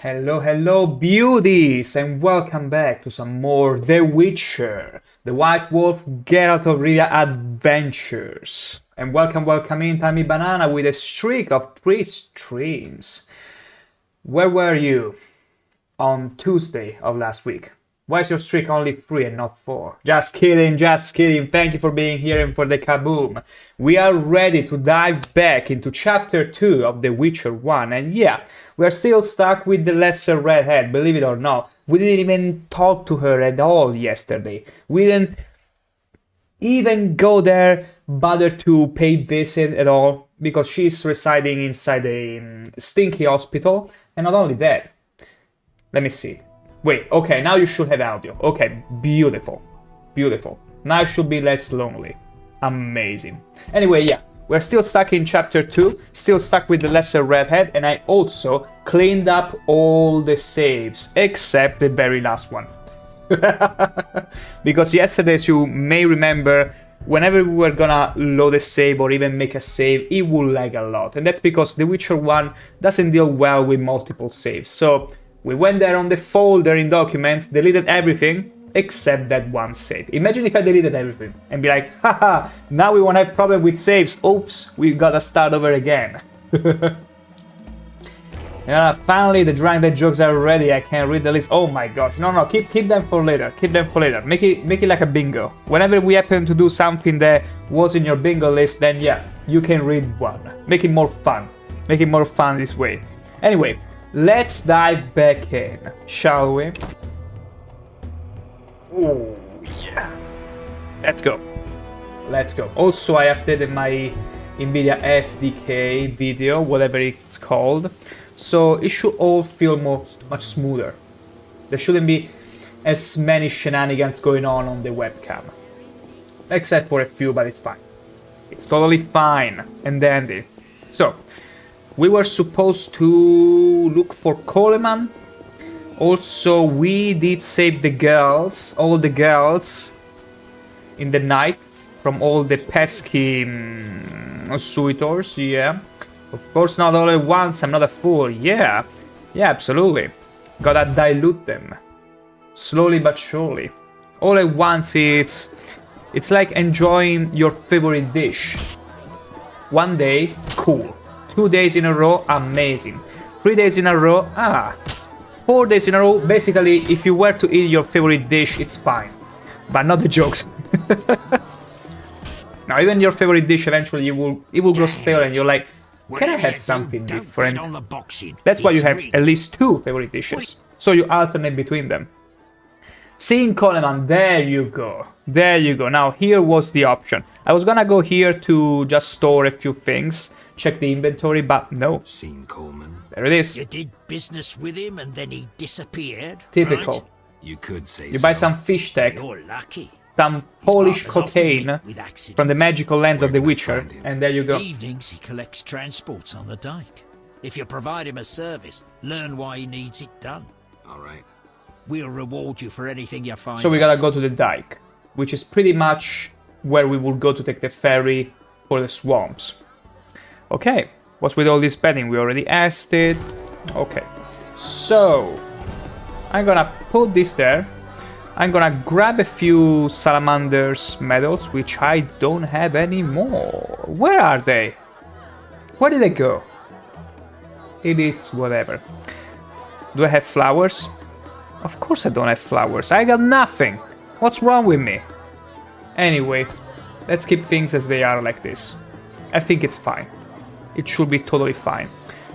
Hello, hello, beauties, and welcome back to some more The Witcher, the White Wolf Geralt of Rivia adventures. And welcome in, Tammy Banana, with a streak of 3 streams. Where were you on Tuesday of last week? Why is your streak only 3 and not 4? Just kidding, just kidding. Thank you for being here and for the kaboom. We are ready to dive back into chapter 2 of The Witcher 1, and yeah, we're still stuck with the lesser Redhead, believe it or not. We didn't even talk to her at all yesterday. We didn't even go there, bother to pay visit at all, because she's residing inside a stinky hospital. And not only that, let me see. Wait, okay, now you should have audio. Okay, beautiful, beautiful. Now you should be less lonely. Amazing. Anyway, yeah. We're still stuck in chapter 2, still stuck with the lesser Redhead, and I also cleaned up all the saves, except the very last one. Because yesterday, as you may remember, whenever we were gonna load a save or even make a save, it would lag a lot. And that's because The Witcher 1 doesn't deal well with multiple saves. So we went there on the folder in documents, deleted everything, except that one save. Imagine if I deleted everything and be like, haha, now we won't have problem with saves. Oops, we gotta start over again. Yeah, finally the Drunk Dead jokes are ready. I can read the list. Oh my gosh. No, keep them for later. Keep them for later. Make it like a bingo. Whenever we happen to do something that was in your bingo list, then yeah, you can read one. Make it more fun. Make it more fun this way. Anyway, let's dive back in, shall we? Oh, yeah. Let's go. Let's go. Also, I updated my NVIDIA SDK video, whatever it's called. So it should all feel much smoother. There shouldn't be as many shenanigans going on the webcam. Except for a few, but it's fine. It's totally fine and dandy. So, we were supposed to look for Coleman. Also, we did save the girls, all the girls, in the night from all the pesky suitors, yeah. Of course, not all at once, I'm not a fool, yeah. Yeah, absolutely. Gotta dilute them. Slowly but surely. All at once, it's like enjoying your favorite dish. One day, cool. 2 days in a row, amazing. 3 days in a row, 4 days in a row, basically, if you were to eat your favorite dish, it's fine. But not the jokes. Now, even your favorite dish, eventually, it will grow stale and you're like, can I have something different? That's why you have at least 2 favorite dishes. So you alternate between them. Seeing Coleman, there you go. There you go. Now, here was the option. I was gonna go here to just store a few things, check the inventory, but no. Seen Coleman. There it is. You did business with him and then he disappeared. Typical. Right? You could say You buy some fish tech, You're lucky. some Polish cocaine from the magical lands of The Witcher, and there you go. Evenings he collects transports on the dike. If you provide him a service, learn why he needs it done. All right. We'll reward you for anything you find. So we gotta go to the dike, which is pretty much where we will go to take the ferry for the swamps. Okay, what's with all this betting? We already asked it. Okay, so I'm gonna put this there. I'm gonna grab a few Salamander's medals, which I don't have anymore. Where are they? Where did they go? It is whatever. Do I have flowers? Of course I don't have flowers. I got nothing. What's wrong with me? Anyway, let's keep things as they are like this. I think it's fine. It should be totally fine.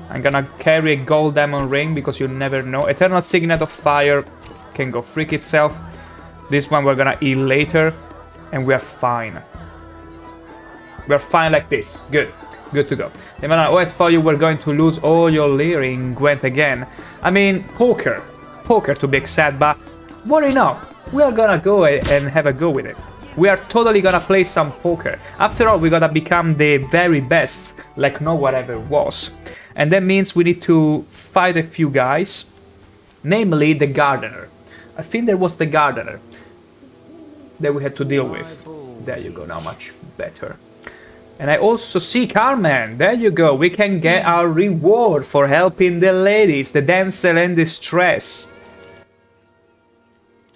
I'm gonna carry a gold diamond ring because you never know. Eternal Signet of Fire can go freak itself. This one we're gonna eat later. And we are fine. We're fine like this. Good. Good to go. Oh, I thought you were going to lose all your lire in Gwent again. I mean, poker. Poker to be exact, but worry not. We are gonna go and have a go with it. We are totally gonna play some poker. After all, we gotta become the very best, like no one ever was. And that means we need to fight a few guys, namely the gardener. I think there was the gardener that we had to deal with. There you go, now much better. And I also see Carmen. There you go. We can get our reward for helping the ladies, the damsel in distress.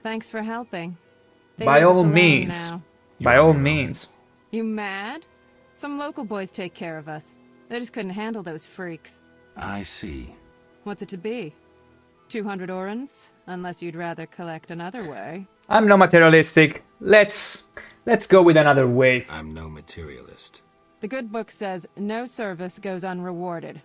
Thanks for helping. They By leave us all alone means. now. By all means. You mad? Some local boys take care of us. They just couldn't handle those freaks. I see. What's it to be? 200 orens? Unless you'd rather collect another way. I'm no materialistic. Let's go with another way. I'm no materialist. The good book says no service goes unrewarded.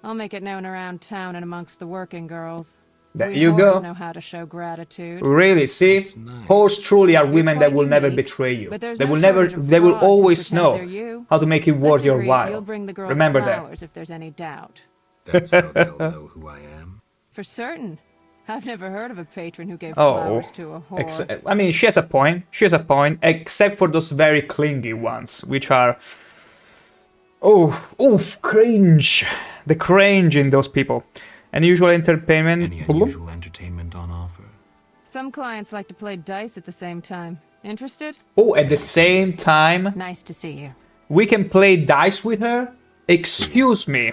I'll make it known around town and amongst the working girls. There We you whores go. know how to show gratitude. Really, see? That's nice. Whores truly are women that quite will never unique, betray you. but there's They no will never, shortage of they will frauds who always pretend know they're you. how to make it worth Let's your agree while. You'll bring the girls Remember that. flowers if there's any doubt. That's how they'll know who I am. For certain. I've never heard of a patron who gave Oh, flowers to a whore. I mean, she has a point. She has a point, except for those very clingy ones, which are... Oh, cringe. The cringe in those people. Unusual entertainment. Any unusual entertainment on offer? Some clients like to play dice at the same time. Interested? Oh, at the same time, Nice to see you. we can play dice with her? Excuse me.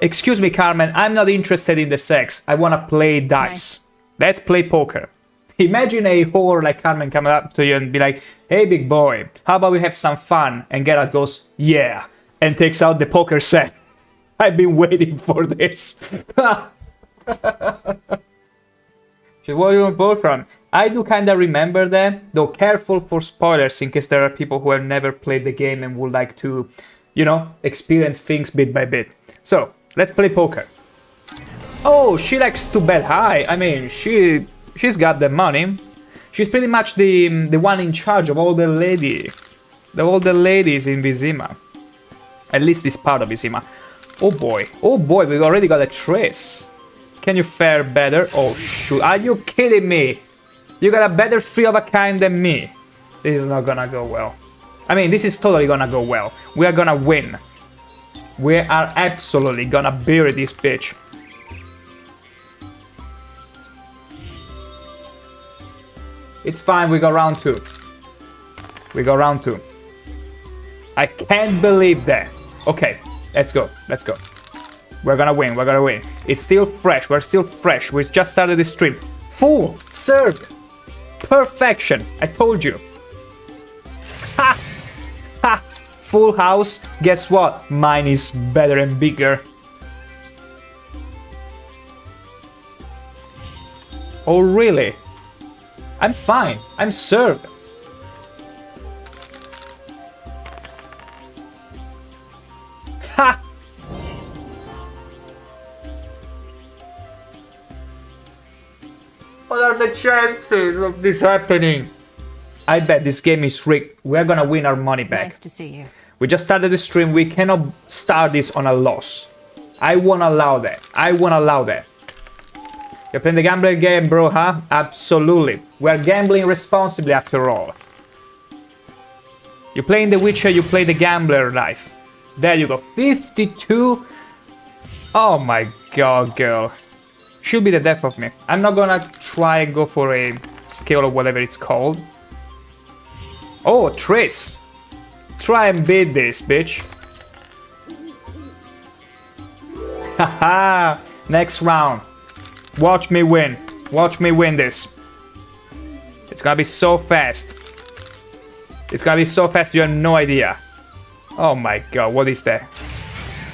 Excuse me, Carmen, I'm not interested in the sex. I want to play dice. Nice. Let's play poker. Imagine a whore like Carmen coming up to you and be like, hey, big boy, how about we have some fun? And Geralt goes, yeah, and takes out the poker set. I've been waiting for this. So what do you want both from? I do kind of remember that, though careful for spoilers in case there are people who have never played the game and would like to, you know, experience things bit by bit. So, let's play poker. Oh, she likes to bet high. I mean, she's got the money. She's pretty much the one in charge of all the ladies in Vizima. At least this part of Vizima. Oh boy, we already got a trace. Can you fare better? Oh shoot, are you kidding me? You got a better three of a kind than me. This is not gonna go well. I mean, this is totally gonna go well. We are gonna win. We are absolutely gonna bury this bitch. It's fine, we got round two. We got round two. I can't believe that. Okay, let's go. We're gonna win, It's still fresh, we're still fresh. We just started the stream. Full, served. Perfection, I told you. Ha! Ha! Full house. Guess what? Mine is better and bigger. Oh, really? I'm fine. I'm served. Ha! What are the chances of this happening? I bet this game is rigged. We're gonna win our money back. Nice to see you. We just started the stream. We cannot start this on a loss. I won't allow that. You're playing the gambling game, bro, huh? Absolutely. We're gambling responsibly after all. You play in The Witcher, you play the gambler life. There you go. 52. Oh my god, girl. She'll be the death of me. I'm not gonna try and go for a scale or whatever it's called. Oh, Triss. Try and beat this, bitch. Haha. Next round. Watch me win. Watch me win this. It's gonna be so fast. It's gonna be so fast you have no idea. Oh my god, what is that?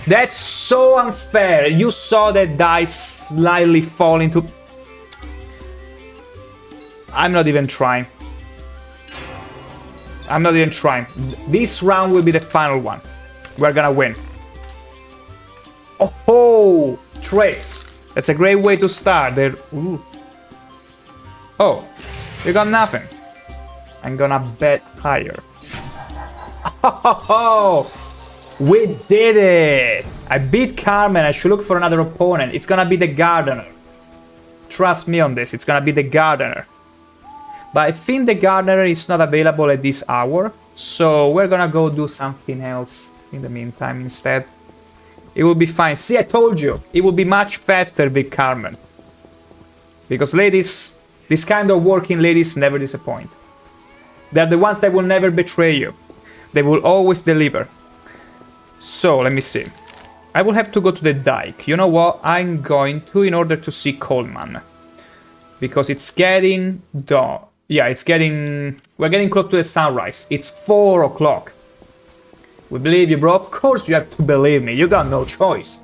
That's so unfair. You saw that dice slightly fall into... I'm not even trying. This round will be the final one. We're gonna win. Oh, Trace. That's a great way to start. There. Ooh. Oh, you got nothing. I'm gonna bet higher. Oh, we did it! I beat Carmen. I should look for another opponent. It's gonna be the Gardener. Trust me on this. It's gonna be the Gardener. But I think the Gardener is not available at this hour, so we're gonna go do something else in the meantime instead. It will be fine. See, I told you, it will be much faster with Carmen. Because ladies, this kind of working ladies never disappoint. They're the ones that will never betray you. They will always deliver. So, let me see. I will have to go to the dike. You know what? I'm going to in order to see Coleman. Because it's getting dark. Yeah, it's getting... We're getting close to the sunrise. It's 4 o'clock. We believe you, bro. Of course you have to believe me. You got no choice.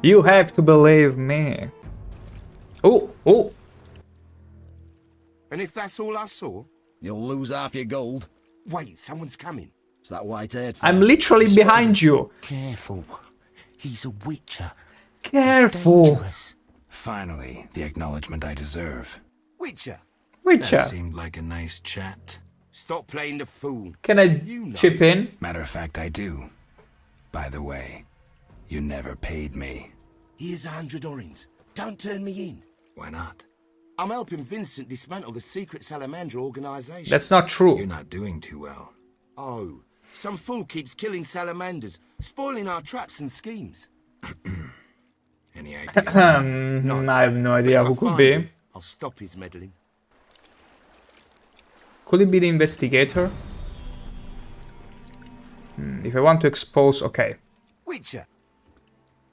You have to believe me. Oh, oh. And if that's all I saw? You'll lose half your gold. Wait, someone's coming. It's that white-haired I'm literally behind you. Careful. He's a witcher. Careful. Dangerous. Finally, the acknowledgement I deserve. Witcher, Witcher. That seemed like a nice chat. stop playing the fool. Can I You know. chip in? Matter of fact, I do. By the way, you never paid me. Here's 100 orins. Don't turn me in. Why not? I'm helping Vincent dismantle the secret salamander organization. That's not true. You're not doing too well. Oh, some fool keeps killing salamanders, spoiling our traps and schemes. Any idea? I have no idea If I who could find be. him, I'll stop his meddling. Could it be the investigator? If I want to expose... Okay. Witcher,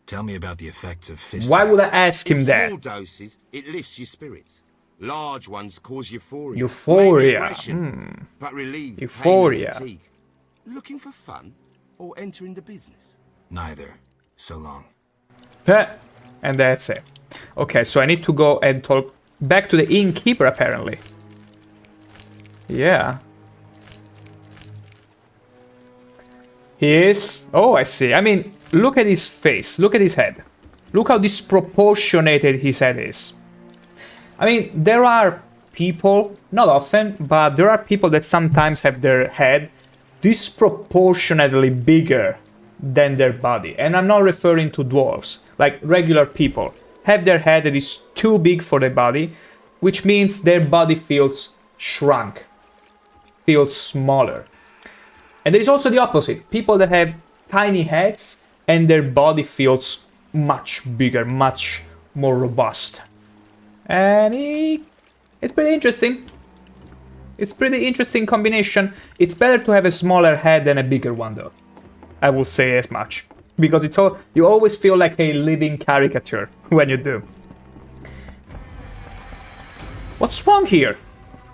Tell me about the effects of fisting. Why would I ask him in that? small doses, it lifts your spirits. Large ones cause euphoria. Euphoria, maybe aggression, but relieve Euphoria. pain and fatigue. Looking for fun or entering the business? Neither. So long. And that's it. Okay, so I need to go and talk back to the innkeeper, apparently. Yeah. He is... Oh, I see. I mean, look at his face. Look at his head. Look how disproportionate his head is. I mean, there are people, not often, but there are people that sometimes have their head disproportionately bigger than their body. And I'm not referring to dwarves, like regular people have their head that is too big for their body, which means their body feels shrunk, feels smaller. And there is also the opposite, people that have tiny heads and their body feels much bigger, much more robust. And it's pretty interesting. It's pretty interesting combination. It's better to have a smaller head than a bigger one, though. I will say as much. Because it's all, you always feel like a living caricature when you do. What's wrong here?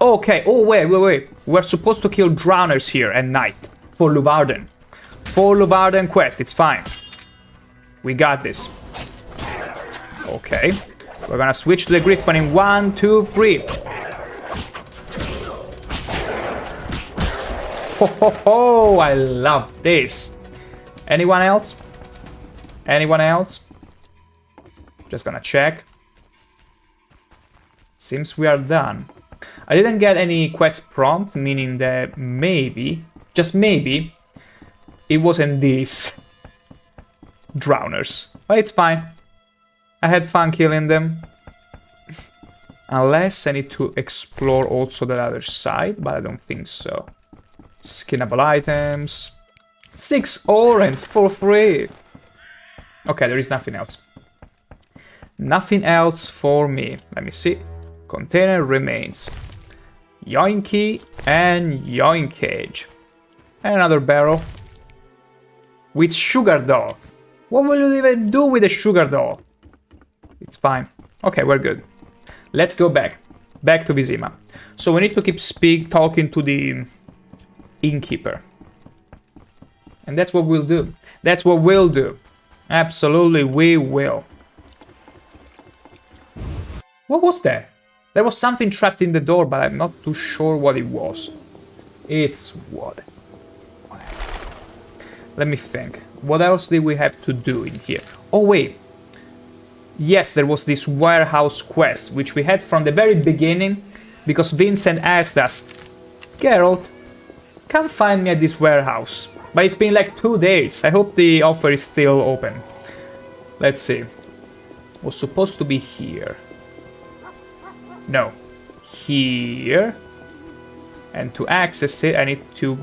Okay, oh wait. We're supposed to kill drowners here at night. For Luvarden. For Luvarden quest, it's fine. We got this. Okay. We're gonna switch to the Griffin in 1, 2, 3. Ho ho ho! I love this. Anyone else? Anyone else? Just gonna check. Seems we are done. I didn't get any quest prompt, meaning that maybe, just maybe, it wasn't these drowners. But it's fine. I had fun killing them. Unless I need to explore also the other side, but I don't think so. Skinnable items. 6 orange for free. Okay, there is nothing else. Nothing else for me. Let me see. Container remains. Yoinky and yoinkage. And another barrel. With sugar dough. What will you even do with a sugar dough? It's fine. Okay, we're good. Let's go back. Back to Vizima. So we need to keep talking to the innkeeper. And that's what we'll do. That's what we'll do. Absolutely, we will. What was that? There was something trapped in the door, but I'm not too sure what it was. It's what? Let me think. What else did we have to do in here? Oh, wait. Yes, there was this warehouse quest, which we had from the very beginning, because Vincent asked us, Geralt, come find me at this warehouse. But it's been like 2 days. I hope the offer is still open. Let's see. Was supposed to be here. No. Here. And to access it, I need to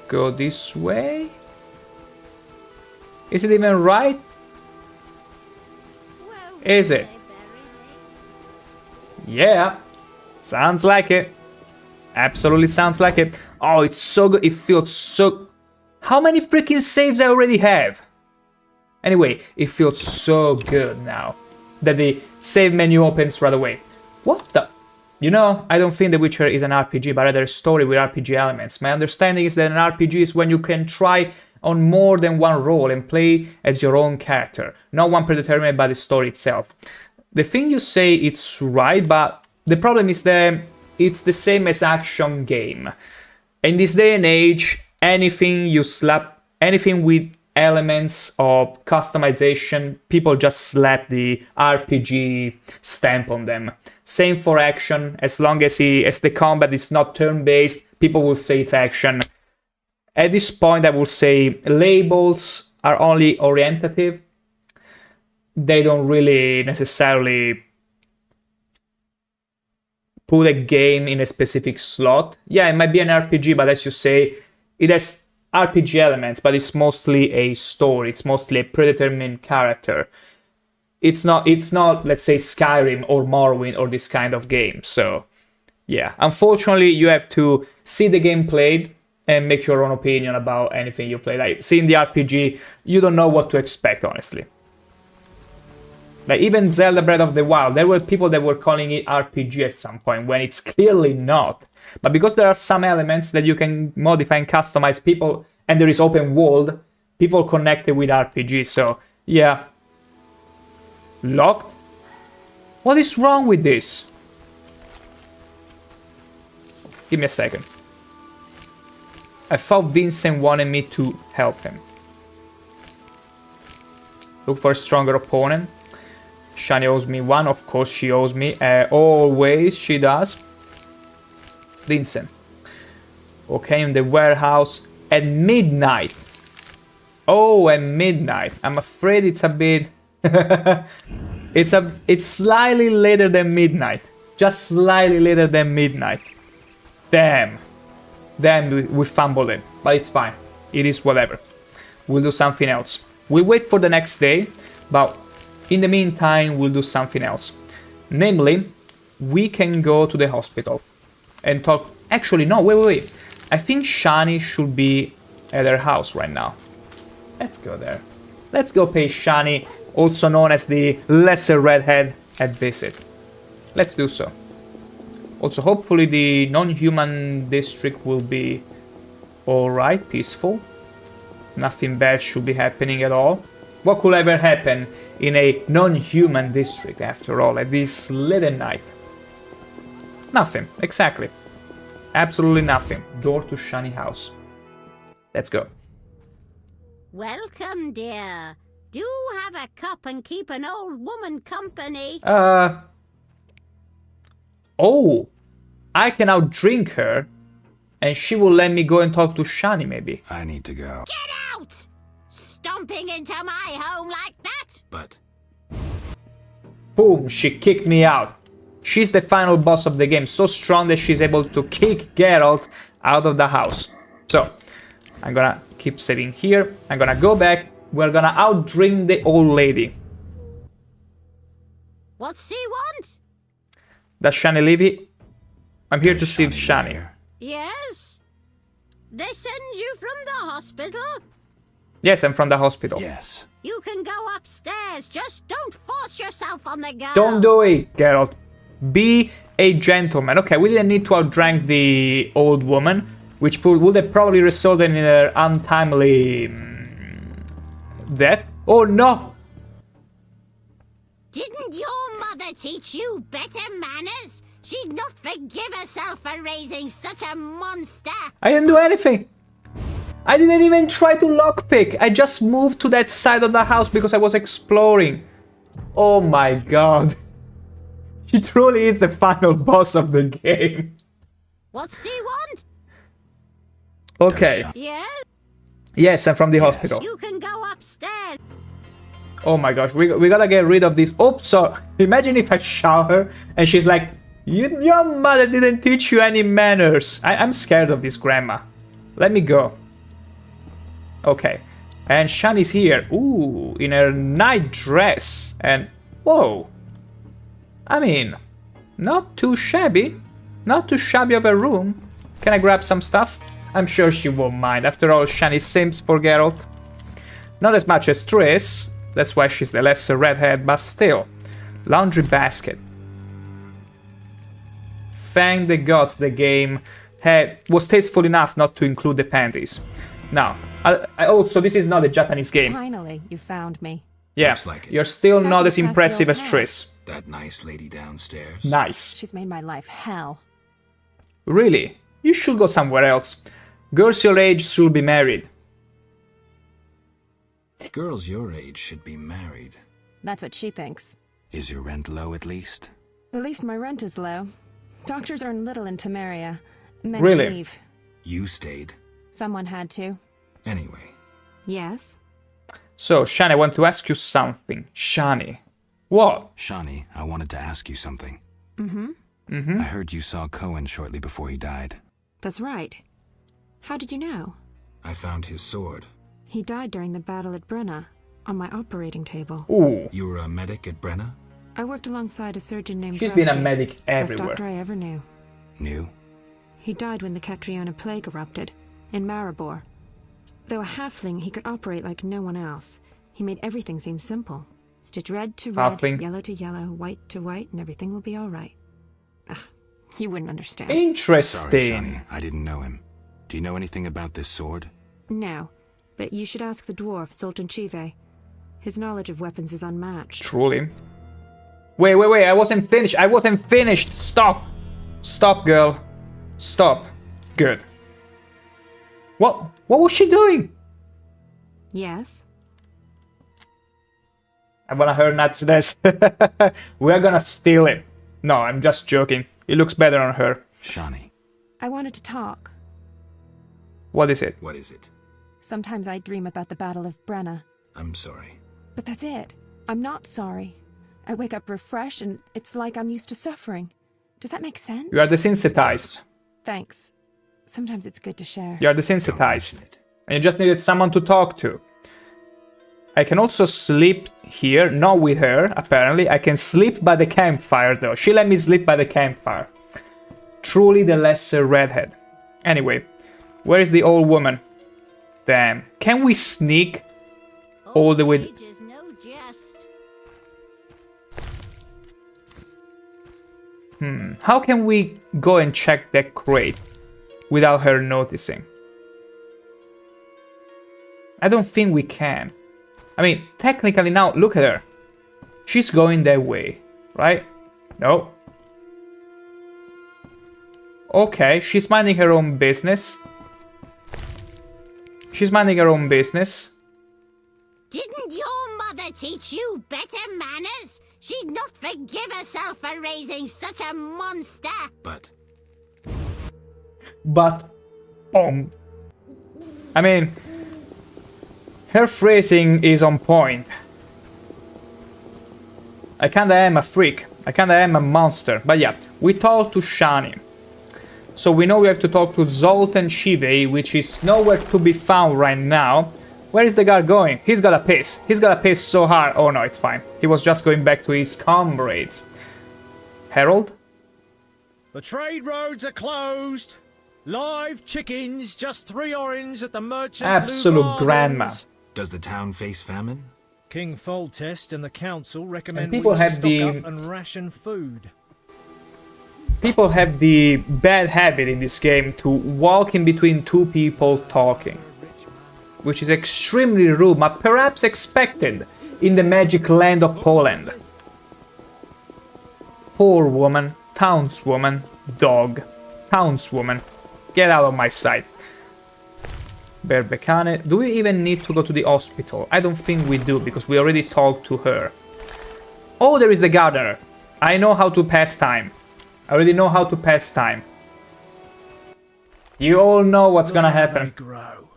go this way. Is it even right? Is it? Yeah. Sounds like it. Absolutely sounds like it. Oh, it's so good. It feels so... How many freaking saves I already have? Anyway, it feels so good now that the save menu opens right away. What the? You know, I don't think The Witcher is an RPG, but rather a story with RPG elements. My understanding is that an RPG is when you can try on more than one role and play as your own character, not one predetermined by the story itself. The thing you say, it's right, but the problem is that it's the same as action game. In this day and age, anything you slap, anything with elements of customization, people just slap the RPG stamp on them. Same for action, as long as the combat is not turn-based, people will say it's action. At this point, I will say labels are only orientative. They don't really necessarily put a game in a specific slot. Yeah, it might be an RPG, but as you say, it has RPG elements, but it's mostly a story. It's mostly a predetermined character. It's not, let's say, Skyrim or Morrowind or this kind of game. So, yeah. Unfortunately, you have to see the game played and make your own opinion about anything you play. Like, seeing the RPG, you don't know what to expect, honestly. Like, even Zelda Breath of the Wild, there were people that were calling it RPG at some point, when it's clearly not. But because there are some elements that you can modify and customize, people, and there is open world, people connect it with RPG, so, yeah. Locked? What is wrong with this? Give me a second. I thought Vincent wanted me to help him. Look for a stronger opponent. Shani owes me one, of course she owes me. Always she does. Vincent. Okay, in the warehouse at midnight. Oh, at midnight. I'm afraid it's a bit... It's slightly later than midnight. Just slightly later than midnight. Damn. Damn, we fumbled it. But it's fine. It is whatever. We'll do something else. We'll wait for the next day, but in the meantime, we'll do something else. Namely, we can go to the hospital and talk... Actually, no, wait. I think Shani should be at her house right now. Let's go there. Let's go pay Shani, also known as the Lesser Redhead, a visit. Let's do so. Also, hopefully the non-human district will be alright, peaceful. Nothing bad should be happening at all. What could ever happen in a non-human district, after all, at this late at night? Nothing, exactly. Absolutely nothing. Door to Shani house. Let's go. Welcome, dear. Do have a cup and keep an old woman company. Oh, I can outdrink her, and she will let me go and talk to Shani, maybe. I need to go. Get out! Stomping into my home like that? But Boom, she kicked me out. She's the final boss of the game, so strong that she's able to kick Geralt out of the house. So, I'm gonna keep saving here. I'm gonna go back. We're gonna outdrink the old lady. What's he want? Does Shani leave it? I'm here to save Shani. There. Yes? They send you from the hospital? Yes, I'm from the hospital. Yes. You can go upstairs. Just don't force yourself on the girl. Don't do it, Geralt. Be a gentleman. Okay, we didn't need to outdrank the old woman, which would have probably resulted in her untimely death. Oh no! Didn't your mother teach you better manners? She'd not forgive herself for raising such a monster. I didn't do anything. I didn't even try to lockpick. I just moved to that side of the house because I was exploring. Oh my god. She truly is the final boss of the game. What's he want? Okay. Yes? Yes, I'm from the hospital. You can go upstairs. Oh my gosh, we gotta get rid of this. Oops, so imagine if I shout her and she's like, your mother didn't teach you any manners. I'm scared of this grandma. Let me go. Okay. And Shani's here. Ooh, in her night dress. And, whoa. I mean, not too shabby. Not too shabby of a room. Can I grab some stuff? I'm sure she won't mind. After all, Shani simps for Geralt. Not as much as Triss. That's why she's the lesser redhead, but still. Laundry basket. Thank the gods the game was tasteful enough not to include the panties. Now, I also, this is not a Japanese game. Finally, you found me. Yeah, Looks like it. you're still How'd not you as pass the impressive old as test? Triss. That nice lady downstairs. Nice. She's made my life hell. Really? You should go somewhere else. Girls your age should be married. Girls your age should be married. That's what she thinks. Is your rent low at least? At least my rent is low. Doctors earn little in Temeria. Many Really? leave. You stayed. Someone had to. Anyway, Yes? So, Shani, I want to ask you something. Shani. What? Shani, I wanted to ask you something. I heard you saw Cohen shortly before he died. That's right. How did you know? I found his sword. He died during the battle at Brenna, on my operating table. Ooh. You were a medic at Brenna? I worked alongside a surgeon named She's been a Drusty, medic best everywhere. doctor I ever knew. New? He died when the Catriona plague erupted, in Maribor. Though a halfling, he could operate like no one else. He made everything seem simple. Stitch red to red, Halfling. yellow to yellow, white to white, and everything will be all right. Ah, you wouldn't understand. Sorry, Interesting. Shani, I didn't know him. Do you know anything about this sword? No, but you should ask the dwarf, Sultan Chive. His knowledge of weapons is unmatched. Truly. Wait, I wasn't finished. Stop. Stop, girl. Stop. Good. What was she doing? Yes? I wanna hear nuts this. We're gonna steal it. No, I'm just joking. It looks better on her. Shani, I wanted to talk. What is it? what is it? Sometimes I dream about the Battle of Brenna. I'm sorry. But that's it. I'm not sorry. I wake up refreshed and it's like I'm used to suffering. Does that make sense? You are desensitized. Thanks. Sometimes it's good to share. You are Don't desensitized. mention it. And you just needed someone to talk to. I can also sleep here, not with her, apparently. I can sleep by the campfire, though. She let me sleep by the campfire. Truly the lesser redhead. Anyway, where is the old woman? Damn. Can we sneak all the way... Age is no jest. How can we go and check that crate without her noticing? I don't think we can. I mean, technically now, look at her. She's going that way, right? No. Okay, she's minding her own business. She's minding her own business. Didn't your mother teach you better manners? She'd not forgive herself for raising such a monster. But But, I mean, her phrasing is on point. I kinda am a freak. I kinda am a monster. But yeah, we talk to Shani. So we know we have to talk to Zoltan Chive, which is nowhere to be found right now. Where is the guy going? He's gotta piss. He's gotta piss so hard. Oh no, it's fine. He was just going back to his comrades. Harold? The trade roads are closed. Live chickens, just 3 orange at the merchant. Absolute Blue grandma. Gardens. does the town face famine? King Foltest and the council recommend And people we have stock the- up and ration food. People have the bad habit in this game to walk in between two people talking, which is extremely rude, but perhaps expected in the magic land of Poland. Poor woman, townswoman, dog, townswoman, get out of my sight. Berbecane, do we even need to go to the hospital? I don't think we do, because we already talked to her. Oh, there is the gardener. I know how to pass time. I already know how to pass time. You all know what's gonna happen. Grow.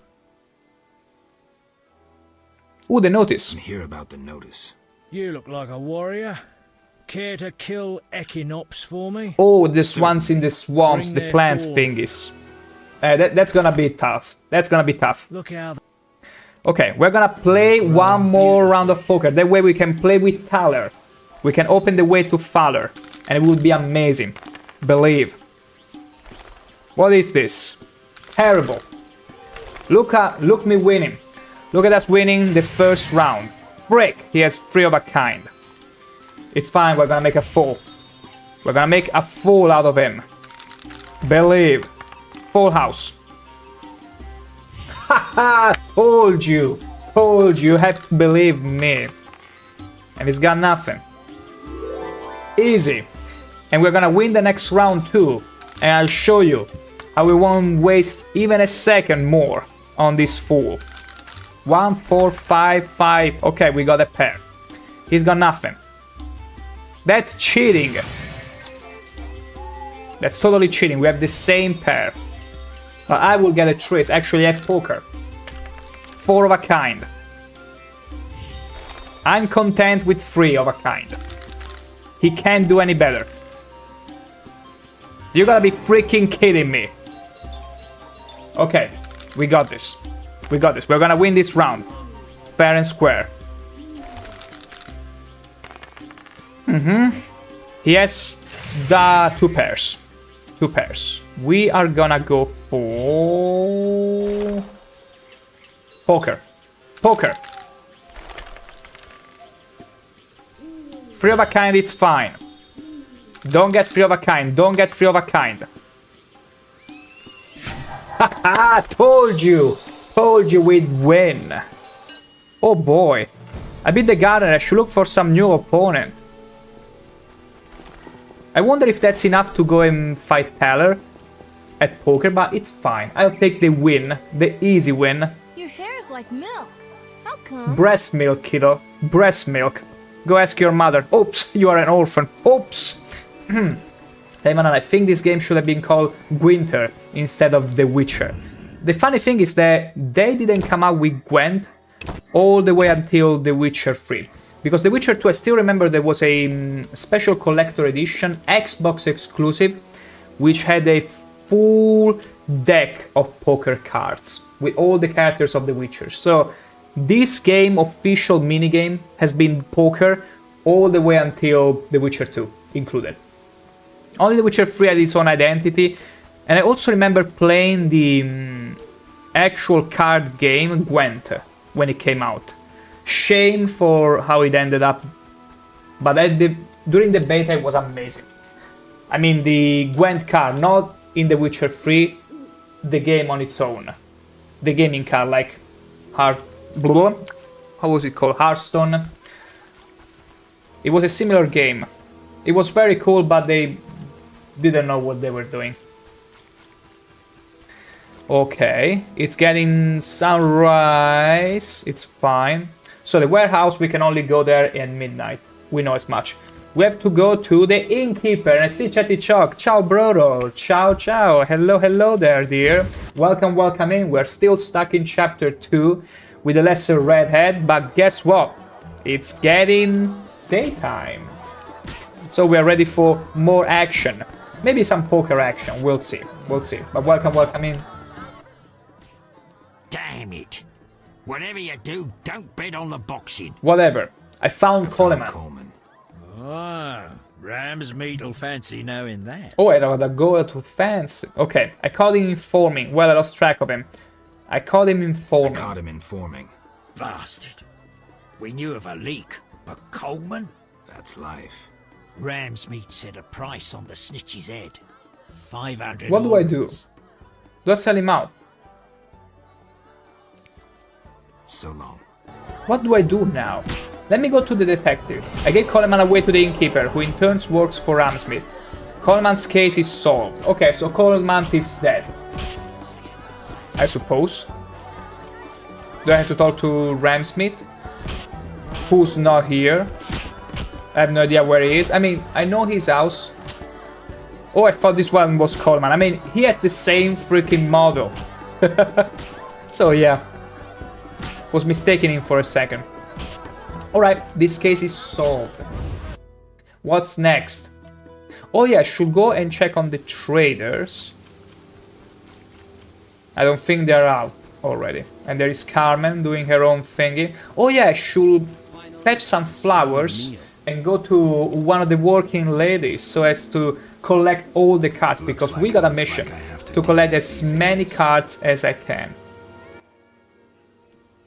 Ooh, the notice. And hear about the notice. You look like a warrior. Care to kill Echinops for me? Oh, the ones in the swamps, Bring the their plants thorn. thingies. That's gonna be tough. That's gonna be tough. Look how Okay, we're gonna play one more round of poker. That way we can play with Thaler. We can open the way to Thaler. And it will be amazing. Believe. What is this? Terrible. Look me winning. Look at us winning the first round. frick! He has 3 of a kind. It's fine, we're gonna make a fool. We're gonna make a fool out of him. Believe. Full house. Haha! Told you! Told you, you have to believe me. And he's got nothing. Easy. And we're gonna win the next round too. And I'll show you how we won't waste even a second more on this fool. 1, 4, 5, 5. Okay, we got a pair. He's got nothing. That's cheating. That's totally cheating. We have the same pair. But I will get a trace. Actually, I have poker. 4 of a kind. I'm content with 3 of a kind. He can't do any better. You gotta be freaking kidding me. Okay, we got this. We got this. We're gonna win this round. Fair and square. He has the 2 pairs. 2 pairs. We are gonna go for... poker. Poker. 3 of a kind, it's fine. Don't get 3 of a kind. Don't get 3 of a kind. Haha, told you. Told you we'd win. Oh boy. I beat the gardener. I should look for some new opponent. I wonder if that's enough to go and fight Taylor at poker, but it's fine. I'll take the win. The easy win. Your hair's like milk. How come? Breast milk, kiddo. Breast milk. Go ask your mother. Oops, you are an orphan. Oops. Damon, I think this game should have been called Gwynter instead of The Witcher. The funny thing is that they didn't come out with Gwent all the way until The Witcher 3. Because The Witcher 2, I still remember there was a special collector edition, Xbox exclusive, which had a full deck of poker cards with all the characters of The Witcher. So this game, official minigame, has been poker all the way until The Witcher 2 included. Only The Witcher 3 had its own identity, and I also remember playing the actual card game Gwent when it came out. Shame for how it ended up, but during the beta it was amazing. I mean, the Gwent card, not in The Witcher 3, the game on its own. The gaming card, like how was it called? Hearthstone. It was a similar game. It was very cool, but they didn't know what they were doing. Okay, it's getting sunrise. It's fine. So the warehouse, we can only go there at midnight. We know as much. We have to go to the innkeeper, and I see Chatty Chalk. Ciao, Brodo. Ciao, ciao. Hello, hello there, dear. Welcome, welcome in. We're still stuck in chapter 2 with the lesser Redhead, but guess what? It's getting daytime. So we are ready for more action. Maybe some poker action. We'll see. We'll see. But welcome, welcome in. Damn it. Whatever you do, don't bet on the boxing. Whatever. I found Coleman. Oh, ram's meat'll fancy knowing that. Oh, I gotta go to fancy. Okay, I caught him informing. Well, I lost track of him. I caught him informing. Bastard. We knew of a leak, but Coleman? That's life. Ramsmeat set a price on the snitch's head. 500. What do I do? Do I sell him out? So long. What do I do now? Let me go to the detective. I gave Coleman away to the innkeeper, who in turn works for Ramsmith. Coleman's case is solved. Okay, so Coleman's is dead. I suppose. Do I have to talk to Ramsmith? Who's not here? I have no idea where he is. I mean, I know his house. Oh, I thought this one was Coleman. I mean, he has the same freaking model. So, yeah. Was mistaken him for a second. Alright, this case is solved. What's next? Oh yeah, I should go and check on the traders. I don't think they're out already. And there is Carmen doing her own thingy. Oh yeah, I should fetch some flowers and go to one of the working ladies so as to collect all the cards, because we got a mission to collect as many cards as I can.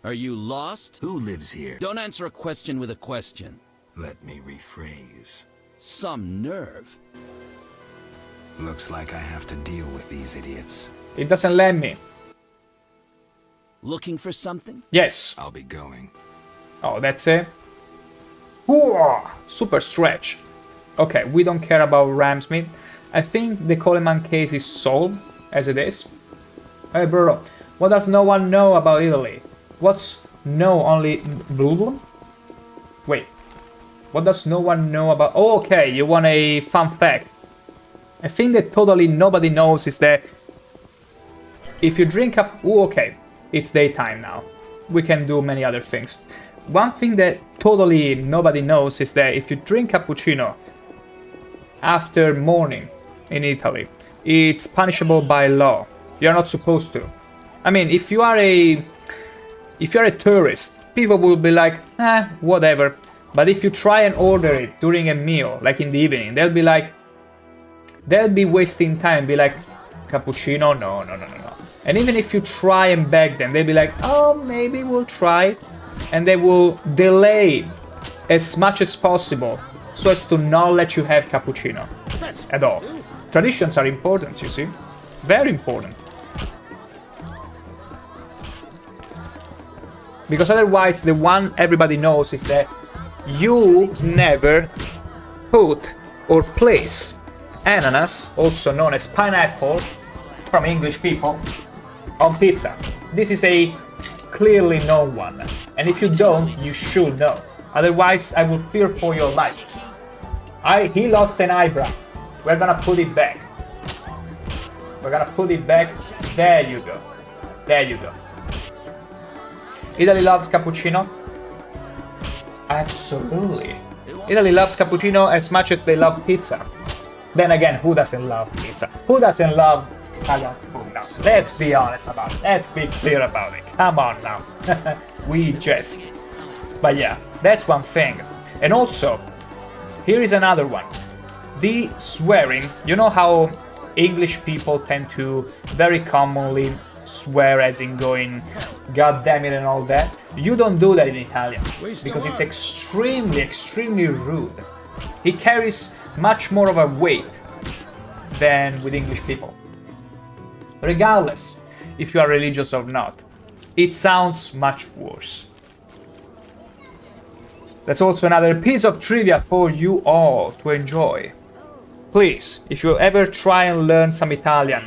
Are you lost? Who lives here? Don't answer a question with a question. Let me rephrase. Some nerve. Looks like I have to deal with these idiots. It doesn't let me. Looking for something? Yes. I'll be going. Oh, that's it. Ooh, super stretch. Okay, we don't care about Ramsmith. I think the Coleman case is solved as it is. Hey, bro, what does no one know about Italy? What's no only... Wait. What does no one know about... Oh, okay, you want a fun fact. A thing that totally nobody knows is that if you drink up... Oh, okay, it's daytime now. We can do many other things. One thing that totally nobody knows is that if you drink cappuccino after morning in Italy, it's punishable by law. You're not supposed to. I mean, if you are a tourist, people will be like, whatever. But if you try and order it during a meal, like in the evening, they'll be wasting time, be like, cappuccino? No. And even if you try and beg them, they'll be like, oh, maybe we'll try. And they will delay as much as possible so as to not let you have cappuccino at all. Traditions are important, you see. Very important. Because otherwise, the one everybody knows is that you never put or place ananas, also known as pineapple, from English people, on pizza. This is a clearly known one. And if you don't, you should know. Otherwise, I will fear for your life. He lost an eyebrow. We're gonna put it back. We're gonna put it back. There you go. There you go. Italy loves cappuccino? Absolutely. Italy loves cappuccino as much as they love pizza. Then again, who doesn't love pizza? Who doesn't love Italian food now? Let's be honest about it. Let's be clear about it. Come on now. We jest. But yeah, that's one thing. And also, here is another one. The swearing. You know how English people tend to very commonly swear as in going god damn it and all that. You don't do that in Italian because it's extremely rude. It carries much more of a weight than with English people. Regardless if you are religious or not, it sounds much worse. That's also another piece of trivia for you all to enjoy. Please, if you ever try and learn some Italian,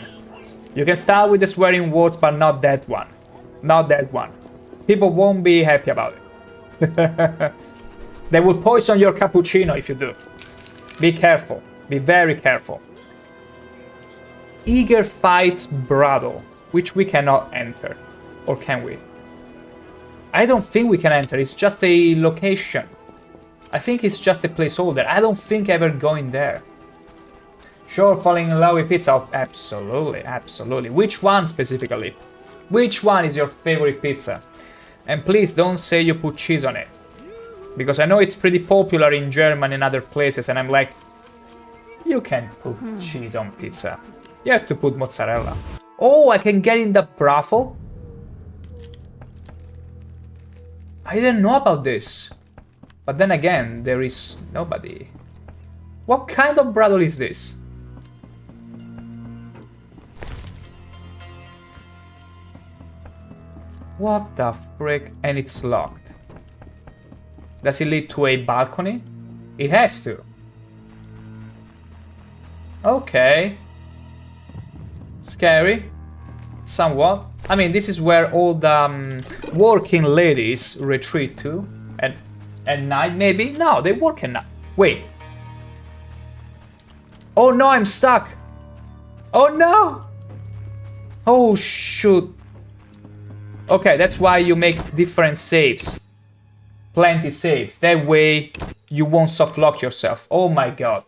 you can start with the swearing words, but not that one. Not that one. People won't be happy about it. They will poison your cappuccino if you do. Be careful. Be very careful. Eager Fights Brothel, which we cannot enter. Or can we? I don't think we can enter. It's just a location. I think it's just a placeholder. I don't think ever going there. Sure, falling in love with pizza? Oh, absolutely, absolutely. Which one specifically? Which one is your favorite pizza? And please don't say you put cheese on it. Because I know it's pretty popular in Germany and other places, and I'm like, you can't put cheese on pizza. You have to put mozzarella. Oh, I can get in the brothel? I didn't know about this. But then again, there is nobody. What kind of brothel is this? What the frick? And it's locked. Does it lead to a balcony? It has to. Okay. Scary. Somewhat. I mean, this is where all the working ladies retreat to. At night, maybe? No, they work at night. Wait. Oh no, I'm stuck. Oh no. Oh shoot. Okay, that's why you make different saves. Plenty saves. That way you won't soft lock yourself. Oh my god.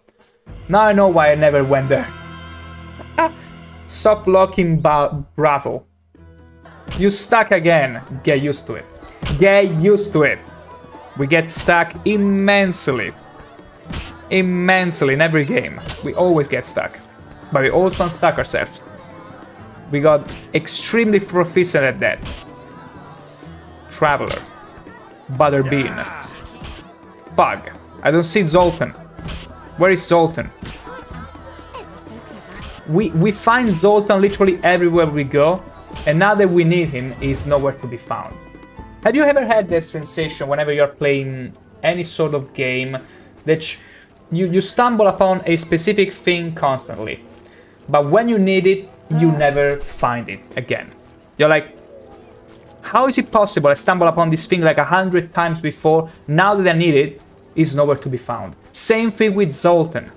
Now I know why I never went there. Soft locking brothel. You stuck again. Get used to it. Get used to it. We get stuck immensely. Immensely in every game. We always get stuck. But we also unstuck ourselves. We got extremely proficient at that. traveler. Butterbean. Bug. I don't see Zoltan. Where is Zoltan? We find Zoltan literally everywhere we go, and now that we need him, he's nowhere to be found. Have you ever had that sensation whenever you're playing any sort of game that you stumble upon a specific thing constantly, but when you need it, you never find it again? You're like, how is it possible? I stumbled upon this thing like 100 times before, now that I need it, it's nowhere to be found. Same thing with Zoltan.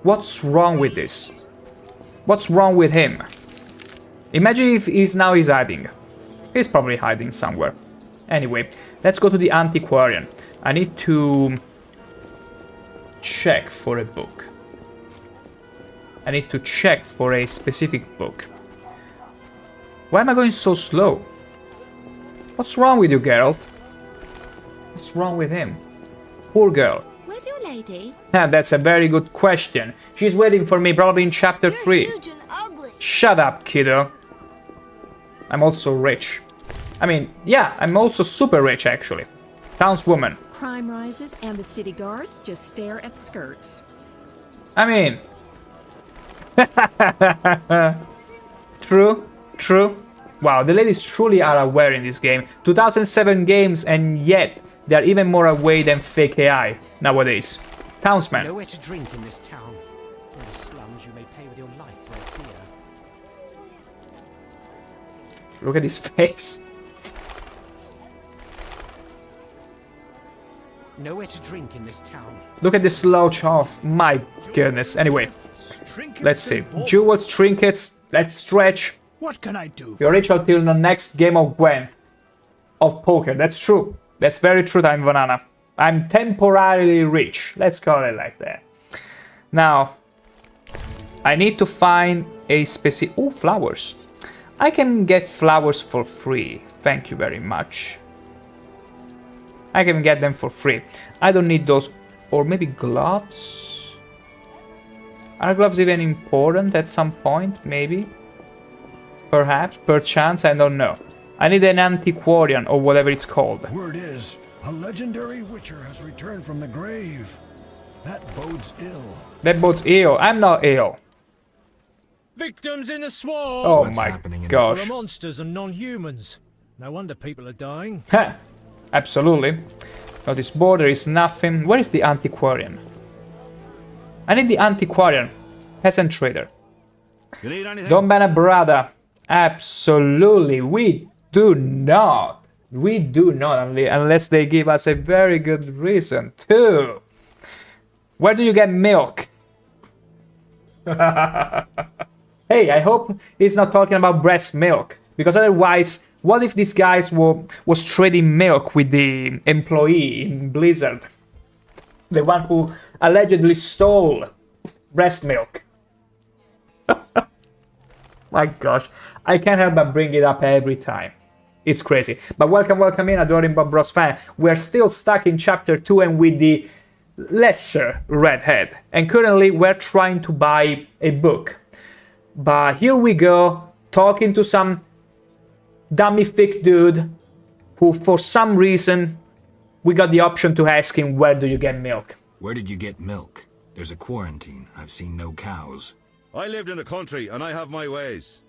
What's wrong with this? What's wrong with him? Imagine if he's hiding. He's probably hiding somewhere. Anyway, let's go to the antiquarian. I need to check for a book. I need to check for a specific book. Why am I going so slow? What's wrong with you, Geralt? What's wrong with him? Poor girl. Where's your lady? That's a very good question. She's waiting for me, probably in chapter 3. Huge and ugly. Shut up, kiddo. I'm also rich. I mean, yeah, I'm also super rich, actually. Townswoman. Crime rises and the city guards just stare at skirts. I mean... True. Wow, the ladies truly are aware in this game. 2007 games, and yet they're even more aware than fake AI nowadays. Townsman. Nowhere to drink in this town. In the slums, you may pay with your life for a beer. Look at his face. Nowhere to drink in this town. Look at the slouch off. My goodness. Anyway, let's see. Jewels, trinkets. Let's stretch. What can I do? You're rich until the next game of Gwent. Of poker. That's true. That's very true, Time Banana. I'm temporarily rich. Let's call it like that. Now, I need to find a specific... Oh, flowers. I can get flowers for free. Thank you very much. I can get them for free. I don't need those. Or maybe gloves? Are gloves even important at some point? Maybe? Perhaps? Perchance? I don't know. I need an antiquarian or whatever it's called. Word is, a legendary witcher has returned from the grave. That bodes ill. That bodes ill. I'm not ill. Victims in the swamp! Oh What's my happening in gosh. There are monsters and non-humans. No wonder people are dying. Ha! Absolutely. Notice board, there is nothing. Where is the antiquarian? I need the antiquarian. Peasant trader. You need anything? Don Bana brother. Absolutely. We do not. We do not, unless they give us a very good reason to. Where do you get milk? Hey, I hope he's not talking about breast milk. Because otherwise, what if this guy was trading milk with the employee in Blizzard? The one who allegedly stole breast milk. My gosh, I can't help but bring it up every time. It's crazy. But welcome in, Adoring Bob Bros fan. We're still stuck in chapter 2 and with the lesser Redhead. And currently we're trying to buy a book. But here we go, talking to some dummy thick dude who for some reason we got the option to ask him, where do you get milk? Where did you get milk? There's a quarantine. I've seen no cows. I lived in the country and I have my ways.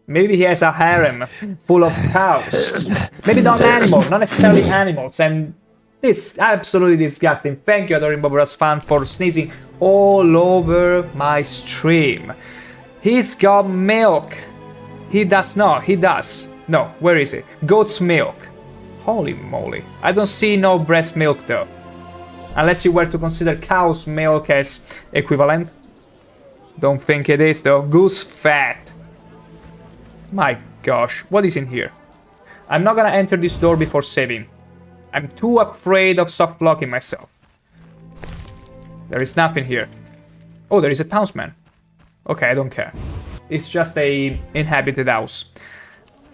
Maybe he has a harem full of cows. Maybe not animals, not necessarily animals. And this absolutely disgusting. Thank you, Adoring Bobras fan, for sneezing all over my stream. He's got milk. He does not. He does. No, where is it? Goat's milk. Holy moly. I don't see no breast milk though. Unless you were to consider cow's milk as equivalent. Don't think it is though. Goose fat. My gosh, what is in here? I'm not gonna enter this door before saving. I'm too afraid of soft locking myself. There is nothing here. Oh, there is a townsman. Okay, I don't care. It's just a inhabited house.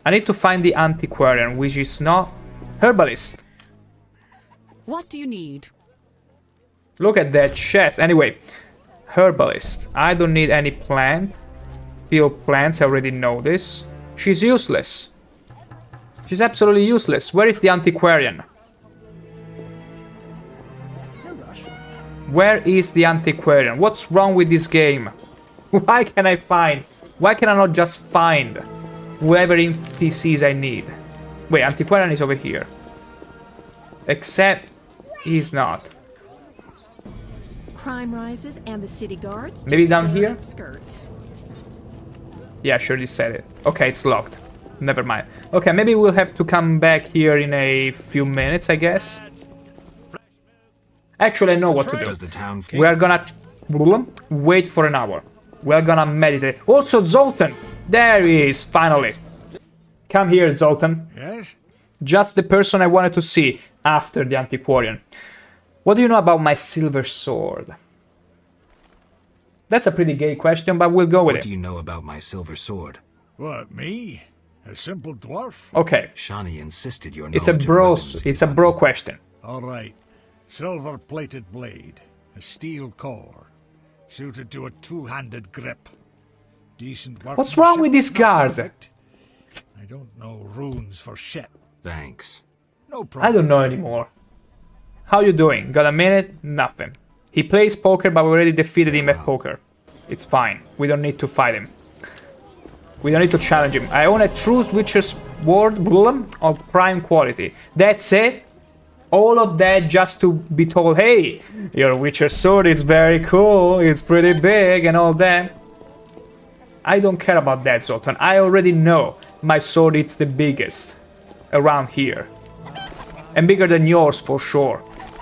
I need to find the antiquarian, which is not herbalist. What do you need? Look at that chest. Anyway, herbalist. I don't need any plant. Field plants, I already know this. She's useless. She's absolutely useless. Where is the antiquarian? Where is the antiquarian? What's wrong with this game? Why can I not just find whoever NPCs I need? Wait, antiquarian is over here. Except he's not. Crime rises and the city guards Maybe just down stare here? at skirts. Yeah, sure, you said it. Okay, it's locked. Never mind. Okay, maybe we'll have to come back here in a few minutes, I guess. Actually, I know what to do. Does the town... We are gonna wait for an hour. We are gonna meditate. Also, Zoltan! There he is, finally. Come here, Zoltan. Yes? Just the person I wanted to see after the antiquarian. What do you know about my silver sword? That's a pretty gay question, but we'll go with it. What do you know about my silver sword? What, me? A simple dwarf? Okay. Shani insisted your It's a bro question. All right. Silver-plated blade, a steel core, suited to a two-handed grip. Decent workmanship. What's wrong with this not guard? perfect. I don't know runes for shit. Thanks. No problem. I don't know anymore. How you doing? Got a minute? Nothing. He plays poker, but we already defeated him at poker. It's fine. We don't need to fight him. We don't need to challenge him. I own a true Witcher's sword of prime quality. That's it. All of that just to be told, hey, your Witcher sword is very cool, it's pretty big and all that. I don't care about that, Zoltan. I already know my sword is the biggest around here. And bigger than yours for sure,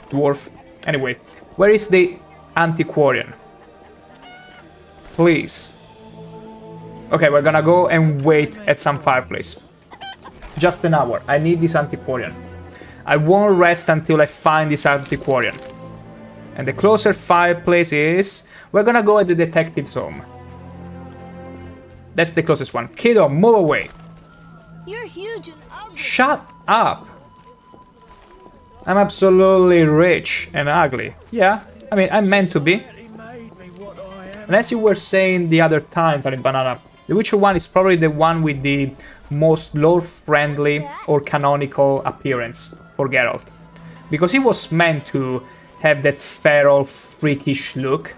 dwarf. Anyway, where is the antiquarian? Please. Okay, we're gonna go and wait at some fireplace. Just an hour. I need this antiquarian. I won't rest until I find this antiquarian. And the closer fireplace is... We're gonna go at the detective's home. That's the closest one. Kiddo, move away. You're huge and ugly. Shut up. I'm absolutely rich and ugly. Yeah, I mean, I'm meant to be. And as you were saying the other time, Tiny Banana, the Witcher 1 is probably the one with the most lore-friendly or canonical appearance for Geralt. Because he was meant to have that feral, freakish look.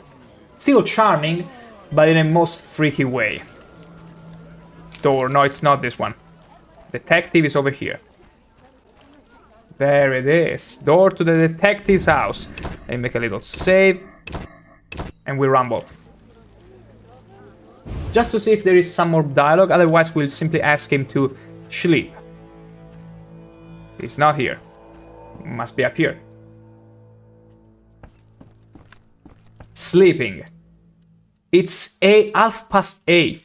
Still charming, but in a most freaky way. Door, no, it's not this one. Detective is over here. There it is. Door to the detective's house. And make a little save. And we rumble. Just to see if there is some more dialogue, otherwise we'll simply ask him to sleep. He's not here. Must be up here. Sleeping. It's 8:30.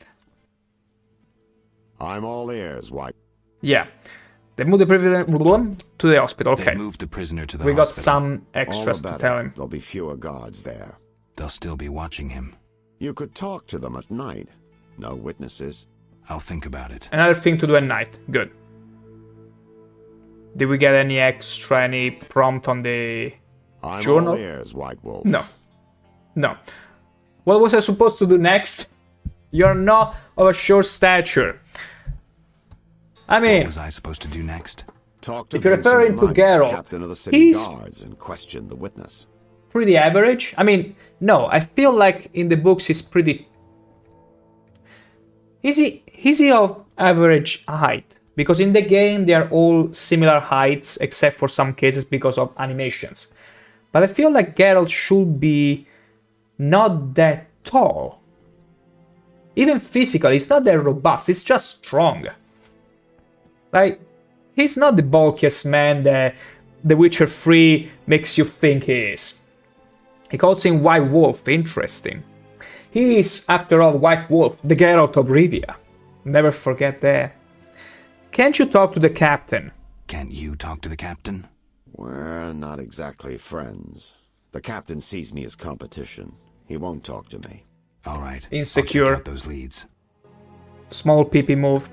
I'm all ears, White. Yeah. They moved the prisoner to the hospital. Okay. They moved the prisoner to the we got hospital. some extras to tell him. There'll be fewer guards there. They'll still be watching him. You could talk to them at night. No witnesses. I'll think about it. Another thing to do at night. Good. Did we get any extra, any prompt on the I'm journal? all ears, White Wolf. No. No. What was I supposed to do next? You're not of a short stature. I mean... What was I supposed to do next? Talk to if you're Vincent referring to Mice, Geralt, captain of the city he's guards, and question the witness. pretty average. I mean, no, I feel like in the books he's pretty... Is he of average height? Because in the game they are all similar heights except for some cases because of animations. But I feel like Geralt should be not that tall. Even physically, he's not that robust, he's just strong. Like, he's not the bulkiest man that The Witcher 3 makes you think he is. He calls him White Wolf, interesting. He is, after all, White Wolf, the Geralt of Rivia. Never forget that. Can't you talk to the captain? Can't you talk to the captain? We're not exactly friends. The captain sees me as competition. He won't talk to me. All right. Insecure. I'll check out those leads. Small peepee move.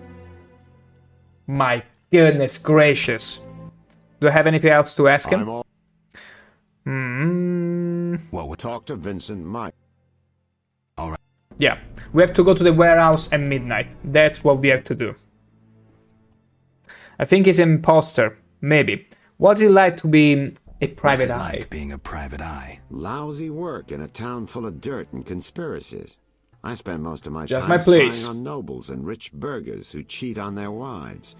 My goodness gracious. Do I have anything else to ask him? What would talk to Vincent Mice? All right. Yeah, we have to go to the warehouse at midnight. That's what we have to do. I think he's an imposter. Maybe. What's it like to be a private What's it eye? like being a private eye? Lousy work in a town full of dirt and conspiracies. I spend most of my Just time my place. spying on nobles and rich burghers who cheat on their wives.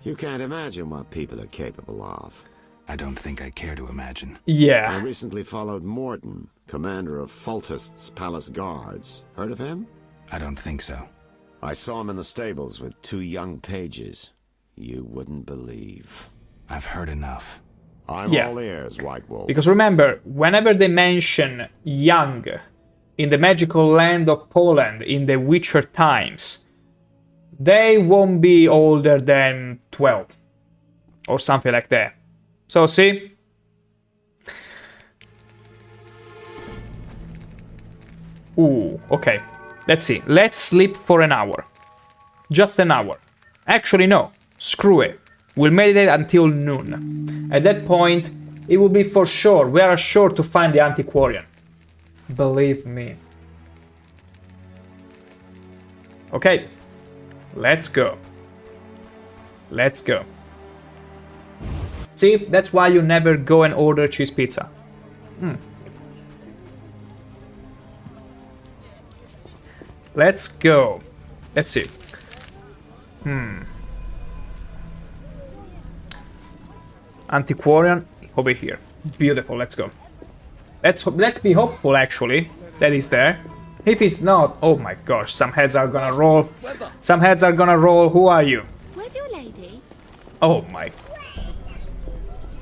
You can't imagine what people are capable of. I don't think I care to imagine. Yeah. I recently followed Morton, commander of Foltest's palace guards. Heard of him? I don't think so. I saw him in the stables with 2 young pages. You wouldn't believe. I've heard enough. I'm all ears, White Wolf. Because remember, whenever they mention young in the magical land of Poland in the Witcher times, they won't be older than 12 or something like that. So see? Ooh, okay. Let's see. Let's sleep for an hour. Just an hour. Actually, no. Screw it. We'll meditate until noon. At that point, it will be for sure. We are sure to find the antiquarian. Believe me. Okay. Let's go. Let's go. See, that's why you never go and order cheese pizza. Let's go. Let's see. Antiquarian over here. Beautiful, let's go. Let's be hopeful actually that he's there. If he's not, oh my gosh, some heads are gonna roll. Some heads are gonna roll. Who are you? Where's your lady? Oh my.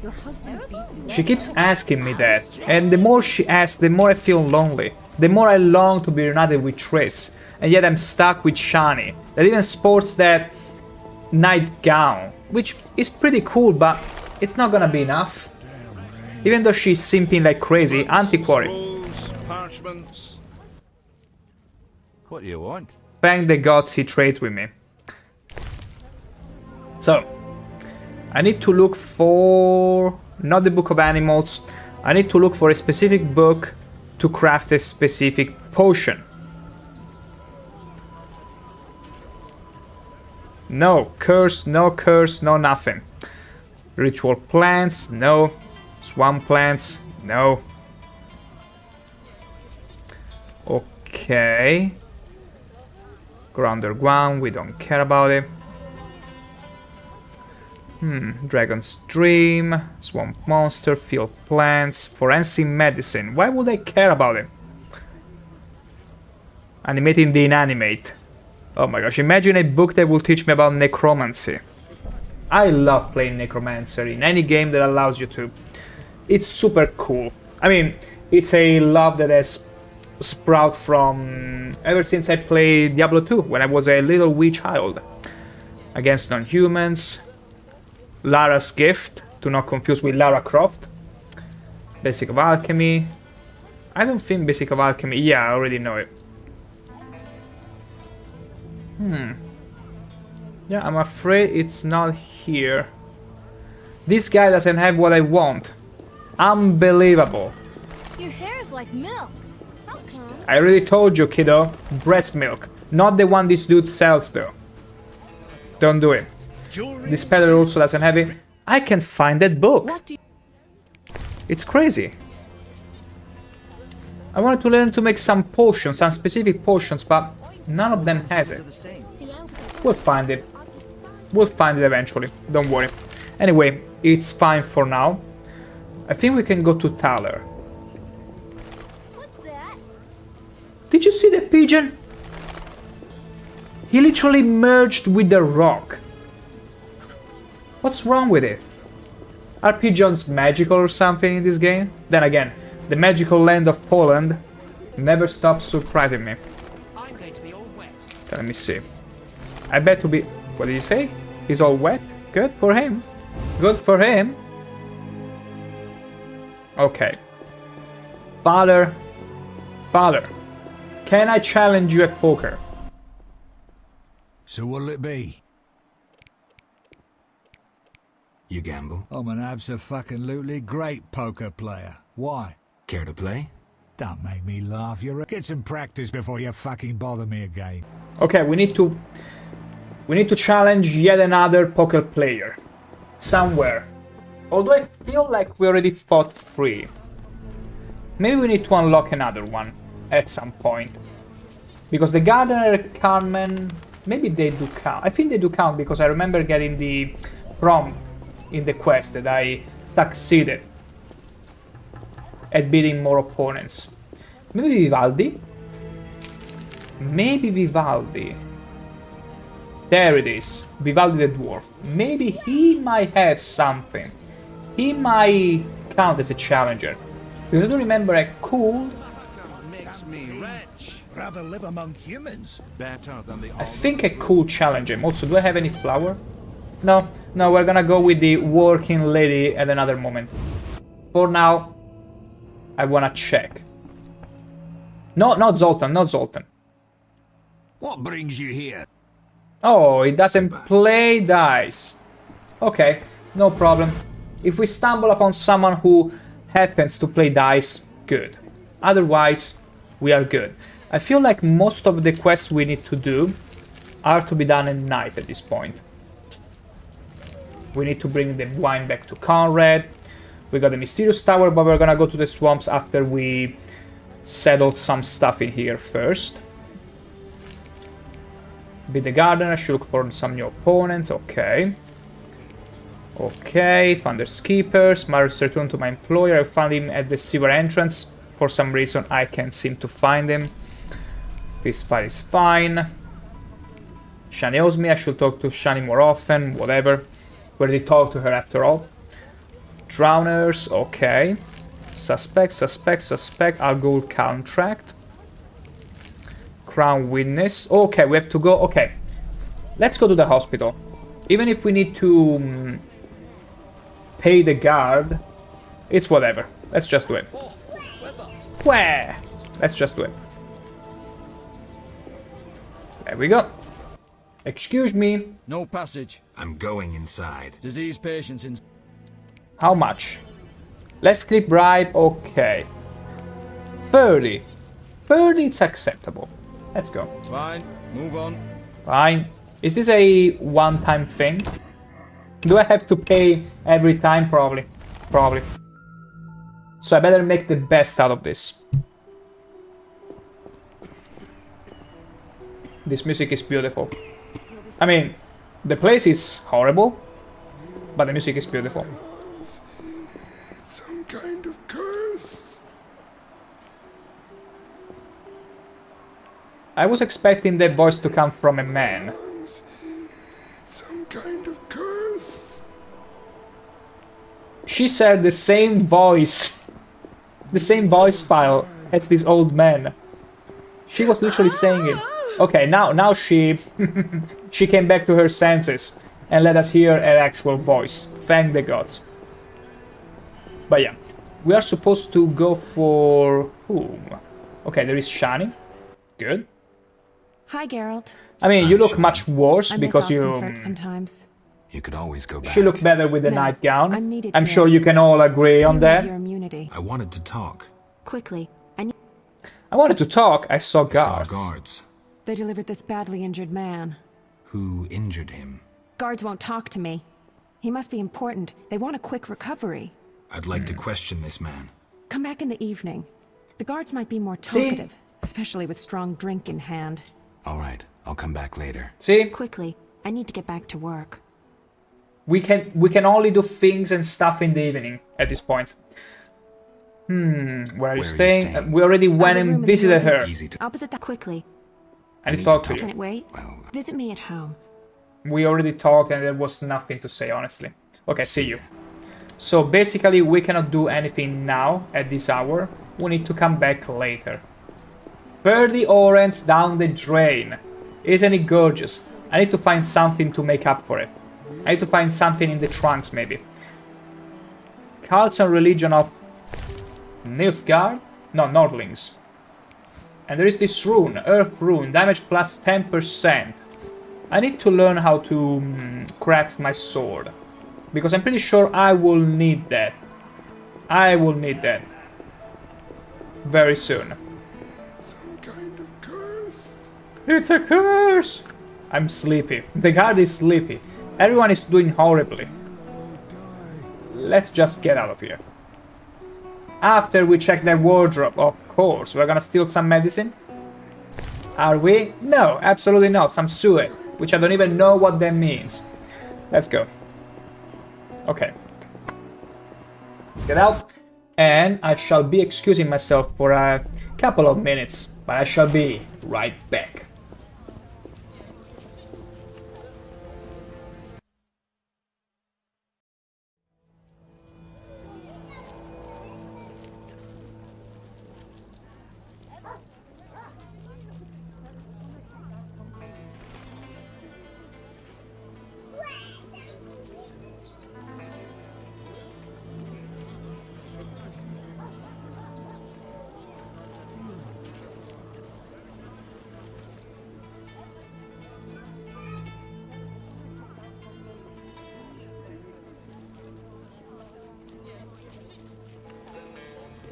Your husband beats you. She keeps asking me that, and the more she asks, the more I feel lonely. The more I long to be reunited with Triss, and yet I'm stuck with Shani, that even sports that nightgown, which is pretty cool, but it's not gonna be enough. Even though she's simping like crazy, Antiquary. Scrolls, parchments. What do you want? Thank the gods he trades with me. So, I need to look for... not the Book of Animals. I need to look for a specific book to craft a specific potion. No curse, no nothing. Ritual plants, no. Swamp plants, no. Okay. Go underground, we don't care about it. Dragon's Dream, Swamp Monster, Field Plants, Forensic Medicine. Why would I care about it? Animating the inanimate. Oh my gosh, imagine a book that will teach me about necromancy. I love playing necromancer in any game that allows you to. It's super cool. I mean, it's a love that has sprouted from ever since I played Diablo 2 when I was a little wee child. Against non-humans. Lara's Gift, to not confuse with Lara Croft. Basic of Alchemy. I don't think Basic of Alchemy. Yeah, I already know it. Yeah, I'm afraid it's not here. This guy doesn't have what I want. Unbelievable. Your hair's like milk. How come? I already told you, kiddo. Breast milk. Not the one this dude sells, though. Don't do it. This peddler also doesn't have it. I can find that book. It's crazy. I wanted to learn to make some potions, some specific potions, but none of them has it. We'll find it. We'll find it eventually. Don't worry. Anyway, it's fine for now. I think we can go to Thaler. What's that? Did you see the pigeon? He literally merged with the rock. What's wrong with it? Are pigeons magical or something in this game? Then again, the magical land of Poland never stops surprising me. I'm going to be all wet. Let me see. I bet to be... What did he say? He's all wet? Good for him. Good for him. Okay. Father. Father. Can I challenge you at poker? So what'll it be? You gamble? I'm an abso-fucking-lutely great poker player. Why? Care to play? Don't make me laugh. Get some practice before you fucking bother me again. Okay, we need to We need to challenge yet another poker player. Somewhere. Although I feel like we already fought 3. Maybe we need to unlock another one at some point. Because the Gardener, Carmen, maybe they do count. I think they do count because I remember getting the prompt in the quest that I succeeded at beating more opponents. Maybe Vivaldi? Maybe Vivaldi. There it is. Vivaldi the Dwarf. Maybe he might have something. He might count as a challenger. Because I do remember a cool... Makes me rich. Rather live among humans. Better than the I think a cool challenger. Also, do I have any flour? No. No, we're gonna go with the working lady at another moment. For now, I wanna check. No, not Zoltan, not Zoltan. What brings you here? Oh, it doesn't play dice. Okay, no problem. If we stumble upon someone who happens to play dice, good. Otherwise, we are good. I feel like most of the quests we need to do are to be done at night at this point. We need to bring the wine back to Conrad. We got the mysterious tower, but we're gonna go to the swamps after we settled some stuff in here first. Be the gardener, should look for some new opponents, okay. Okay, found the skippers, must return to my employer. I found him at the sewer entrance. For some reason I can't seem to find him. This fight is fine. Shani owes me, I should talk to Shani more often, whatever. We already talked to her after all. Drowners, okay. Suspect, suspect, suspect, I'll go contract. Crown witness, okay, we have to go, okay. Let's go to the hospital. Even if we need to pay the guard, it's whatever. Let's just do it. Where? Let's just do it. There we go. Excuse me. No passage. I'm going inside. Disease patients in... How much? Left click bribe, okay. 30. 30, it's acceptable. Let's go. Fine, move on. Fine. Is this a one-time thing? Do I have to pay every time? Probably. Probably. So I better make the best out of this. This music is beautiful. I mean, the place is horrible, but the music is beautiful. Some kind of curse. I was expecting that voice to come from a man. Some kind of curse. She shared the same voice, the same voice file as this old man. She was literally saying it. Okay, now she she came back to her senses and let us hear her actual voice. Thank the gods. But yeah, we are supposed to go for whom? Okay, there is Shani. Good. Hi, Geralt. I mean, you look much worse I because miss you. Oxenfurt sometimes. You could always go back. She looked better with the No, nightgown. I'm needed I'm here. sure you can all agree on You that. have your immunity. I wanted to talk. Quickly, I wanted to talk. I saw I saw guards. guards. they delivered this badly injured man. Who injured him? Guards won't talk to me. He must be important. They want a quick recovery. I'd like to question this man. Come back in the evening. The guards might be more See? talkative, especially with strong drink in hand. All right, I'll come back later. See, Quickly, I need to get back to work. we can only do things and stuff in the evening at this point. Where are you staying? We already went Other room in and the visited building. her. Easy to... Opposite that. Quickly. I need to talk to Can you. it wait? Well, Visit me at home. We already talked and there was nothing to say, honestly. Okay, see you. So basically, we cannot do anything now at this hour. We need to come back later. 30 orange down the drain. Isn't it gorgeous? I need to find something to make up for it. I need to find something in the trunks, maybe. Cults and religion of Nilfgaard? No, Nordlings. And there is this rune, Earth Rune, damage plus 10%. I need to learn how to craft my sword. Because I'm pretty sure I will need that. I will need that. Very soon. Some kind of curse. It's a curse! I'm sleepy. The guard is sleepy. Everyone is doing horribly. Let's just get out of here. After we check their wardrobe, of course. We're gonna steal some medicine. Are we? No, absolutely not. Some suet, which I don't even know what that means. Let's go. Okay. Let's get out. And I shall be excusing myself for a couple of minutes, but I shall be right back.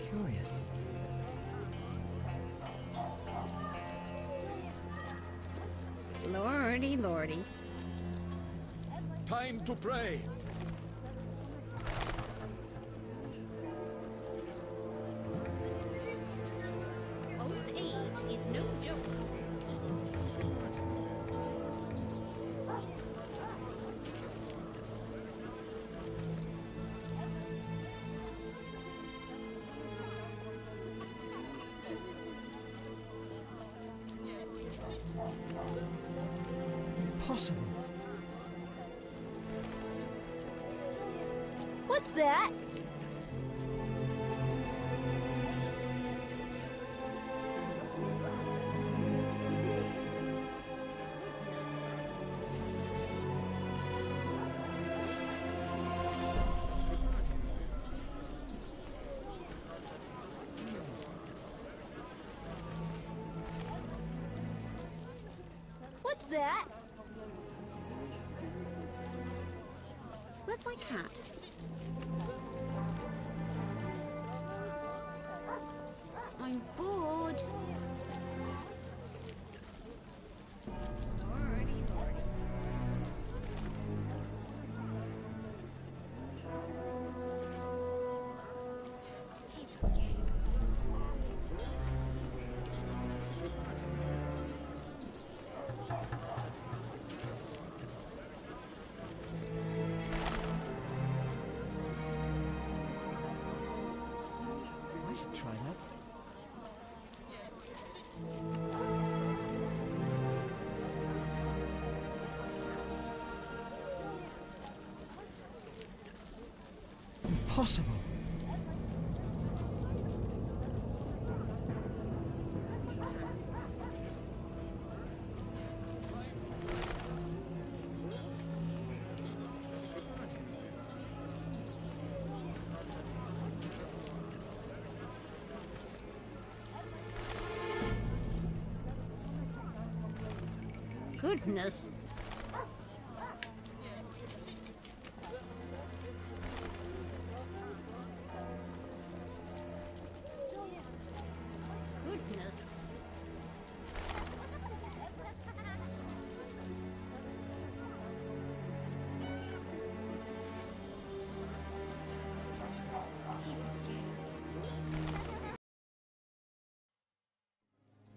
Curious. Lordy, lordy. Time to pray. Old age is no joke. Impossible. What's that? What's that? Where's my cat? I'm bored. Lordy, lordy. Stupid game. I should try that. Impossible. Goodness. Goodness.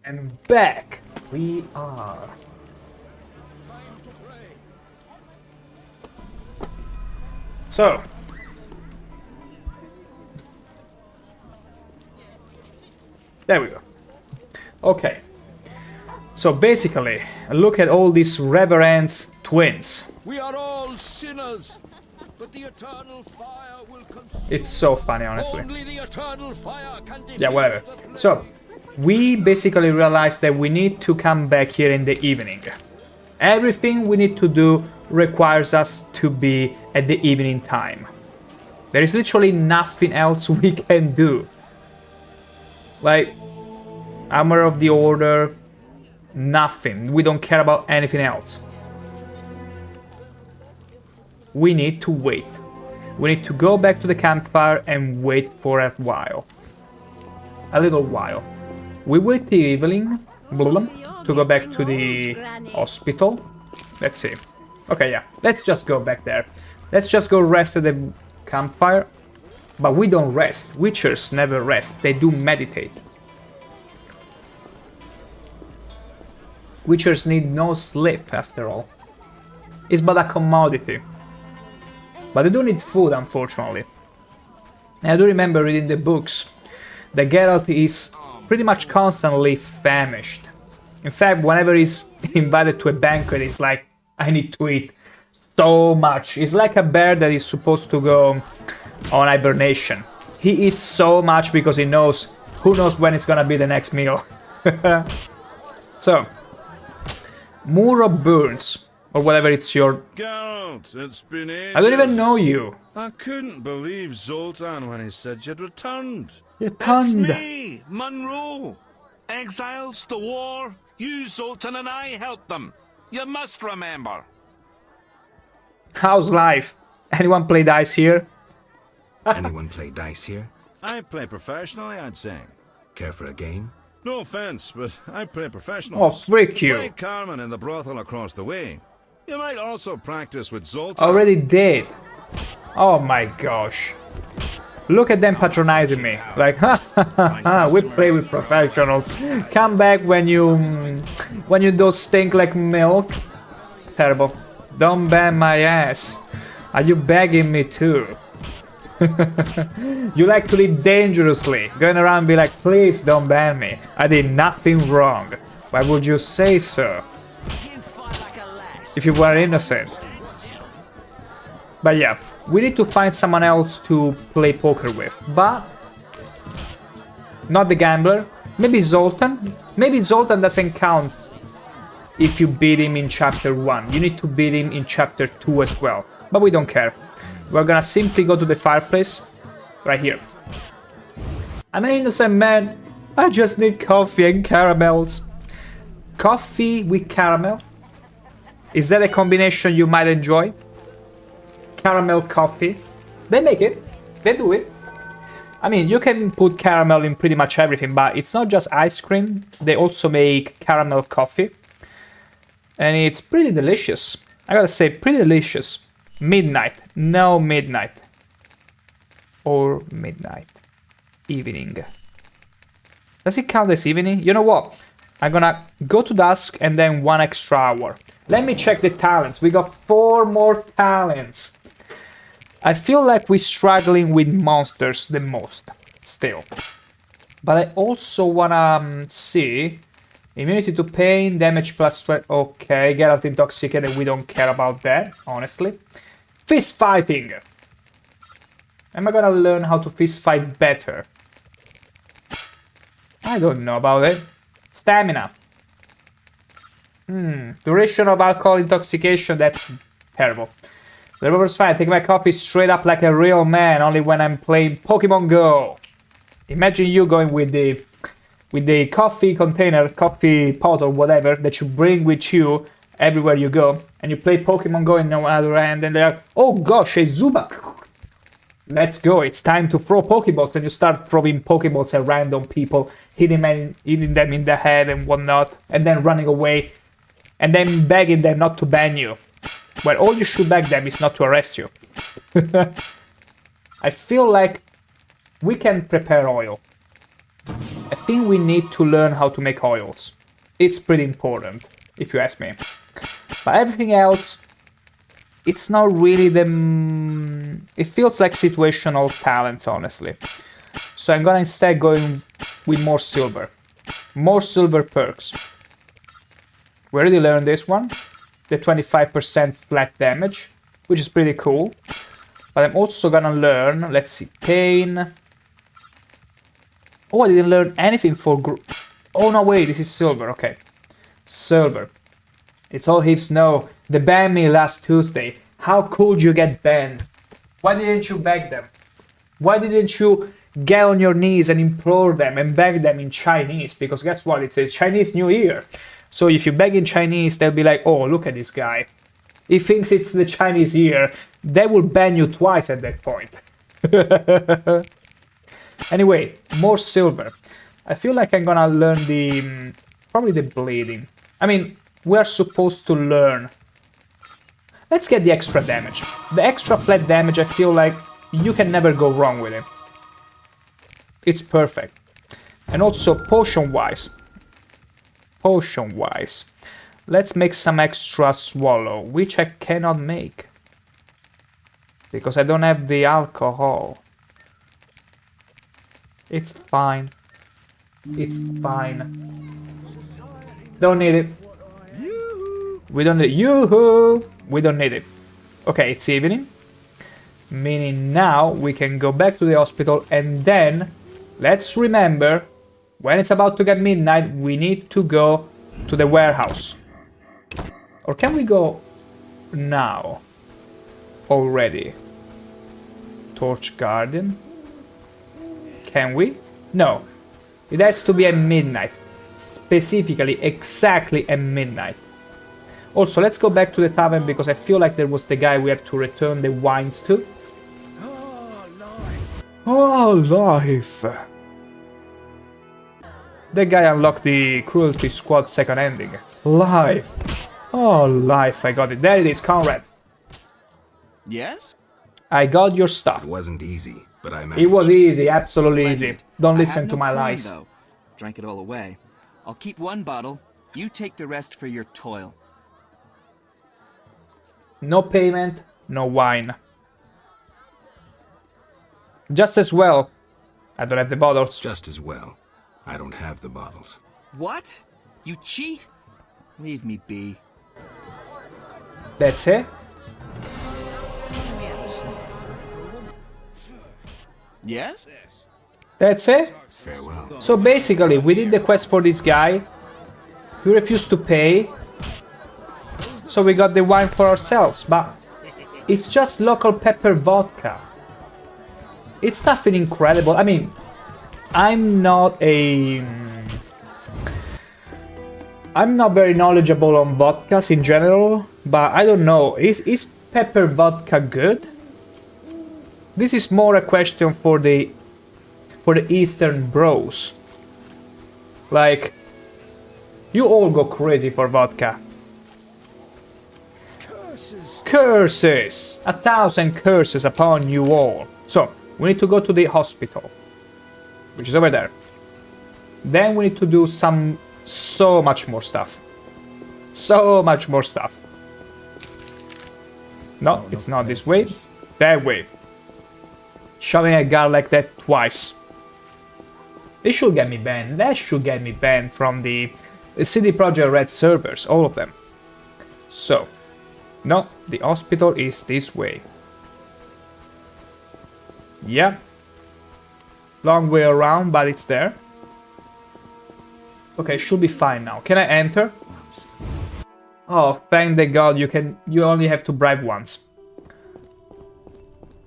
And back we are. So, there we go. Okay. So basically, look at all these reverends twins. We are all sinners, but the eternal fire will consume. It's so funny, honestly. Only the eternal fire can defeat Yeah, whatever. the plague. So, we basically realized that we need to come back here in the evening. Everything we need to do requires us to be at the evening time. There is literally nothing else we can do. Like, Armor of the Order, nothing. We don't care about anything else. We need to wait. We need to go back to the campfire and wait for a while. A little while. We wait till evening, to go back to the hospital. Let's see. Okay, yeah. Let's just go back there. Let's just go rest at the campfire. But we don't rest. Witchers never rest. They do meditate. Witchers need no sleep, after all. It's but a commodity. But they do need food, unfortunately. And I do remember reading the books that Geralt is pretty much constantly famished. In fact, whenever he's invited to a banquet, he's like, I need to eat so much. He's like a bear that is supposed to go on hibernation. He eats so much because he knows, who knows when it's gonna be the next meal. So, Muro Burns, or whatever it's your... Geralt, it's been ages. I don't even know you. I couldn't believe Zoltan when he said you'd returned. You turned. It's me, Monroe. Exiles, the war. You, Zoltan, and I helped them. You must remember. How's life? Anyone play dice here? Anyone play dice here? I play professionally, I'd say. Care for a game? No offense, but I play professionals. Oh, freak you. Play Carmen in the brothel across the way. You might also practice with Zoltan. Already did. Oh my gosh. Look at them patronizing me. Like, we play with professionals. Come back when you don't stink like milk. Terrible. Don't ban my ass. Are you begging me too? You like to live dangerously, going around and be like, please don't ban me. I did nothing wrong. Why would you say so? If you were innocent. But yeah, we need to find someone else to play poker with. But not the gambler. Maybe Zoltan. Maybe Zoltan doesn't count if you beat him in chapter 1. You need to beat him in chapter 2 as well. But we don't care. We're gonna simply go to the fireplace. Right here. I'm an innocent man. I just need coffee and caramels. Coffee with caramel? Is that a combination you might enjoy? Caramel coffee. They make it. They do it. I mean, you can put caramel in pretty much everything, but it's not just ice cream. They also make caramel coffee. And it's pretty delicious. I gotta say, pretty delicious. Midnight. No, midnight. Or midnight. Evening. Does it count as evening? You know what? I'm gonna go to dusk and then 1 extra hour. Let me check the talents. We got 4 more talents. I feel like we're struggling with monsters the most. Still. But I also wanna see... Immunity to pain, damage plus 12. Okay, get out intoxicated. We don't care about that, honestly. Fist fighting. Am I gonna learn how to fist fight better? I don't know about it. Stamina. Duration of alcohol intoxication. That's terrible. The reverse fine. Take my coffee straight up like a real man. Only when I'm playing Pokemon Go. Imagine you going with the coffee container, coffee pot or whatever that you bring with you everywhere you go, and you play Pokemon Go in the other hand, and they're like, oh gosh, a Zubat! Let's go, it's time to throw Pokeballs, and you start throwing Pokeballs at random people, hitting them in the head and whatnot, and then running away, and then begging them not to ban you. Well, all you should beg them is not to arrest you. I feel like we can prepare oil. I think we need to learn how to make oils. It's pretty important, if you ask me. But everything else, it's not really the... It feels like situational talents, honestly. So I'm gonna instead go with more silver. More silver perks. We already learned this one. The 25% flat damage, which is pretty cool. But I'm also gonna learn, let's see, pain... Oh, I didn't learn anything for oh, no, wait, this is silver, okay. Silver. It's all heaps know. They banned me last Tuesday. How could you get banned? Why didn't you beg them? Why didn't you get on your knees and implore them and beg them in Chinese? Because guess what? It's a Chinese New Year. So if you beg in Chinese, they'll be like, oh, look at this guy. He thinks it's the Chinese year. They will ban you twice at that point. Anyway, more silver. I feel like I'm gonna learn the Probably the bleeding. I mean, we are supposed to learn. Let's get the extra damage. The extra flat damage, I feel like you can never go wrong with it. It's perfect. And also potion-wise. Potion-wise. Let's make some extra swallow, which I cannot make. Because I don't have the alcohol. It's fine. It's fine. Don't need it. We don't need it. Yoo-hoo! We don't need it. Okay, it's evening. Meaning now we can go back to the hospital and then let's remember when it's about to get midnight we need to go to the warehouse. Or can we go now? Already. Torch Garden. Can we? No. It has to be at midnight. Specifically, exactly at midnight. Also, let's go back to the tavern because I feel like there was the guy we have to return the wines to. Oh, life. That guy unlocked the Cruelty Squad second ending. Life. Oh, life. I got it. There it is, Conrad. Yes? I got your stuff. It wasn't easy, but I managed. It was easy, absolutely Splendid. easy. Don't I listen have to no my coin, lies. Though. Drank it all away. I'll keep one bottle. You take the rest for your toil. No payment, no wine. Just as well. I don't have the bottles. Just as well. I don't have the bottles. What? You cheat? Leave me be. That's it? Yes? That's it? Farewell. So basically, we did the quest for this guy. He refused to pay. So we got the wine for ourselves, but it's just local pepper vodka. It's nothing incredible. I mean, I'm not very knowledgeable on vodkas in general, but I don't know. Is pepper vodka good? This is more a question for the Eastern bros. Like, you all go crazy for vodka. Curses! 1,000 curses upon you all. So, we need to go to the hospital, which is over there. Then we need to do so much more stuff. So much more stuff. No, it's not this way. That way. Shoving a guard like that twice. This should get me banned. That should get me banned from the CD Projekt Red servers, all of them. So, no, the hospital is this way. Yeah. Long way around, but it's there. Okay, should be fine now. Can I enter? Oh, thank the god, you only have to bribe once.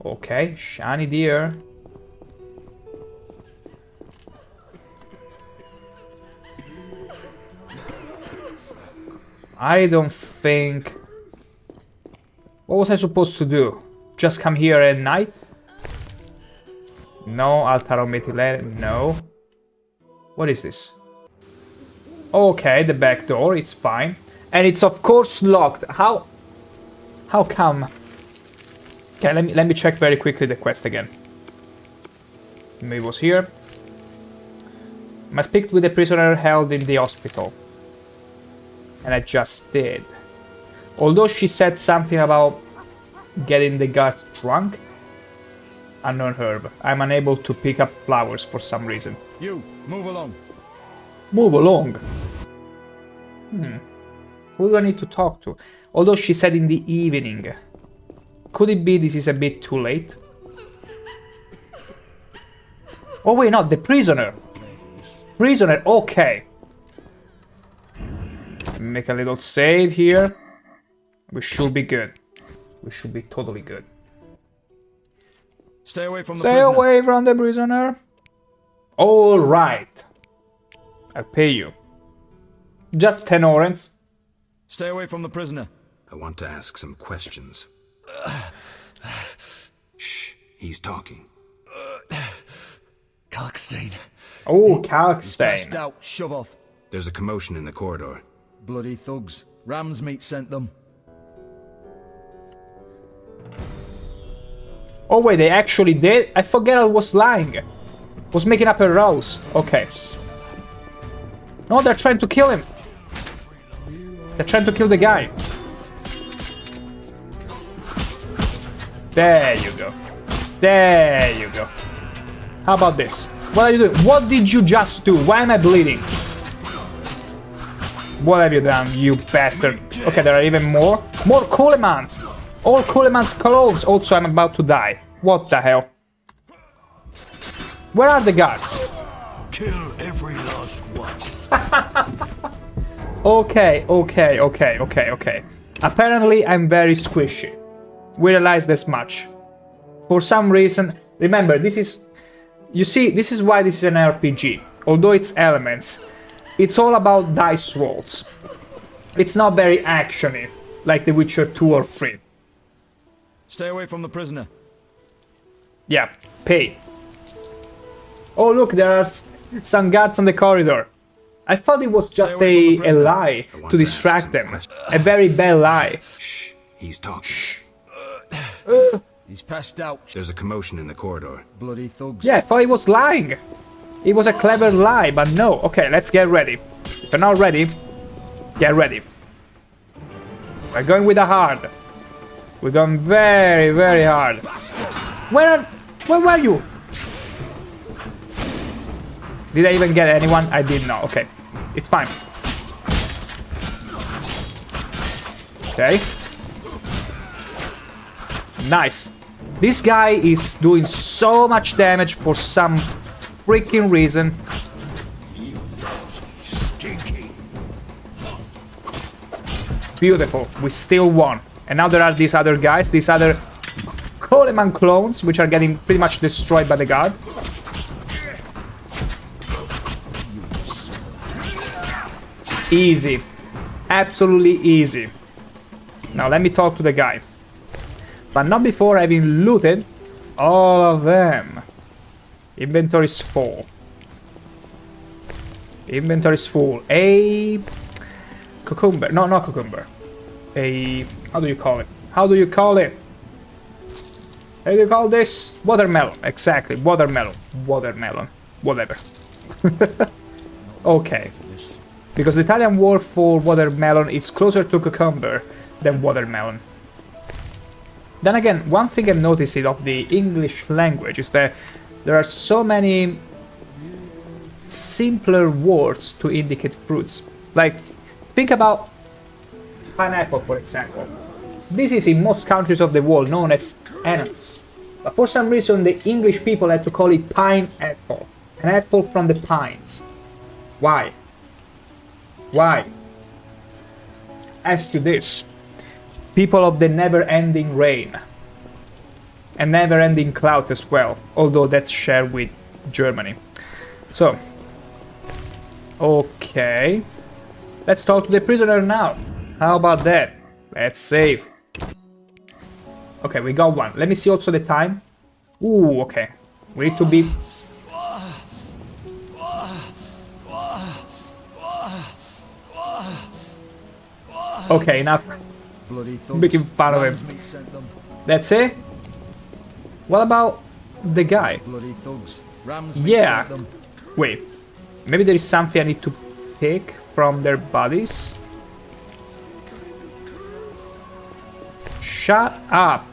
Okay, shiny deer. I don't think... What was I supposed to do? Just come here at night? No, altaromethylated, no. What is this? Okay, the back door, it's fine. And it's of course locked. How come? Okay, let me check very quickly the quest again. Maybe it was here. Must speak with the prisoner held in the hospital. And I just did. Although she said something about getting the guards drunk. Unknown herb. I'm unable to pick up flowers for some reason. You, move along. Move along. Who do I need to talk to? Although she said in the evening. Could it be this is a bit too late? Oh wait, no, the prisoner. Prisoner, okay. Make a little save here. We should be good. We should be totally good. Stay away from the Stay prisoner. away from the prisoner. All right. I'll pay you. Just 10 orange. Stay away from the prisoner. I want to ask some questions. Shh, he's talking. Kalkstain. Oh, Kalkstain. Passed out. Shove off. There's a commotion in the corridor. Bloody thugs. Ram's meat sent them. Oh wait, they actually did? I forget I was lying. Was making up a rose. Okay. No, they're trying to kill him. They're trying to kill the guy. There you go. There you go. How about this? What are you doing? What did you just do? Why am I bleeding? What have you done, you bastard? Okay, there are even more. More Colemans! All Coleman's clothes. Also, I'm about to die. What the hell? Where are the guards? Kill every last one. Okay. Apparently, I'm very squishy. We realize this much. For some reason, remember, this is... You see, this is why this is an RPG. Although it's elements, it's all about dice rolls. It's not very actiony, like The Witcher 2 or 3. Stay away from the prisoner. Yeah, pay. Oh look, there are some guards on the corridor. I thought it was just a lie to distract them. A very bad lie. Shh, he's talking. He's passed out. There's a commotion in the corridor. Bloody thugs. Yeah, I thought he was lying. It was a clever lie, but no. Okay, let's get ready. If you're not ready, get ready. We're going with the hard. We're going very, very hard. Where were you? Did I even get anyone? I did not. Okay, it's fine. Okay. Nice. This guy is doing so much damage for some freaking reason. Beautiful. We still won. And now there are these other guys, these other Coleman clones, which are getting pretty much destroyed by the guard. Easy. Absolutely easy. Now let me talk to the guy. But not before having looted all of them. Inventory's full. Inventory's full. A cucumber. No, not cucumber. A... How do you call it? How do you call it? How do you call this? Watermelon. Exactly. Watermelon. Watermelon. Whatever. Okay. Because the Italian word for watermelon is closer to cucumber than watermelon. Then again, one thing I'm noticing of the English language is that there are so many simpler words to indicate fruits. Like, think about pineapple, for example. This is in most countries of the world known as ananas. But for some reason, the English people had to call it pineapple. An apple from the pines. Why? Why? As to this, people of the never-ending rain. And never-ending cloud as well, although that's shared with Germany. So, okay. Let's talk to the prisoner now. How about that? Let's save. Okay, we got one. Let me see also the time. Ooh, okay. We need to be... Okay, enough making fun of him. That's it? What about the guy? Yeah. Wait. Maybe there is something I need to pick from their bodies? Shut up!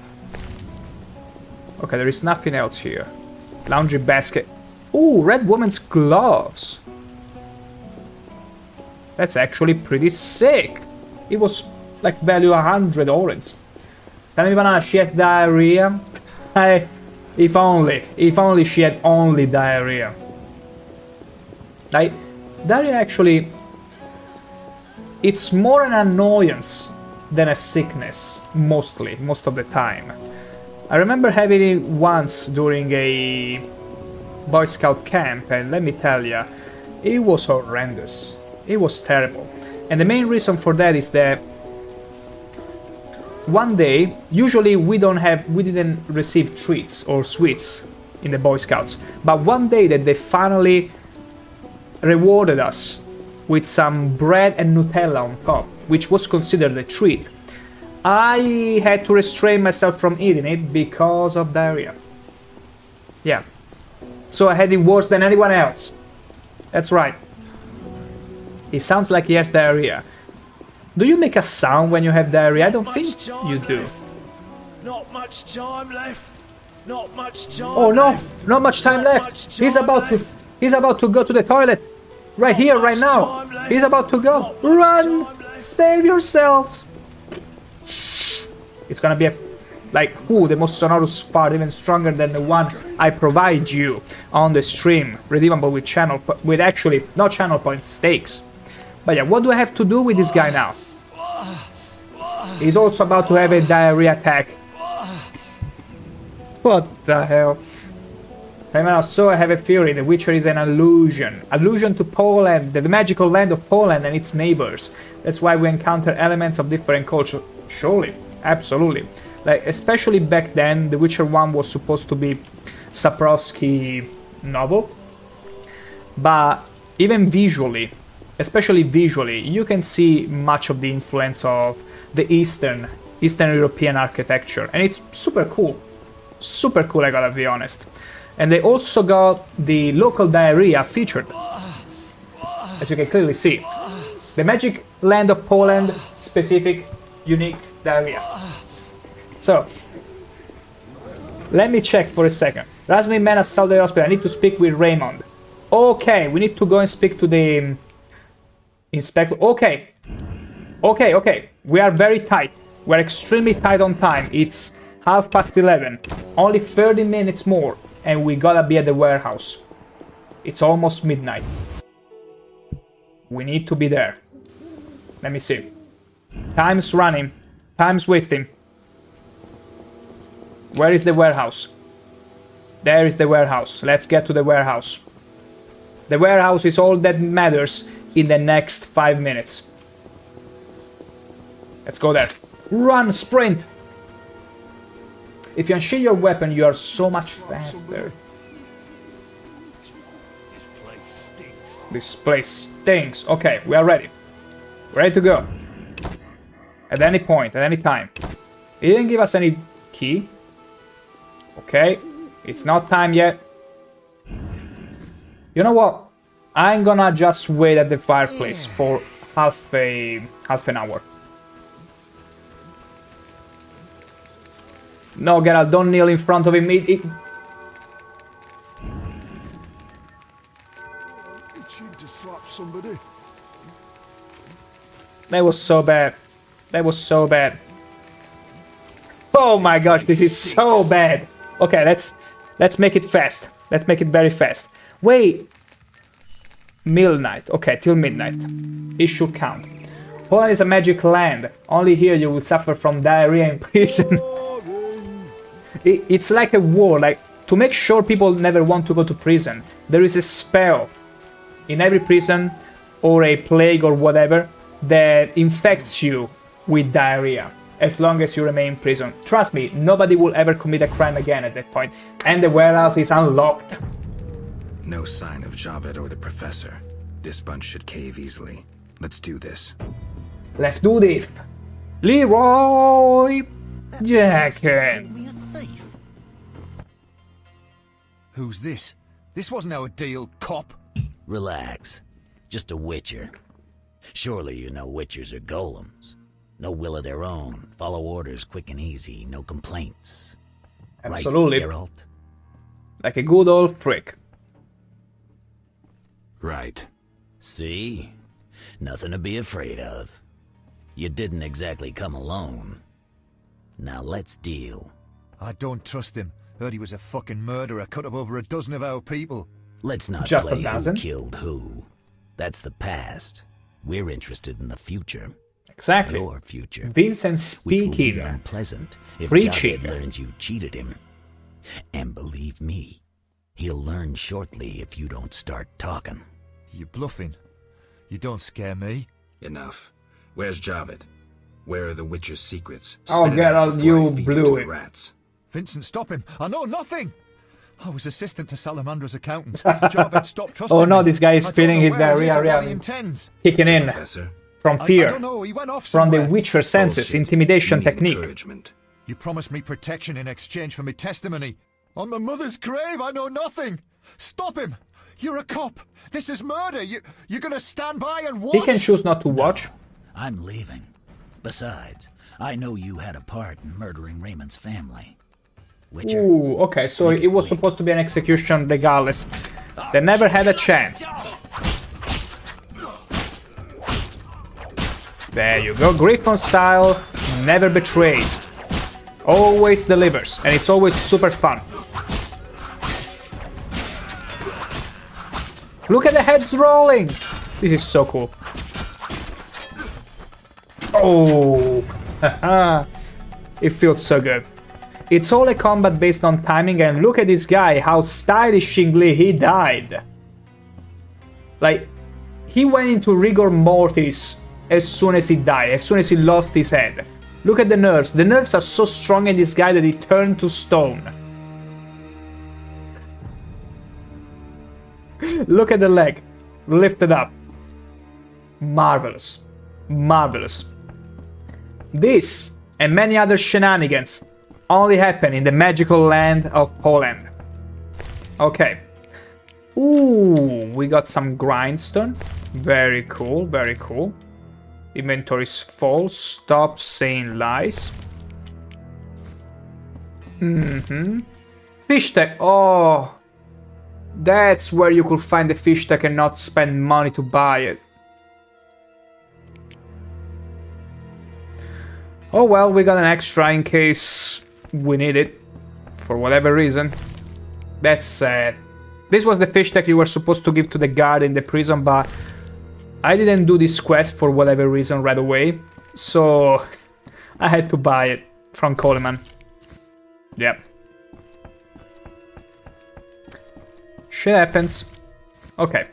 Okay, there is nothing else here. Laundry basket. Ooh, red woman's gloves. That's actually pretty sick. It was like value 100 orange. Tell me, banana, she has diarrhea. If only she had only diarrhea. Like, diarrhea actually, it's more an annoyance than a sickness, most of the time. I remember having it once during a Boy Scout camp, and let me tell ya, it was horrendous. It was terrible. And the main reason for that is that one day, usually we didn't receive treats or sweets in the Boy Scouts, but one day that they finally rewarded us with some bread and Nutella on top, which was considered a treat. I had to restrain myself from eating it because of diarrhea. Yeah. So I had it worse than anyone else. That's right. It sounds like he has diarrhea. Do you make a sound when you have diarrhea? I don't think you do. Not much time left. Not much time. Oh no! left. Not much time left. He's about to go to the toilet. Right here, right now. He's about to go. Run! Save yourselves! It's gonna be a the most sonorous part, even stronger than the one I provide you on the stream, redeemable with actually not channel points, stakes. But yeah, what do I have to do with this guy now? He's also about to have a diarrhea attack. What the hell? So I have a theory. The Witcher is an allusion to Poland, the magical land of Poland and its neighbors. That's why we encounter elements of different cultures. Surely, absolutely. Like, especially back then, The Witcher 1 was supposed to be Sapkowski novel. But even visually, especially visually, you can see much of the influence of the Eastern European architecture. And it's super cool. Super cool, I gotta be honest. And they also got the local diarrhea featured. As you can clearly see. The magic land of Poland, specific, unique diarrhea. So, let me check for a second. Rasmi man assaulted the hospital. I need to speak with Raymond. Okay, we need to go and speak to the inspector. Okay. Okay. We are very tight. We're extremely tight on time. It's 11:30. Only 30 minutes more. And we gotta be at the warehouse. It's almost midnight. We need to be there. Let me see. Time's running. Time's wasting. Where is the warehouse? There is the warehouse. Let's get to the warehouse. The warehouse is all that matters in the next 5 minutes. Let's go there. Run, sprint! If you unsheath your weapon, you are so much faster. This place stinks. Okay, we are ready. Ready to go. At any point, at any time. He didn't give us any key. Okay, it's not time yet. You know what? I'm gonna just wait at the fireplace for half an hour. No, Geralt, don't kneel in front of him. Itching to slap somebody. That was so bad. That was so bad. Oh my gosh, this is so bad. Okay, let's make it fast. Let's make it very fast. Wait. Midnight. Okay, till midnight. It should count. Poland is a magic land. Only here you will suffer from diarrhea in prison. It's like a war, like, to make sure people never want to go to prison. There is a spell in every prison, or a plague or whatever, that infects you with diarrhea, as long as you remain in prison. Trust me, nobody will ever commit a crime again at that point. And the warehouse is unlocked. No sign of Javed or the professor. This bunch should cave easily. Let's do this. Let's do this. Leroy Jenkins. Who's this? This wasn't our deal, cop. Relax. Just a witcher. Surely you know witchers are golems. No will of their own. Follow orders quick and easy. No complaints. Absolutely. Right, Geralt? Like a good old prick. Right. See? Nothing to be afraid of. You didn't exactly come alone. Now let's deal. I don't trust him. Heard he was a fucking murderer, cut up over a dozen of our people. Let's not Just play a dozen? who killed who. That's the past. We're interested in the future. Exactly. Your future. Vincent Which will be speaking. unpleasant if Preaching. Javed learns you cheated him. And believe me, he'll learn shortly if you don't start talking. You're bluffing. You don't scare me. Enough. Where's Javed? Where are the Witcher's secrets? Oh, Spit it out Geralt, before I you feed blew to it. the rats. Vincent, stop him. I know nothing. I was assistant to Salamandra's accountant. Javed stopped trusting Oh no, me. this guy is I don't feeling know his where he is or diarrhea what he intends. kicking in Professor? from I fear, don't know, he went off from the somewhere. Witcher senses, intimidation technique. You promised me protection in exchange for my testimony. On my mother's grave, I know nothing. Stop him! You're a cop. This is murder. You're gonna stand by and watch? He can choose not to watch. I'm leaving. Besides, I know you had a part in murdering Raymond's family. Witcher. Ooh, okay, so it was supposed to be an execution regardless. They never had a chance. There you go, Griffon style, never betrays. Always delivers, and it's always super fun. Look at the heads rolling! This is so cool. Oh, haha. It feels so good. It's all a combat based on timing, and look at this guy, how stylishly he died. Like, he went into rigor mortis as soon as he died, as soon as he lost his head. Look at the nerves. The nerves are so strong in this guy that he turned to stone. Look at the leg. Lifted up. Marvelous. Marvelous. This and many other shenanigans only happen in the magical land of Poland. Okay. Ooh, we got some grindstone. Very cool, very cool. Inventory's full. Stop saying lies. Fish tech. Oh, that's where you could find the fish tech and not spend money to buy it. Oh well, we got an extra in case we need it. For whatever reason. That's sad. This was the fish tech you were supposed to give to the guard in the prison, but I didn't do this quest for whatever reason right away. So I had to buy it from Coleman. Yep. Shit happens. Okay.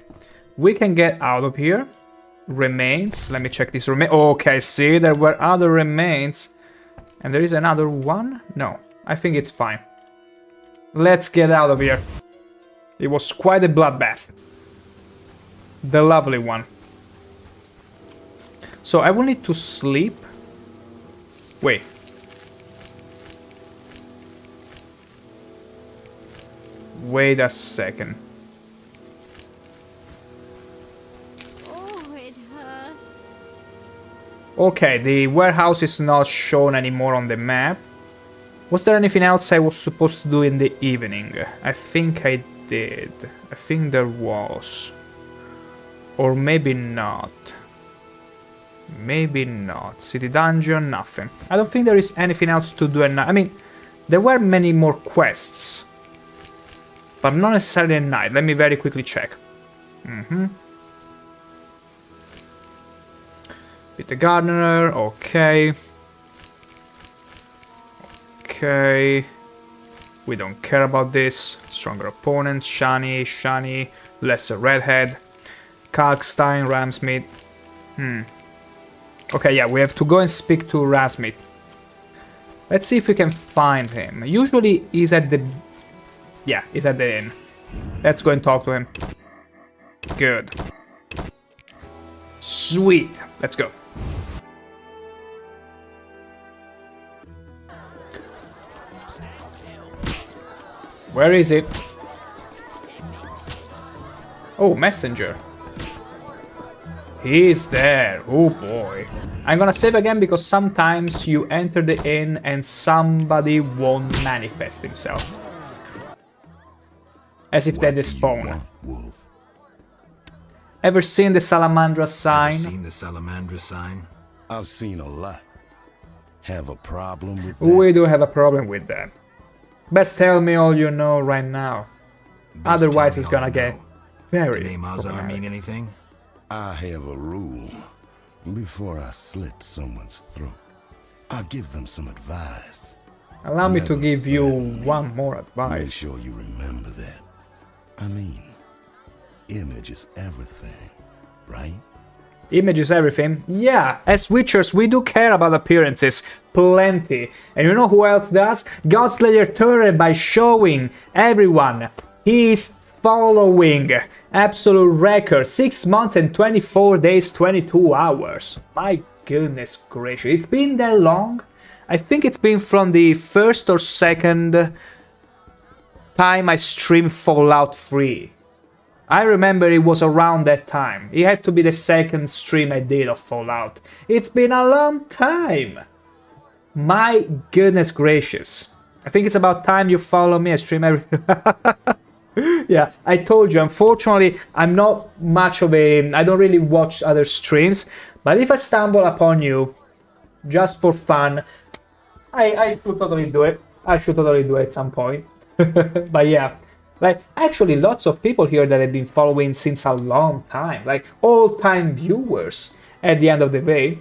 We can get out of here. Remains. Let me check this remain. Okay, see, there were other remains. And there is another one? No, I think it's fine. Let's get out of here. It was quite a bloodbath. The lovely one. So I will need to sleep. Wait. Wait a second. Okay, the warehouse is not shown anymore on the map. Was there anything else I was supposed to do in the evening? I think I did. I think there was. Or maybe not. Maybe not. City dungeon, nothing. I don't think there is anything else to do at night. I mean, there were many more quests. But not necessarily at night. Let me very quickly check. With the gardener, okay. Okay. We don't care about this. Stronger opponents, Shani, lesser Redhead. Kalkstein, Ramsmith. Okay, yeah, we have to go and speak to Rasmith. Let's see if we can find him. Usually he's at the... Yeah, he's at the inn. Let's go and talk to him. Good. Sweet. Let's go. Where is it? Oh, messenger. He's there. Oh boy. I'm gonna save again because sometimes you enter the inn and somebody won't manifest himself. As if they despawn. Ever seen the Salamandra sign? Ever seen the Salamandra sign? I've seen a lot. Have a problem with that? We do have a problem with that. Best tell me all you know right now. Otherwise it's gonna get very the name Azar mean anything? I have a rule. Before I slit someone's throat, I give them some advice. Allow me to give you one more advice. Make sure you remember that. I mean, image is everything, right? Image is everything. Yeah, as Witchers, we do care about appearances. Plenty. And you know who else does? Godslayer Turret by showing everyone he's following. Absolute record. 6 months and 24 days, 22 hours. My goodness gracious. It's been that long? I think it's been from the first or second time I streamed Fallout 3. I remember it was around that time. It had to be the second stream I did of Fallout. It's been a long time. My goodness gracious. I think it's about time you follow me. I stream everything. Yeah, I told you, unfortunately, I'm not much of a... I don't really watch other streams. But if I stumble upon you, just for fun, I should totally do it. I should totally do it at some point. But yeah. Like, actually, lots of people here that have been following since a long time. Like, all-time viewers at the end of the day.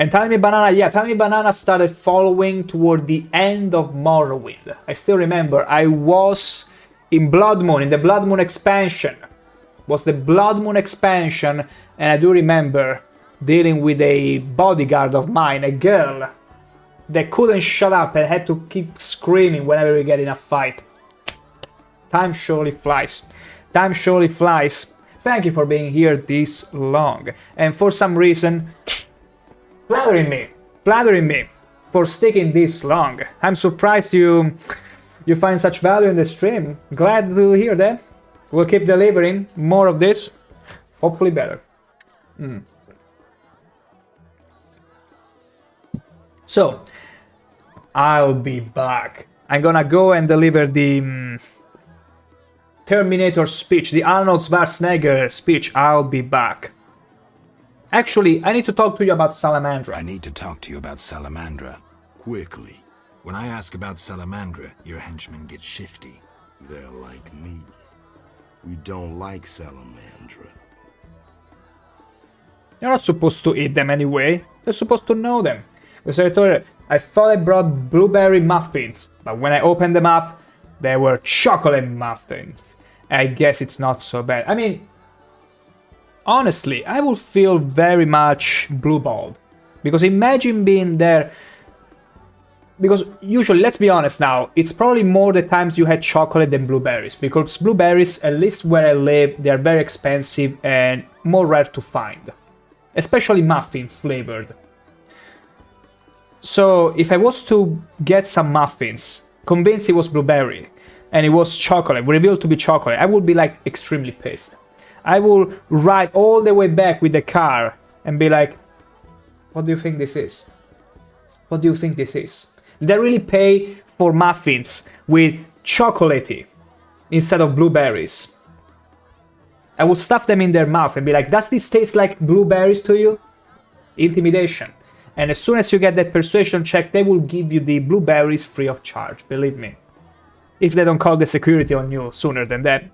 And Tiny Banana, yeah, Tiny Banana started following toward the end of Morrowind. I still remember, I was in Blood Moon, in the Blood Moon expansion. Was the Blood Moon expansion, and I do remember dealing with a bodyguard of mine, a girl, that couldn't shut up and had to keep screaming whenever we get in a fight. Time surely flies. Time surely flies. Thank you for being here this long. And for some reason, flattering me for sticking this long. I'm surprised you find such value in the stream. Glad to hear that. We'll keep delivering more of this. Hopefully better. So, I'll be back. I'm gonna go and deliver the Terminator speech, the Arnold Schwarzenegger speech. I'll be back. Actually, I need to talk to you about Salamandra. I need to talk to you about Salamandra. Quickly. When I ask about Salamandra, your henchmen get shifty. They're like me. We don't like Salamandra. You're not supposed to eat them anyway. You're supposed to know them. Because I thought I brought blueberry muffins, but when I opened them up, they were chocolate muffins. I guess it's not so bad. I mean, honestly, I would feel very much blue-balled. Because imagine being there... Because usually, let's be honest now, it's probably more the times you had chocolate than blueberries. Because blueberries, at least where I live, they are very expensive and more rare to find. Especially muffin flavored. So, if I was to get some muffins, convinced it was blueberry, and it was chocolate, revealed to be chocolate, I would be like extremely pissed. I will ride all the way back with the car and be like, what do you think this is? What do you think this is? Did I really pay for muffins with chocolatey instead of blueberries? I would stuff them in their mouth and be like, does this taste like blueberries to you? Intimidation. And as soon as you get that persuasion check, they will give you the blueberries free of charge, believe me. If they don't call the security on you sooner than that.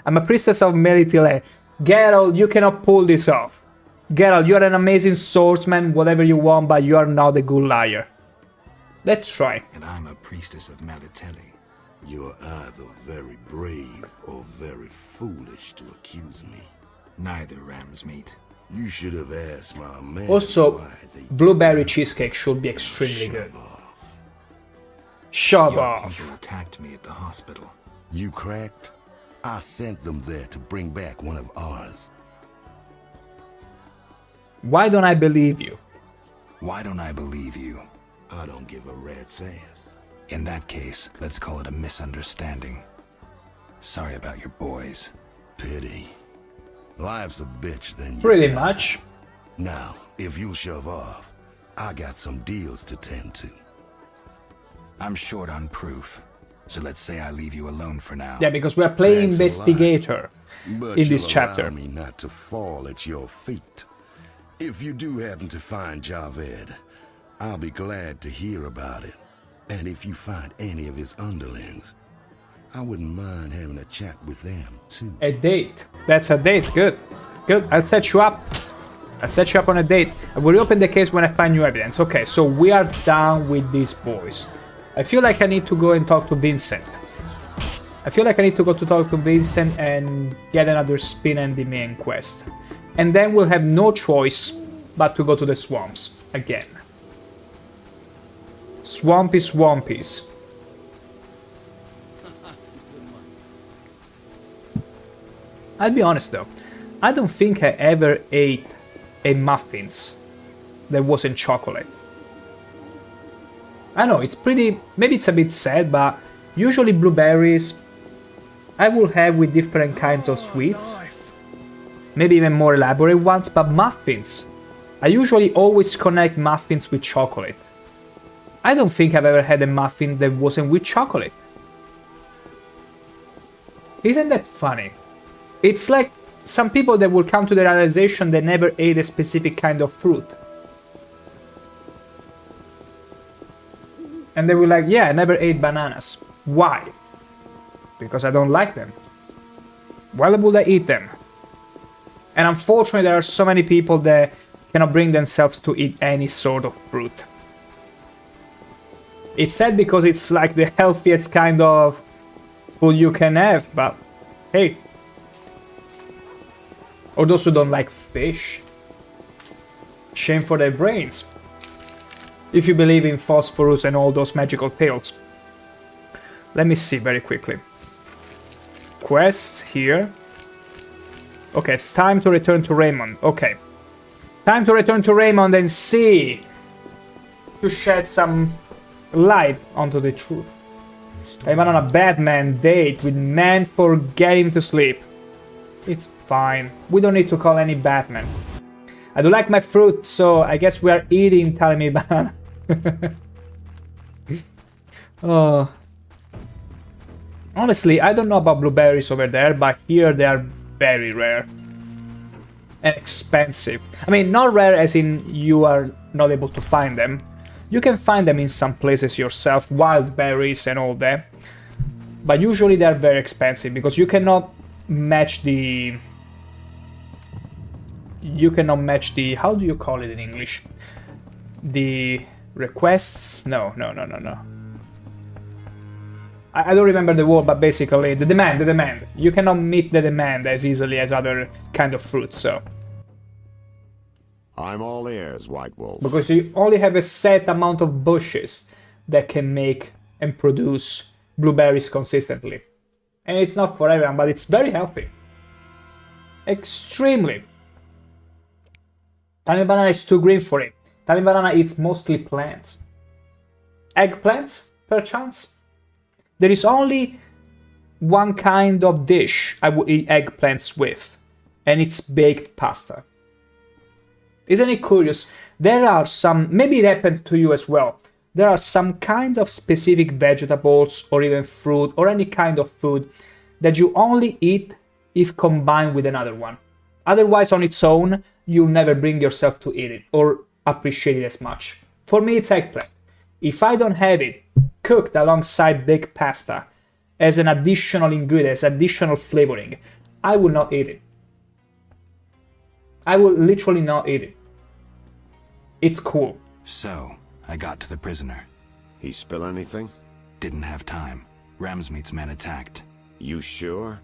I'm a priestess of Melitile. Geralt, you cannot pull this off. Geralt, you're an amazing swordsman, whatever you want, but you are not a good liar. Let's try. And I'm a priestess of Melitele. You're either very brave or very foolish to accuse me. Neither, ram's meat. You should have asked my man. Also, blueberry cheesecake should be extremely good. Shove off. People attacked me at the hospital. You cracked? I sent them there to bring back one of ours. Why don't I believe you? Why don't I believe you? I don't give a rat's ass. In that case, let's call it a misunderstanding. Sorry about your boys. Pity. Life's a bitch, then you Pretty die. much. Now, if you'll shove off, I got some deals to tend to. I'm short on proof, so let's say I leave you alone for now. Yeah, because we are playing Thanks investigator But in this you'll chapter. allow me not to fall at your feet. If you do happen to find Javed, I'll be glad to hear about it. And if you find any of his underlings, I wouldn't mind having a chat with them too. A date. That's a date. Good. Good. I'll set you up. I'll set you up on a date. I will reopen the case when I find new evidence. Okay, so we are done with these boys. I feel like I need to go and talk to Vincent. I feel like I need to go to talk to Vincent and get another spin and the main quest. And then we'll have no choice but to go to the swamps again. Swampy swampies. I'll be honest though, I don't think I ever ate a muffins that wasn't chocolate. I know, it's pretty... maybe it's a bit sad, but usually blueberries I will have with different kinds of sweets. Maybe even more elaborate ones, but muffins. I usually always connect muffins with chocolate. I don't think I've ever had a muffin that wasn't with chocolate. Isn't that funny? It's like some people that will come to the realization they never ate a specific kind of fruit. And they were like, yeah, I never ate bananas. Why? Because I don't like them. Why would I eat them? And unfortunately, there are so many people that cannot bring themselves to eat any sort of fruit. It's sad because it's like the healthiest kind of food you can have, but hey. Or those who don't like fish. Shame for their brains. If you believe in phosphorus and all those magical tales. Let me see very quickly. Quests here. Okay, it's time to return to Raymond. Okay. Time to return to Raymond and see. To shed some light onto the truth. I went on a Batman date with man for getting to sleep. It's fine. We don't need to call any Batman. I do like my fruit, so I guess we are eating Tell-Me Banana. Oh. Honestly, I don't know about blueberries over there, but here they are very rare. And expensive. I mean, not rare as in you are not able to find them. You can find them in some places yourself, wild berries and all that. But usually they are very expensive, because you cannot match the... how do you call it in English? The requests? No. I don't remember the word, but basically the demand. You cannot meet the demand as easily as other kind of fruits, so. I'm all ears, White Wolf. Because you only have a set amount of bushes that can make and produce blueberries consistently. And it's not for everyone, but it's very healthy. Extremely. Tell-Me Banana is too green for it. Tell-Me Banana eats mostly plants. Eggplants, perchance? There is only one kind of dish I would eat eggplants with, and it's baked pasta. Isn't it curious? There are some, maybe it happened to you as well, there are some kinds of specific vegetables or even fruit or any kind of food that you only eat if combined with another one. Otherwise, on its own, you'll never bring yourself to eat it or appreciate it as much. For me, it's eggplant. If I don't have it cooked alongside baked pasta as an additional ingredient, as additional flavoring, I will not eat it. I will literally not eat it. It's cool. So, I got to the prisoner. He spill anything? Didn't have time. Ramsmeat's men attacked. You sure?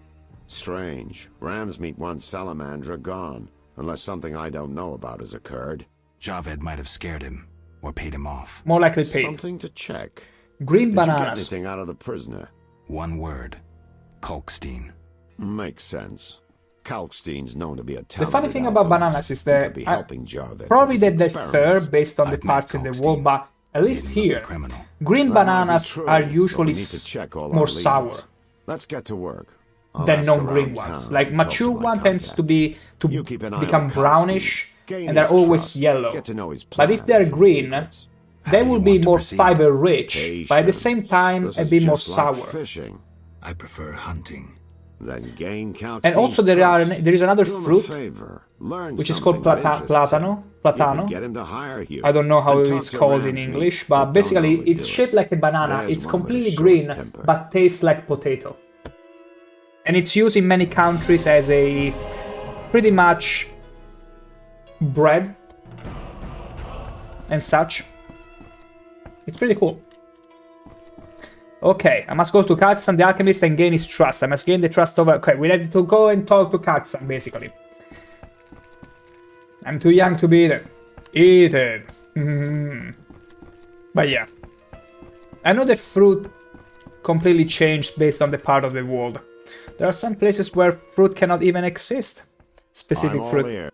Strange. Ramsmeat wants Salamandra gone, unless something I don't know about has occurred. Javed might have scared him, or paid him off. More likely paid. Something to check. Green Did bananas. you get anything out of the prisoner? One word. Kalkstein. Makes sense. Kalkstein's known to be a The talented funny thing about bananas is that probably they differ based on the parts in the world, but at least here, green bananas are usually more sour Let's get to work. than non-green ones. Like mature one tends to become brownish and they're always yellow. But if they're green, they will be more fiber rich, but at the same time a bit more sour. I prefer hunting. Then gain And also there is another fruit which is called platano. I don't know how it's called in English, but basically it's shaped like a banana. It's completely green, but tastes like potato. And it's used in many countries as a pretty much bread and such. It's pretty cool. Okay, I must go to Kaxan the Alchemist and gain his trust. I must gain the trust of... Okay, we need to go and talk to Kaxan, basically. I'm too young to be eaten. Eaten. But yeah. I know the fruit completely changed based on the part of the world. There are some places where fruit cannot even exist. Specific fruit. Here.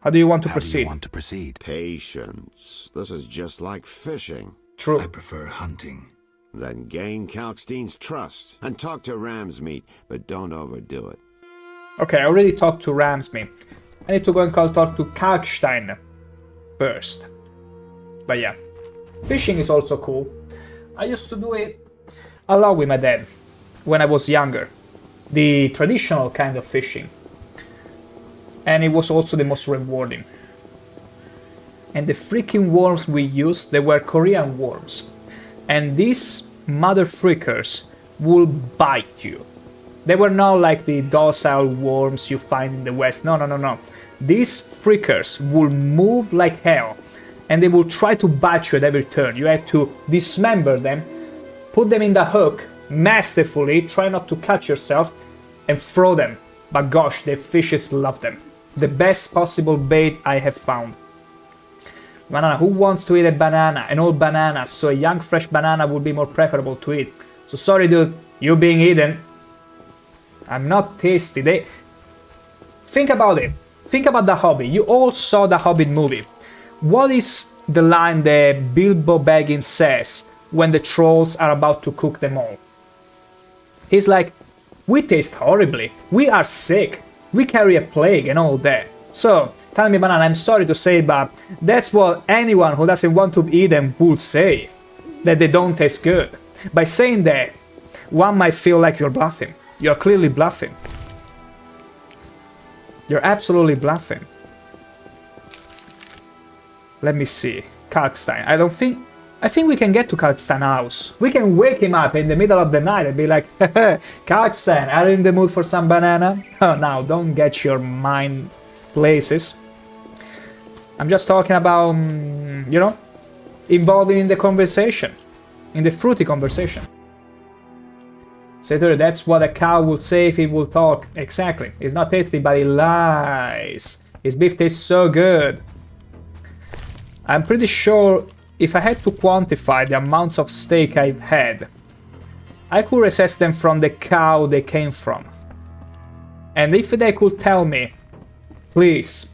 How do you want to How proceed? do you want to proceed? Patience. This is just like fishing. True. I prefer hunting. Then gain Kalkstein's trust and talk to Ramsmeat, but don't overdo it. Okay, I already talked to Ramsmeat. I need to go and talk to Kalkstein first. But yeah. Fishing is also cool. I used to do it a lot with my dad when I was younger. The traditional kind of fishing. And it was also the most rewarding. And the freaking worms we used, they were Korean worms. And these mother freakers will bite you. They were not like the docile worms you find in the West. No, no, no, no. These freakers will move like hell. And they will try to bite you at every turn. You have to dismember them, put them in the hook, masterfully, try not to cut yourself, and throw them. But gosh, the fishes love them. The best possible bait I have found. Banana, who wants to eat a banana? An old banana, so a young fresh banana would be more preferable to eat. So sorry dude, you being eaten. I'm not tasty. Think about it. Think about The Hobbit. You all saw The Hobbit movie. What is the line that Bilbo Baggins says when the trolls are about to cook them all? He's like, we taste horribly. We are sick. We carry a plague and all that. So, tell me, Banana, I'm sorry to say, but that's what anyone who doesn't want to eat them would say. That they don't taste good. By saying that, one might feel like you're bluffing. You're clearly bluffing. You're absolutely bluffing. Let me see. Kalkstein. I think we can get to Kalkstein's house. We can wake him up in the middle of the night and be like, Kalkstein, are you in the mood for some banana? Oh, now, don't get your mind places. I'm just talking about, you know, involving in the conversation. In the fruity conversation. Sator, that's what a cow would say if it would talk. Exactly. It's not tasty, but it lies. His beef tastes so good. I'm pretty sure if I had to quantify the amounts of steak I've had, I could assess them from the cow they came from. And if they could tell me, please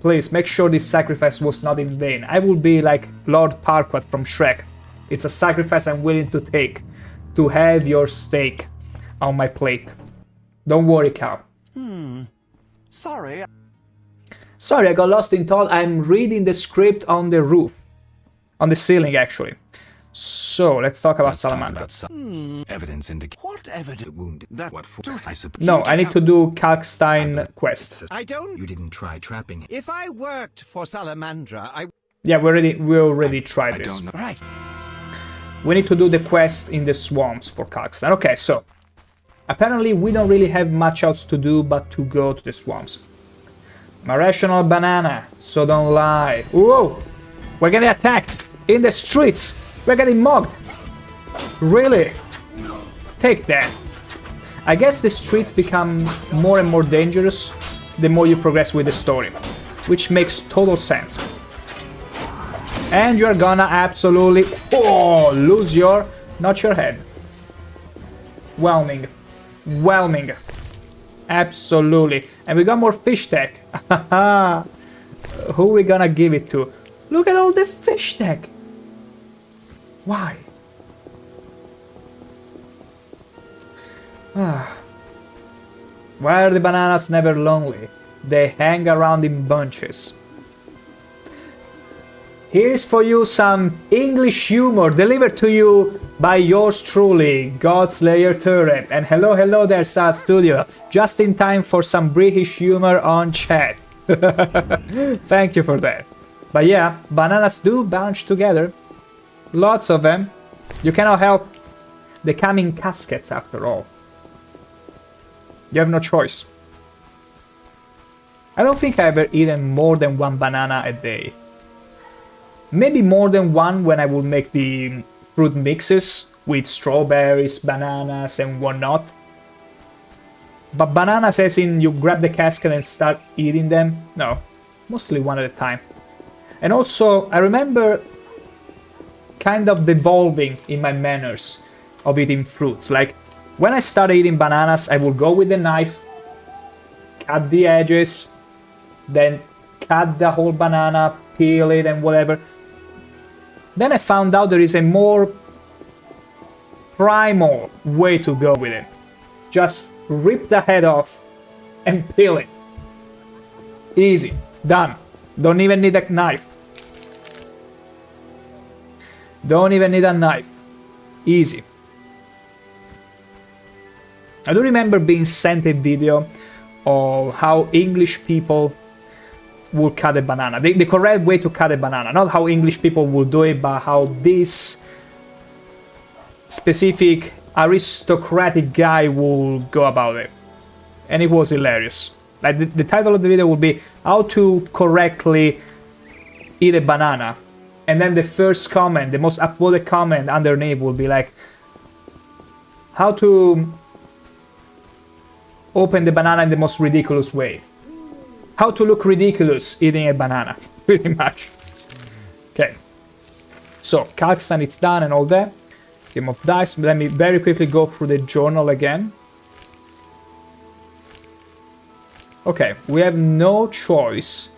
make sure this sacrifice was not in vain, I would be like Lord Parquet from Shrek. It's a sacrifice I'm willing to take to have your steak on my plate. Don't worry, cow. Sorry. Sorry, I got lost in thought. I'm reading the script on the roof. On the ceiling, actually. So, let's talk about Salamander. Evidence indicates what evidence wounded. That what for? I suppose. No, I need to do Kalkstein quest. I don't. You didn't try trapping. If I worked for Salamandra, I. Yeah, we already tried this. I don't know. Right. We need to do the quest in the swamps for Kalkstein. Okay, so apparently we don't really have much else to do but to go to the swamps. My rational banana, so don't lie. Whoa! We're getting attacked in the streets. We're getting mugged. Really? Take that. I guess the streets become more and more dangerous the more you progress with the story, which makes total sense. And you're gonna absolutely lose your, not your head. Whelming. Absolutely. And we got more fish tech. Who we gonna give it to? Look at all the fish tech. Why? Why are the bananas never lonely? They hang around in bunches. Here's for you some English humor delivered to you by yours truly, Godslayer Turret. And hello there, Sad Studio. Just in time for some British humor on chat. Thank you for that. But yeah, bananas do bunch together. Lots of them. You cannot help. They come in caskets after all. You have no choice. I don't think I've ever eaten more than one banana a day. Maybe more than one when I will make the fruit mixes with strawberries, bananas, and whatnot. But bananas as in you grab the casket and start eating them? No, mostly one at a time. And also, I remember kind of devolving in my manners of eating fruits. Like, when I started eating bananas, I would go with the knife, cut the edges, then cut the whole banana, peel it and whatever. Then I found out there is a more primal way to go with it. Just rip the head off and peel it. Easy. Done. Don't even need a knife. Don't even need a knife. Easy. I do remember being sent a video of how English people would cut a banana. The correct way to cut a banana. Not how English people would do it, but how this specific aristocratic guy will go about it. And it was hilarious. Like the title of the video would be how to correctly eat a banana. And then the first comment, the most upvoted comment underneath will be like how to open the banana in the most ridiculous way. How to look ridiculous eating a banana. Pretty much. Okay. So, Kalkstan, it's done and all that. Game of dice. Let me very quickly go through the journal again. Okay, we have no choice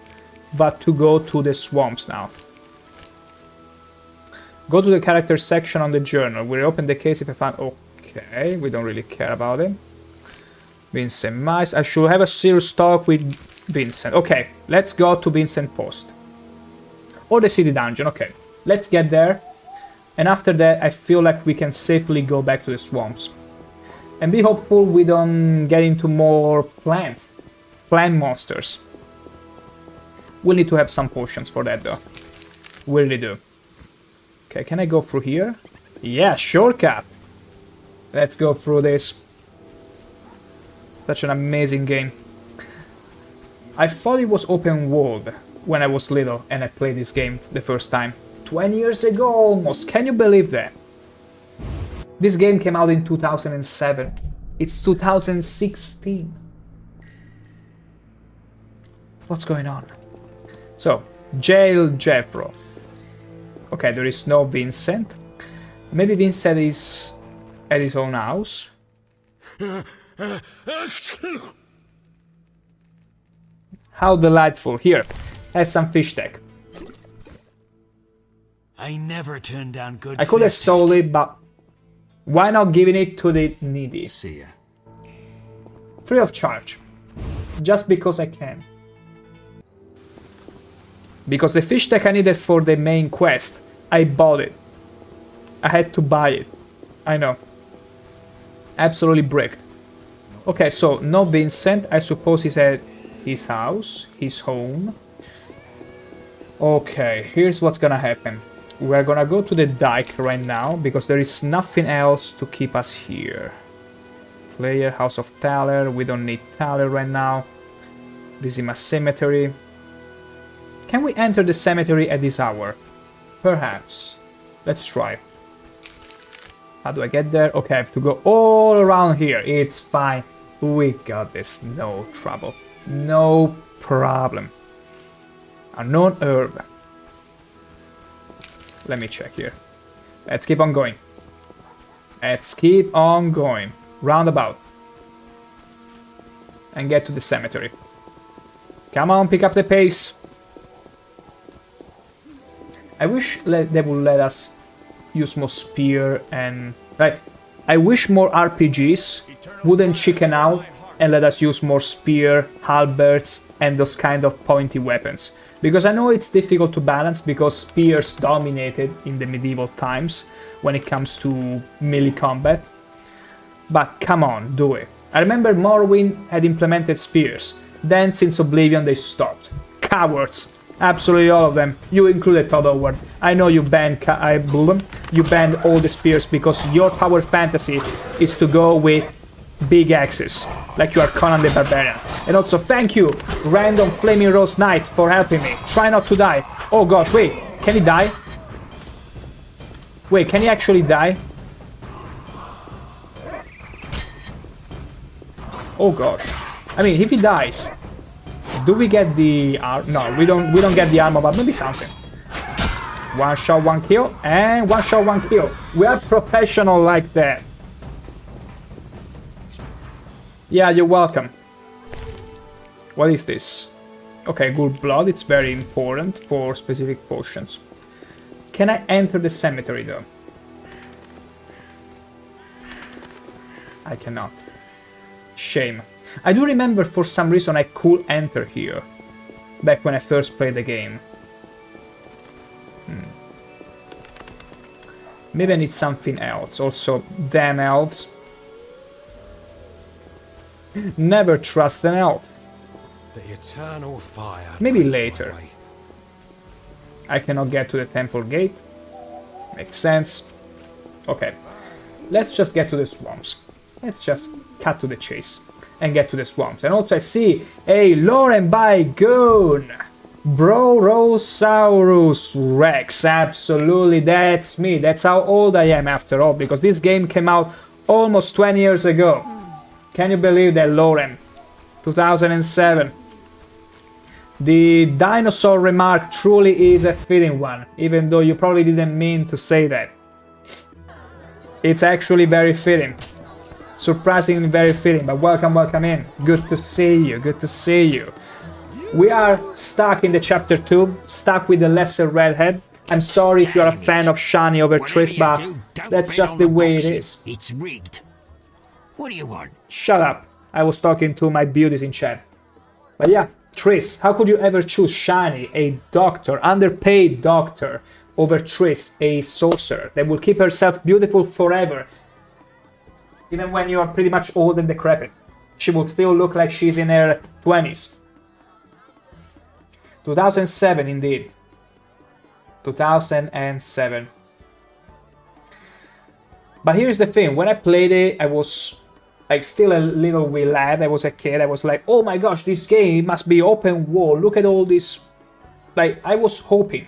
but to go to the swamps now. Go to the character section on the journal. We open the case if I find... Okay, we don't really care about it. Vincent Mice. I should have a serious talk with Vincent. Okay, let's go to Vincent Post. Or the city dungeon. Okay, let's get there. And after that, I feel like we can safely go back to the swamps. And be hopeful we don't get into more plant monsters. We'll need to have some potions for that though. We really do. Okay, can I go through here? Yeah, shortcut! Let's go through this. Such an amazing game. I thought it was open world when I was little and I played this game the first time. 20 years ago almost, can you believe that? This game came out in 2007. It's 2016. What's going on? So, jail Jeffro. Okay, there is no Vincent. Maybe Vincent is at his own house. How delightful. Here, have some fish tech. I never turn down good I could have fish. sold it, but why not giving it to the needy? See ya. Free of charge. Just because I can. Because the fish tech I needed for the main quest, I bought it. I had to buy it. I know. Absolutely bricked. Okay, so no Vincent. I suppose he's at his house, his home. Okay, here's what's gonna happen. We're gonna go to the dike right now, because there is nothing else to keep us here. Player, House of Thaler. We don't need Thaler right now. This is my cemetery. Can we enter the cemetery at this hour? Perhaps. Let's try. How do I get there? Okay, I have to go all around here. It's fine. We got this. No trouble. No problem. Unknown herb. Let me check here. Let's keep on going. Let's keep on going. Roundabout. And get to the cemetery. Come on, pick up the pace. I wish they would let us use more spear and... Like, I wish more RPGs wouldn't chicken out and let us use more spear, halberds, and those kind of pointy weapons. Because I know it's difficult to balance because spears dominated in the medieval times when it comes to melee combat. But come on, do it. I remember Morrowind had implemented spears. Then since Oblivion they stopped. Cowards. Absolutely all of them. You included, Todd Howard. I know you banned you banned all the spears because your power fantasy is to go with big axes, like you are Conan the Barbarian. And also thank you, random Flaming Rose Knight, for helping me. Try not to die. Oh gosh, wait, can he die? Wait, can he actually die? Oh gosh. I mean, if he dies, do we get the no, we don't get the armor, but maybe something. One shot, one kill, and one shot, one kill. We are professional like that. Yeah, you're welcome. What is this? Okay, good blood. It's very important for specific potions. Can I enter the cemetery though? I cannot. Shame. I do remember for some reason I could enter here. Back when I first played the game. Maybe I need something else. Also, damn elves. Never trust an elf. The eternal fire. Maybe later. I cannot get to the temple gate. Makes sense. Okay. Let's just get to the swamps. Let's just cut to the chase. And get to the swamps. And also I see a Lauren Bygone. Brorosaurus Rex. Absolutely, that's me. That's how old I am after all. Because this game came out almost 20 years ago. Can you believe that, Lauren? 2007. The dinosaur remark truly is a fitting one, even though you probably didn't mean to say that. It's actually very fitting. Surprisingly very fitting, but welcome, welcome in. Good to see you, good to see you. We are stuck in the chapter 2, stuck with the lesser Redhead. I'm sorry if you're a fan of Shani over Triss, but that's just the way it is. It's rigged. What do you want? Shut up. I was talking to my beauties in chat. But yeah, Triss, how could you ever choose Shani, a doctor, underpaid doctor, over Triss, a sorcerer that will keep herself beautiful forever? Even when you are pretty much old and decrepit. She will still look like she's in her 20s. 2007 indeed. 2007. But here's the thing, when I played it, I was like still a little wee lad. I was a kid. I was like, oh my gosh, this game must be open world. Look at all this. Like, I was hoping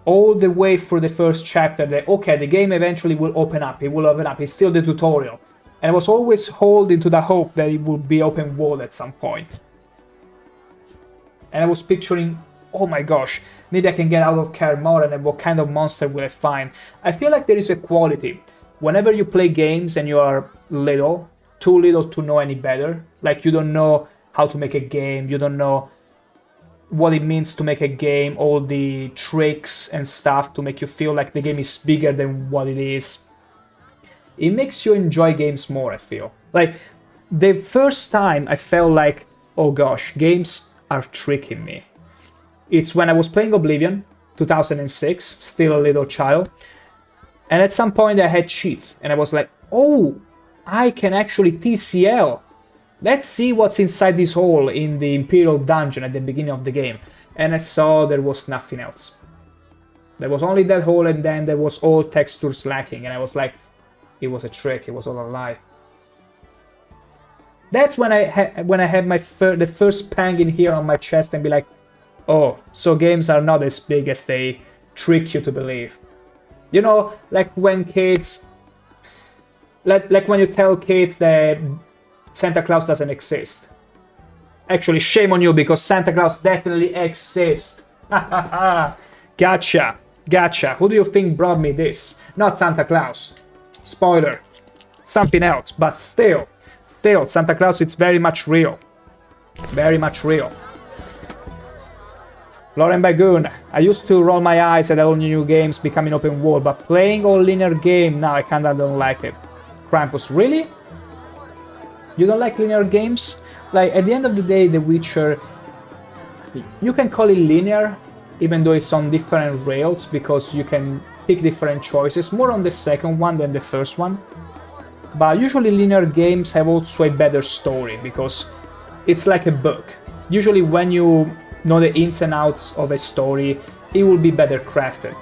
all the way through the first chapter that, okay, the game eventually will open up. It will open up. It's still the tutorial. And I was always holding to the hope that it would be open world at some point. And I was picturing, oh my gosh, maybe I can get out of Kaer Morhen and what kind of monster will I find? I feel like there is a quality. Whenever you play games and you are little, too little to know any better, like you don't know how to make a game, you don't know what it means to make a game, all the tricks and stuff to make you feel like the game is bigger than what it is. It makes you enjoy games more, I feel. Like, the first time I felt like, oh gosh, games are tricking me. It's when I was playing Oblivion, 2006, still a little child. And at some point I had cheats, and I was like, oh, I can actually TCL. Let's see what's inside this hole in the Imperial Dungeon at the beginning of the game. And I saw there was nothing else. There was only that hole, and then there was all textures lacking, and I was like, it was a trick, it was all a lie. That's when I had my the first pang in here on my chest and be like, oh, so games are not as big as they trick you to believe. You know, like when kids, like when you tell kids that Santa Claus doesn't exist. Actually, shame on you, because Santa Claus definitely exists. Gotcha, gotcha. Who do you think brought me this? Not Santa Claus. Spoiler. Something else, but still, Santa Claus is very much real. Very much real. Lauren Bygone. I used to roll my eyes at all new games becoming open world, but playing all linear game now I kinda don't like it. Krampus, really? You don't like linear games? Like, at the end of the day, The Witcher, you can call it linear, even though it's on different rails, because you can pick different choices, more on the second one than the first one. But usually linear games have also a better story, because it's like a book. Usually when you know the ins and outs of a story, it will be better crafted.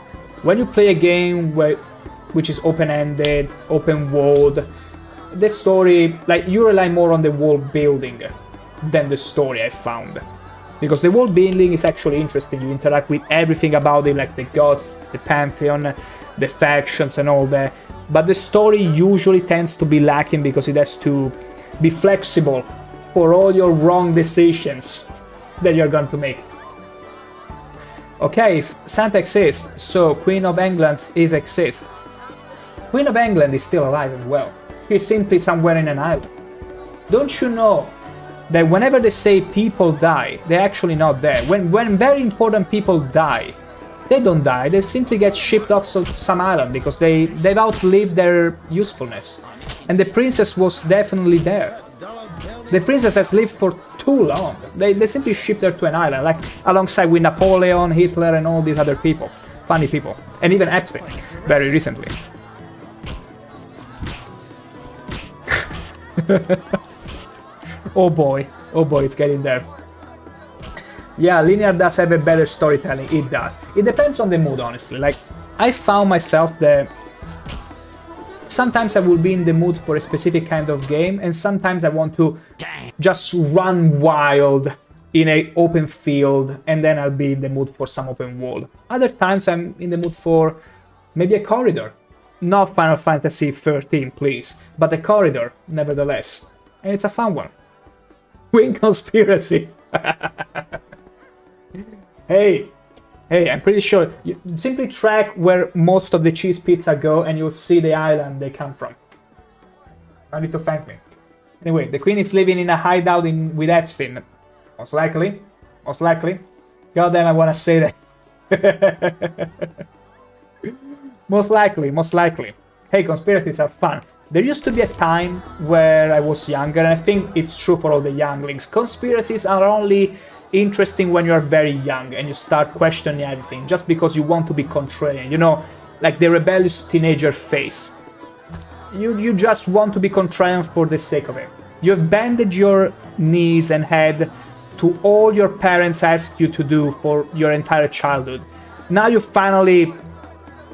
When you play a game which is open-ended, open world, the story, like, you rely more on the world building than the story, I found. Because the world building is actually interesting, you interact with everything about it, like the gods, the pantheon, the factions and all that. But the story usually tends to be lacking because it has to Be flexible for all your wrong decisions that you're going to make. Okay, if Santa exists, so Queen of England is exist. Queen of England is still alive and well. She's simply somewhere in an island. Don't you know that whenever they say people die, they're actually not there. When very important people die, they don't die, they simply get shipped off to some island because they've outlived their usefulness. And the princess was definitely there. The princess has lived for too long. They simply shipped her to an island, like alongside with Napoleon, Hitler, and all these other people. Funny people. And even Epstein, very recently. Oh boy, it's getting there. Yeah, linear does have a better storytelling, it does. It depends on the mood, honestly. Like, I found myself that sometimes I will be in the mood for a specific kind of game, and sometimes I want to just run wild in an open field, and then I'll be in the mood for some open world. Other times I'm in the mood for maybe a corridor. Not Final Fantasy 13, please, but a corridor, nevertheless. And it's a fun one. Queen Conspiracy. Hey, I'm pretty sure. You simply track where most of the cheese pizza go and you'll see the island they come from. I need to thank me. Anyway, the Queen is living in a hideout with Epstein. Most likely. God damn, I want to say that. Most likely. Hey, conspiracies are fun. There used to be a time where I was younger, and I think it's true for all the younglings. Conspiracies are only interesting when you are very young and you start questioning everything just because you want to be contrarian, you know, like the rebellious teenager phase. You just want to be contrarian for the sake of it. You have bandaged your knees and head to all your parents asked you to do for your entire childhood. Now you finally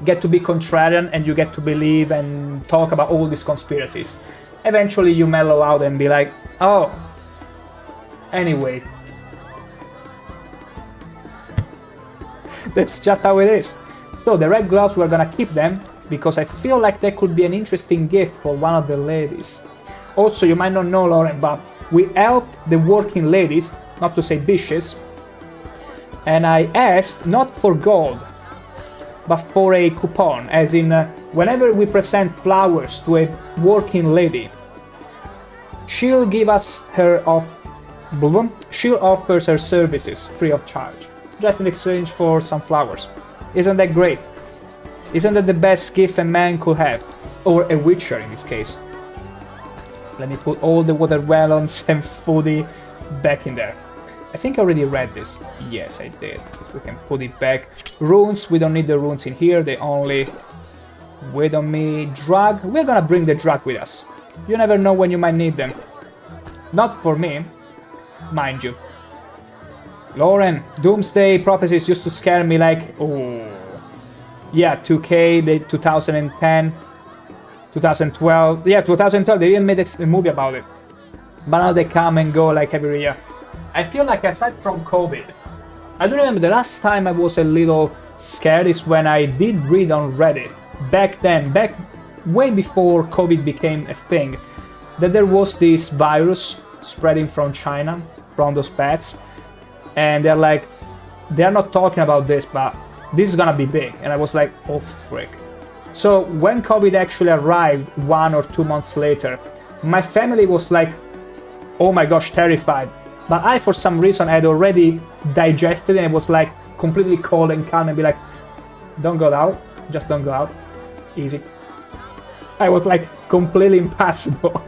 get to be contrarian and you get to believe and talk about all these conspiracies. Eventually you mellow out and be like, oh, anyway. That's just how it is. So the red gloves, we're gonna keep them because I feel like they could be an interesting gift for one of the ladies. Also, you might not know, Lauren, but we helped the working ladies, not to say bitches, and I asked not for gold, but for a coupon, as in whenever we present flowers to a working lady, she'll give us she offers her services free of charge, just in exchange for some flowers. Isn't that great? Isn't that the best gift a man could have? Or a witcher in this case. Let me put all the watermelons and foodie back in there. I think I already read this. Yes, I did. We can put it back. Runes, we don't need the runes in here. They only wait on me. Drug, we're gonna bring the drug with us. You never know when you might need them. Not for me, mind you. Lauren, Doomsday Prophecies used to scare me like, oh. Yeah, 2K, the 2010, 2012. Yeah, 2012, they even made a movie about it. But now they come and go like every year. I feel like aside from COVID, I don't remember the last time I was a little scared is when I did read on Reddit, back way before COVID became a thing, that there was this virus spreading from China, from those bats, and they're like, they're not talking about this, but this is gonna be big. And I was like, oh frick. So when COVID actually arrived 1 or 2 months later, my family was like, oh my gosh, terrified. But I, for some reason, had already digested and it was like completely cold and calm and be like, don't go out, just don't go out, easy. I was like completely impassible.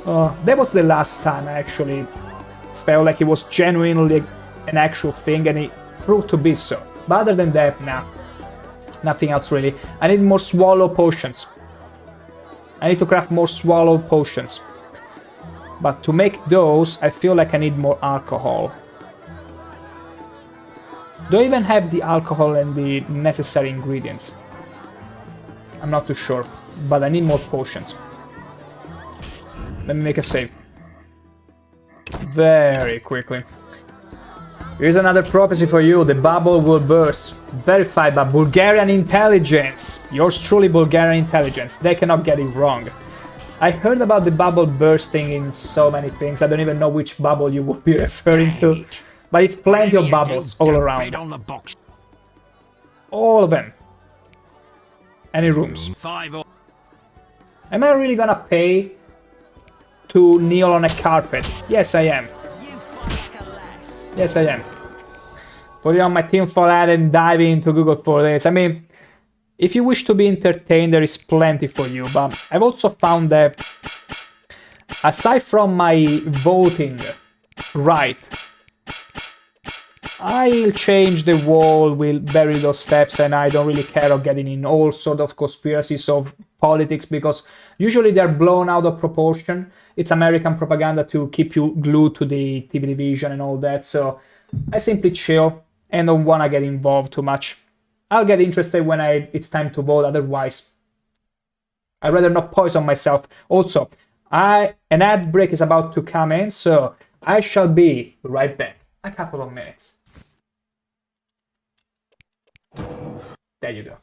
That was the last time I actually felt like it was genuinely an actual thing, and it proved to be so. But other than that, nah, nothing else really. I need more swallow potions. I need to craft more swallow potions. But to make those, I feel like I need more alcohol. Do I even have the alcohol and the necessary ingredients? I'm not too sure, but I need more potions. Let me make a save. Very quickly. Here's another prophecy for you. The bubble will burst. Verified by Bulgarian intelligence. Yours truly, Bulgarian intelligence. They cannot get it wrong. I heard about the bubble bursting in so many things. I don't even know which bubble you would be referring to. But it's plenty of bubbles all around. All of them. Any rooms? Am I really gonna pay to kneel on a carpet? Yes, I am. Yes, I am. Putting on my tinfoil hat and diving into Google for this. I mean, if you wish to be entertained, there is plenty for you. But I've also found that, aside from my voting right, I'll change the wall, will bury those steps, and I don't really care of getting in all sort of conspiracies of politics, because usually they're blown out of proportion. It's American propaganda to keep you glued to the TV division and all that, so I simply chill and don't want to get involved too much. I'll get interested when it's time to vote, otherwise I'd rather not poison myself. Also, an ad break is about to come in, so I shall be right back. A couple of minutes. There you go.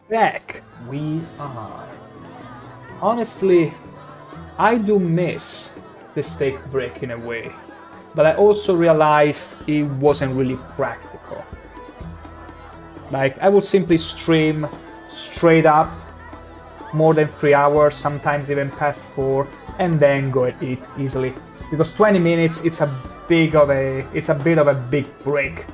Back we are. Honestly, I do miss the steak break in a way, but I also realized it wasn't really practical. Like, I would simply stream straight up more than 3 hours, sometimes even past 4, and then go and eat easily. Because 20 minutes, it's a bit of a big break.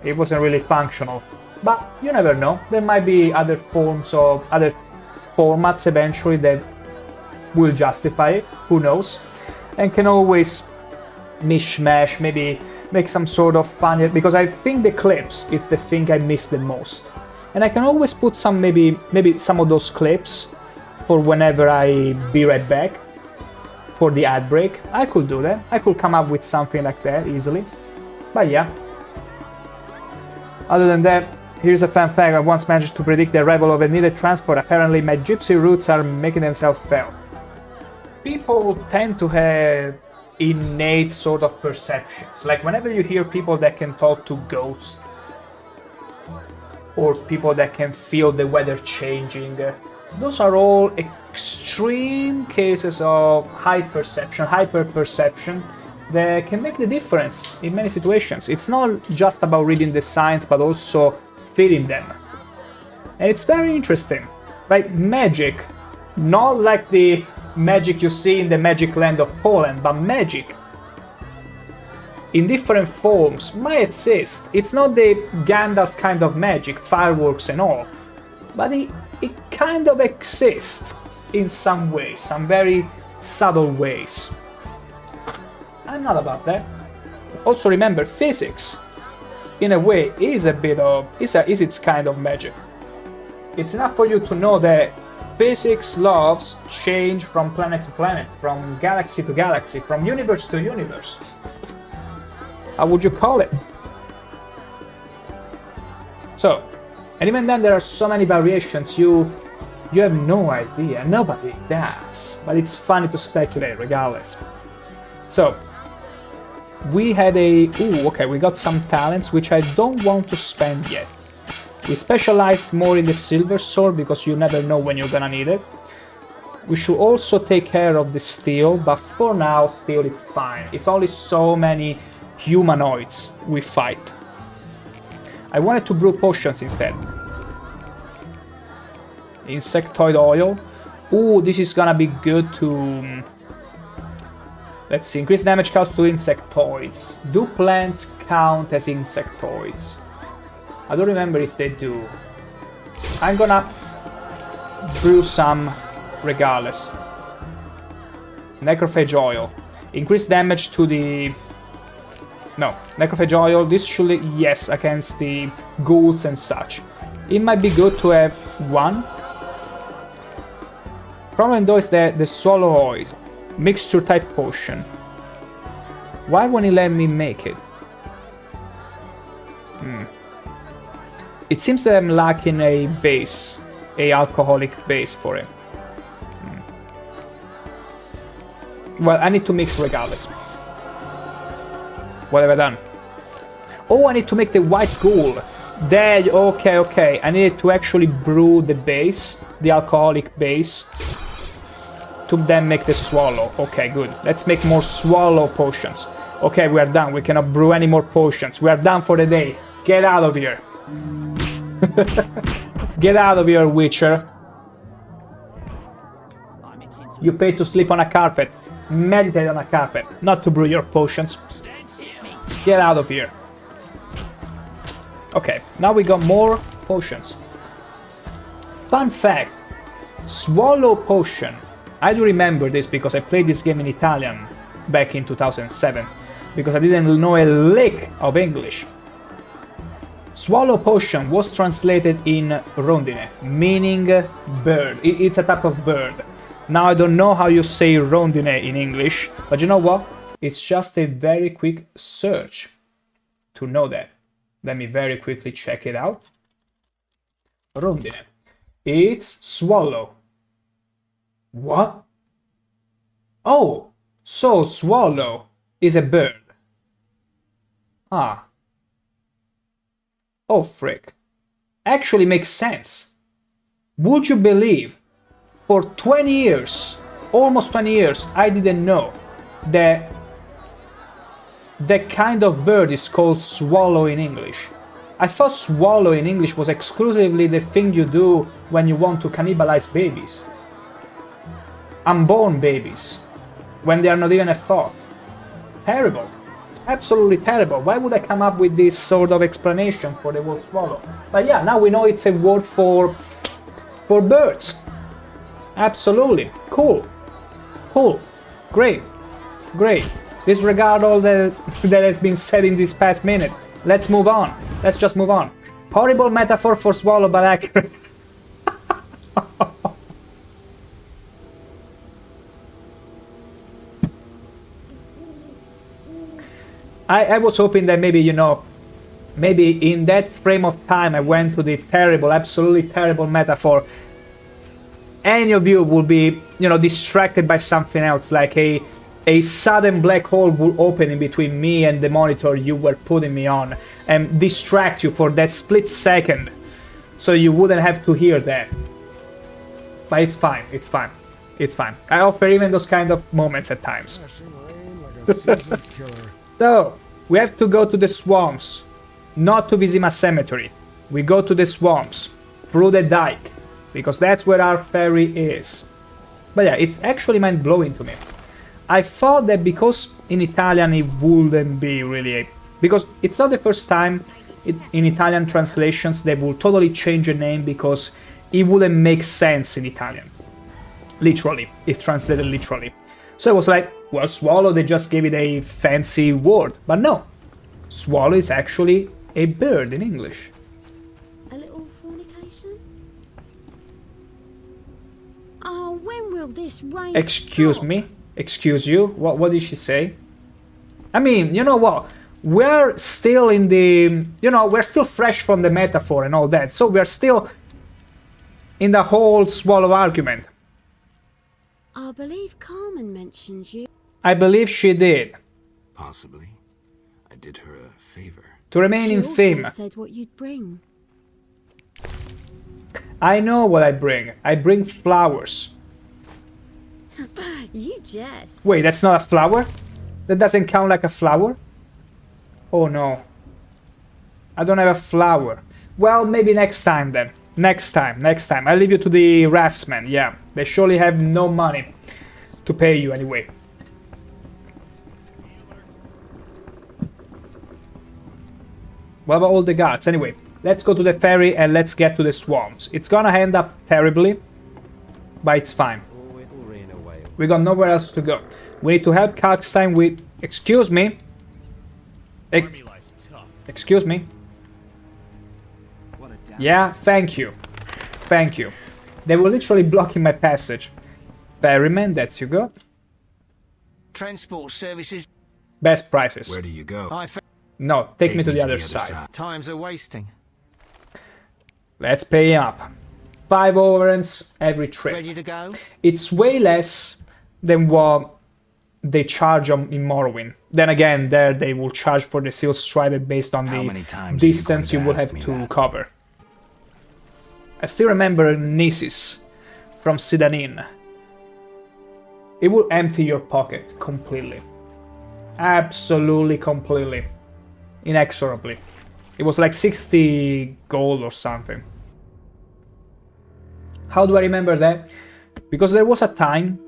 It wasn't really functional. But you never know, there might be other formats eventually that will justify it, who knows, and can always mishmash, maybe make some sort of funny, because I think the clips, it's the thing I miss the most. And I can always put some, maybe some of those clips for whenever I be right back for the ad break. I could do that, I could come up with something like that easily, but yeah. Other than that, here's a fun fact: I once managed to predict the arrival of a needed transport. Apparently my gypsy roots are making themselves felt. People tend to have innate sort of perceptions. Like whenever you hear people that can talk to ghosts, or people that can feel the weather changing, Those are all extreme cases of hyperperception that can make the difference in many situations. It's not just about reading the signs, but also feeling them. And it's very interesting. Like magic, not like the magic you see in the magic land of Poland, but magic in different forms might exist. It's not the Gandalf kind of magic, fireworks and all, but it kind of exists in some ways, some very subtle ways. I'm not about that. Also remember, physics, in a way, is its kind of magic. It's enough for you to know that physics laws change from planet to planet, from galaxy to galaxy, from universe to universe. How would you call it? So, and even then there are so many variations, you have no idea, nobody does, but it's funny to speculate regardless. So, we had we got some talents which I don't want to spend yet. We specialized more in the silver sword because you never know when you're gonna need it. We should also take care of the steel, but for now, steel it's fine. It's only so many humanoids we fight. I wanted to brew potions instead. Insectoid oil. Ooh, this is gonna be good to... Let's see, increase damage cost to insectoids. Do plants count as insectoids? I don't remember if they do. I'm gonna brew some regardless. Necrophage oil. Increase damage to the... No, necrophage oil, this should... Yes, against the ghouls and such. It might be good to have one. Problem though is that the swallow oil. Mixture type potion. Why won't he let me make it? It seems that I'm lacking a base. A alcoholic base for it. Well, I need to mix regardless. What have I done? Oh, I need to make the white ghoul. There, okay. I need to actually brew the base, the alcoholic base, to then make the swallow. Okay, good. Let's make more swallow potions. Okay, we are done. We cannot brew any more potions. We are done for the day. Get out of here. Get out of here, Witcher. You pay to sleep on a carpet. Meditate on a carpet, not to brew your potions. Get out of here. Okay, now we got more potions. Fun fact. Swallow potion. I do remember this because I played this game in Italian back in 2007. Because I didn't know a lick of English. Swallow potion was translated in rondine, meaning bird. It's a type of bird. Now I don't know how you say rondine in English, but you know what? It's just a very quick search to know that. Let me very quickly check it out. Rondine. It's swallow. What? Oh, so swallow is a bird. Ah. Oh, frick. Actually makes sense. Would you believe? For 20 years, almost 20 years, I didn't know that that kind of bird is called swallow in English. I thought swallow in English was exclusively the thing you do when you want to cannibalize babies. Unborn babies. When they are not even a thought. Terrible. Absolutely terrible. Why would I come up with this sort of explanation for the word swallow? But yeah, now we know it's a word for birds. Absolutely. Cool. Cool. Great. Great. Disregard all that has been said in this past minute. Let's move on. Let's just move on. Horrible metaphor for swallow, but accurate. I was hoping that maybe, you know, maybe in that frame of time I went to the terrible, absolutely terrible metaphor. Any of you will be, you know, distracted by something else, like a sudden black hole will open in between me and the monitor you were putting me on and distract you for that split second, so you wouldn't have to hear that. But it's fine, it's fine. It's fine. I offer even those kind of moments at times. So, we have to go to the swamps. Not to Vizima Cemetery. We go to the swamps. Through the dike. Because that's where our ferry is. But yeah, it's actually mind-blowing to me. I thought that because in Italian it wouldn't be really... Because it's not the first time in Italian translations they will totally change a name because it wouldn't make sense in Italian. Literally, if translated literally. So I was like, well, swallow, they just gave it a fancy word. But no, swallow is actually a bird in English. A little fornication? Oh, when will this rain Excuse stop? me? Excuse you? What did she say? I mean, you know what? We're still in the... You know, we're still fresh from the metaphor and all that. So we're still in the whole swallow argument. I believe Carmen mentioned you. I believe she did. Possibly. I did her a favor. To remain She in also theme. said what you'd bring. I know what I bring. I bring flowers. You jest. Wait, that's not a flower? That doesn't count like a flower? Oh no. I don't have a flower. Well, maybe next time then. Next time. I'll leave you to the raftsmen, yeah. They surely have no money to pay you anyway. What about all the guards? Anyway, let's go to the ferry and let's get to the swamps. It's gonna end up terribly, but it's fine. We got nowhere else to go. We need to help Kalkstein with... Excuse me? Excuse me? Yeah, thank you. Thank you. They were literally blocking my passage. Ferryman, that's you go. Transport services. Best prices. Where do you go? No, take me to the other side. Times are wasting. Let's pay up. 5 overruns every trip. Ready to go? It's way less than what they charge in Morrowind. Then again, there they will charge for the Seal Strider based on the distance you will have to cover. I still remember Nisis from Sidanin. It will empty your pocket completely. Absolutely completely. Inexorably. It was like 60 gold or something. How do I remember that? Because there was a time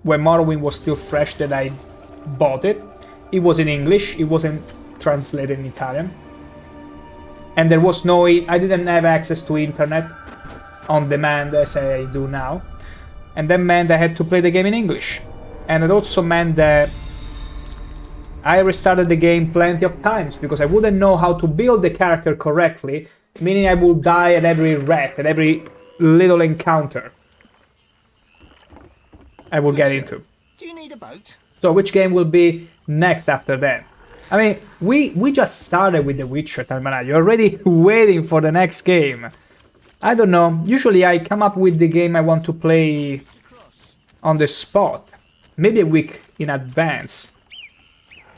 when Morrowind was still fresh that I bought it. It was in English, it wasn't translated in Italian. And there was no... I didn't have access to internet on demand as I do now. And that meant I had to play the game in English. And it also meant that I restarted the game plenty of times because I wouldn't know how to build the character correctly, meaning I would die at every rat, at every little encounter I will get into. Do you need a boat? So which game will be next after that? I mean, we just started with The Witcher, Talmana. You're already waiting for the next game. I don't know. Usually I come up with the game I want to play on the spot. Maybe a week in advance.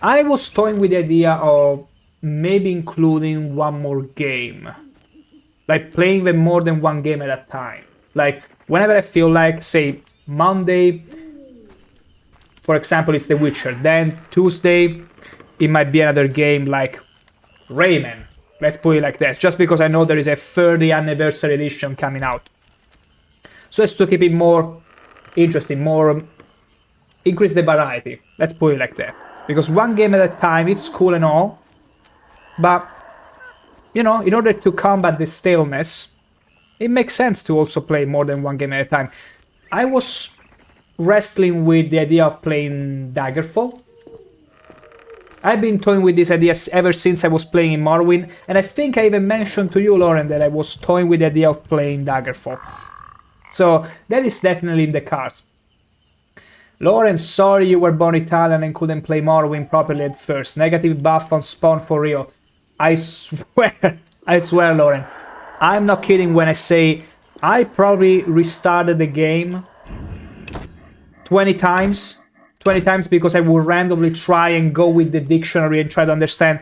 I was toying with the idea of maybe including one more game. Like playing them more than one game at a time. Like whenever I feel like, say, Monday, for example, it's The Witcher. Then Tuesday, it might be another game like Rayman. Let's put it like that. Just because I know there is a 30th anniversary edition coming out. So as to keep it more interesting, more... increase the variety. Let's put it like that. Because one game at a time, it's cool and all. But, you know, in order to combat the staleness, it makes sense to also play more than one game at a time. I was wrestling with the idea of playing Daggerfall. I've been toying with this idea ever since I was playing in Morrowind, and I think I even mentioned to you, Lauren, that I was toying with the idea of playing Daggerfall. So that is definitely in the cards. Lauren, sorry you were born Italian and couldn't play Morrowind properly at first. Negative buff on spawn for real. I swear, Lauren. I'm not kidding when I say I probably restarted the game 20 times. 20 times because I will randomly try and go with the dictionary and try to understand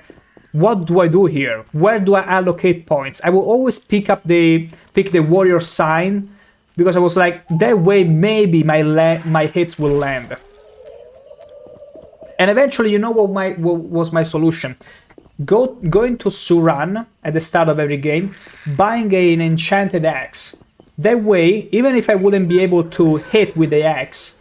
what do I do here? Where do I allocate points? I will always pick the warrior sign because I was like, that way maybe my hits will land. And eventually, you know what was my solution? Going to Suran at the start of every game, buying an enchanted axe. That way, even if I wouldn't be able to hit with the axe,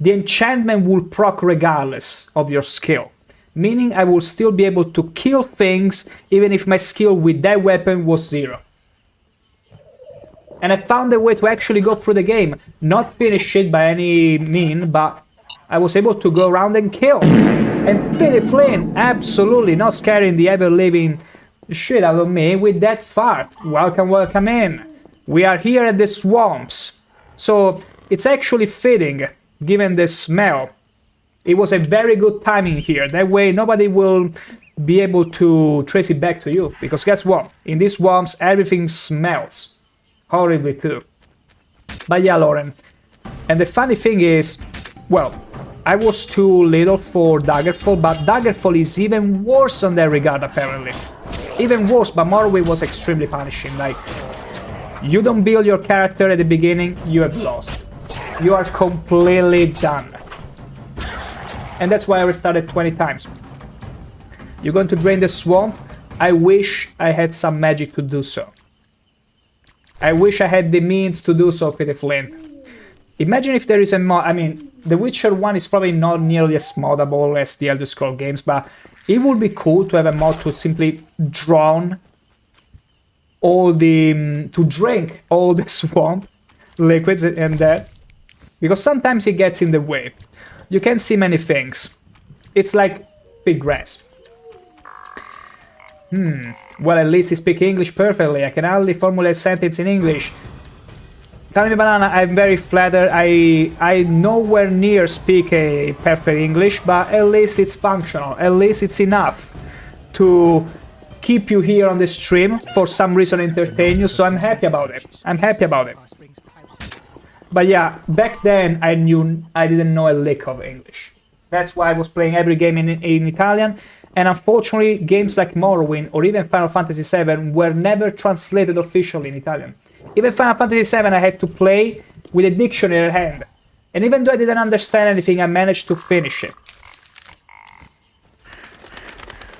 the enchantment will proc regardless of your skill. Meaning I will still be able to kill things even if my skill with that weapon was 0. And I found a way to actually go through the game. Not finish it by any means, but I was able to go around and kill. And Philip Flynn, absolutely not scaring the ever-living shit out of me with that fart. Welcome, welcome in. We are here at the swamps. So it's actually fitting, given the smell. It was a very good timing here. That way nobody will be able to trace it back to you. Because guess what? In these swamps, everything smells. Horribly too. But yeah, Lauren. And the funny thing is, well, I was too little for Daggerfall, but Daggerfall is even worse on that regard, apparently. Even worse, but Morrowind was extremely punishing. Like, you don't build your character at the beginning, you have lost. You are completely done. And that's why I restarted 20 times. You're going to drain the swamp? I wish I had some magic to do so. I wish I had the means to do so, Peter Flynn. Imagine if there is a mod. I mean, The Witcher 1 is probably not nearly as moddable as the Elder Scrolls games, but it would be cool to have a mod to simply drown all the... to drink all the swamp liquids and that. Because sometimes it gets in the way. You can't see many things. It's like big grass. Well, at least he speaks English perfectly. I can hardly formulate a sentence in English. Tell me, Banana, I'm very flattered. I nowhere near speak a perfect English, but at least it's functional. At least it's enough to keep you here on the stream, for some reason entertain you, so I'm happy about it. I'm happy about it. But yeah, back then I didn't know a lick of English. That's why I was playing every game in Italian, and unfortunately games like Morrowind or even Final Fantasy VII were never translated officially in Italian. Even Final Fantasy VII I had to play with a dictionary in hand. And even though I didn't understand anything, I managed to finish it.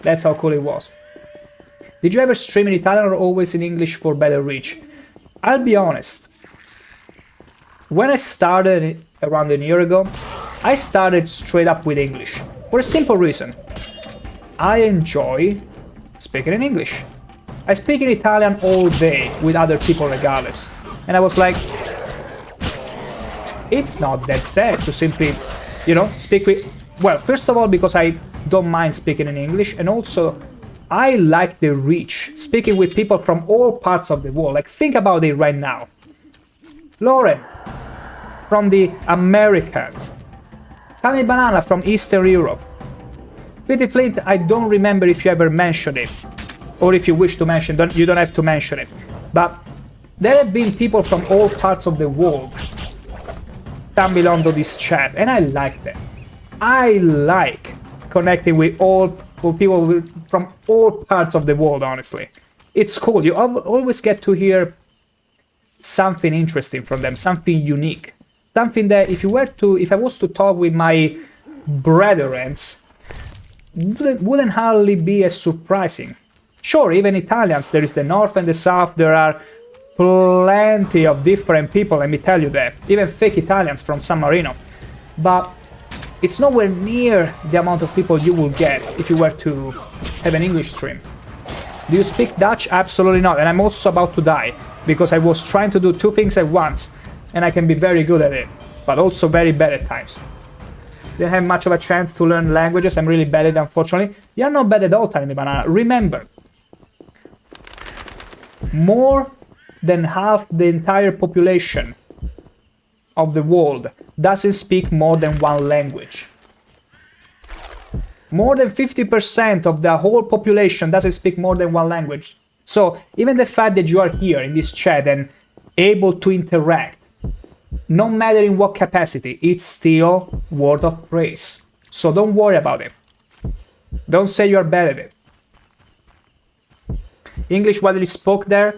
That's how cool it was. Did you ever stream in Italian or always in English for better reach? I'll be honest. When I started around a year ago, I started straight up with English. For a simple reason. I enjoy speaking in English. I speak in Italian all day with other people regardless. And I was like, it's not that bad to simply, you know, speak with... Well, first of all, because I don't mind speaking in English, and also I like the reach, speaking with people from all parts of the world. Like, think about it right now. Lauren, from the Americans. Tiny Banana from Eastern Europe. Pretty Flint, I don't remember if you ever mentioned it. Or if you wish to mention, you don't have to mention it. But there have been people from all parts of the world stumble onto this chat, and I like that. I like connecting with people from all parts of the world, honestly. It's cool. You always get to hear something interesting from them, something unique. Something that if I was to talk with my brethrens, wouldn't hardly be as surprising. Sure, even Italians, there is the north and the south, there are plenty of different people, let me tell you that. Even fake Italians from San Marino. But it's nowhere near the amount of people you will get if you were to have an English stream. Do you speak Dutch? Absolutely not, and I'm also about to die, because I was trying to do two things at once, and I can be very good at it, but also very bad at times. Didn't have much of a chance to learn languages, I'm really bad at it, unfortunately. You're not bad at all, Tiny Banana. Remember, more than half the entire population of the world doesn't speak more than one language. More than 50% of the whole population doesn't speak more than one language. So even the fact that you are here in this chat and able to interact, no matter in what capacity, it's still word of praise. So don't worry about it. Don't say you're bad at it. English widely spoke there?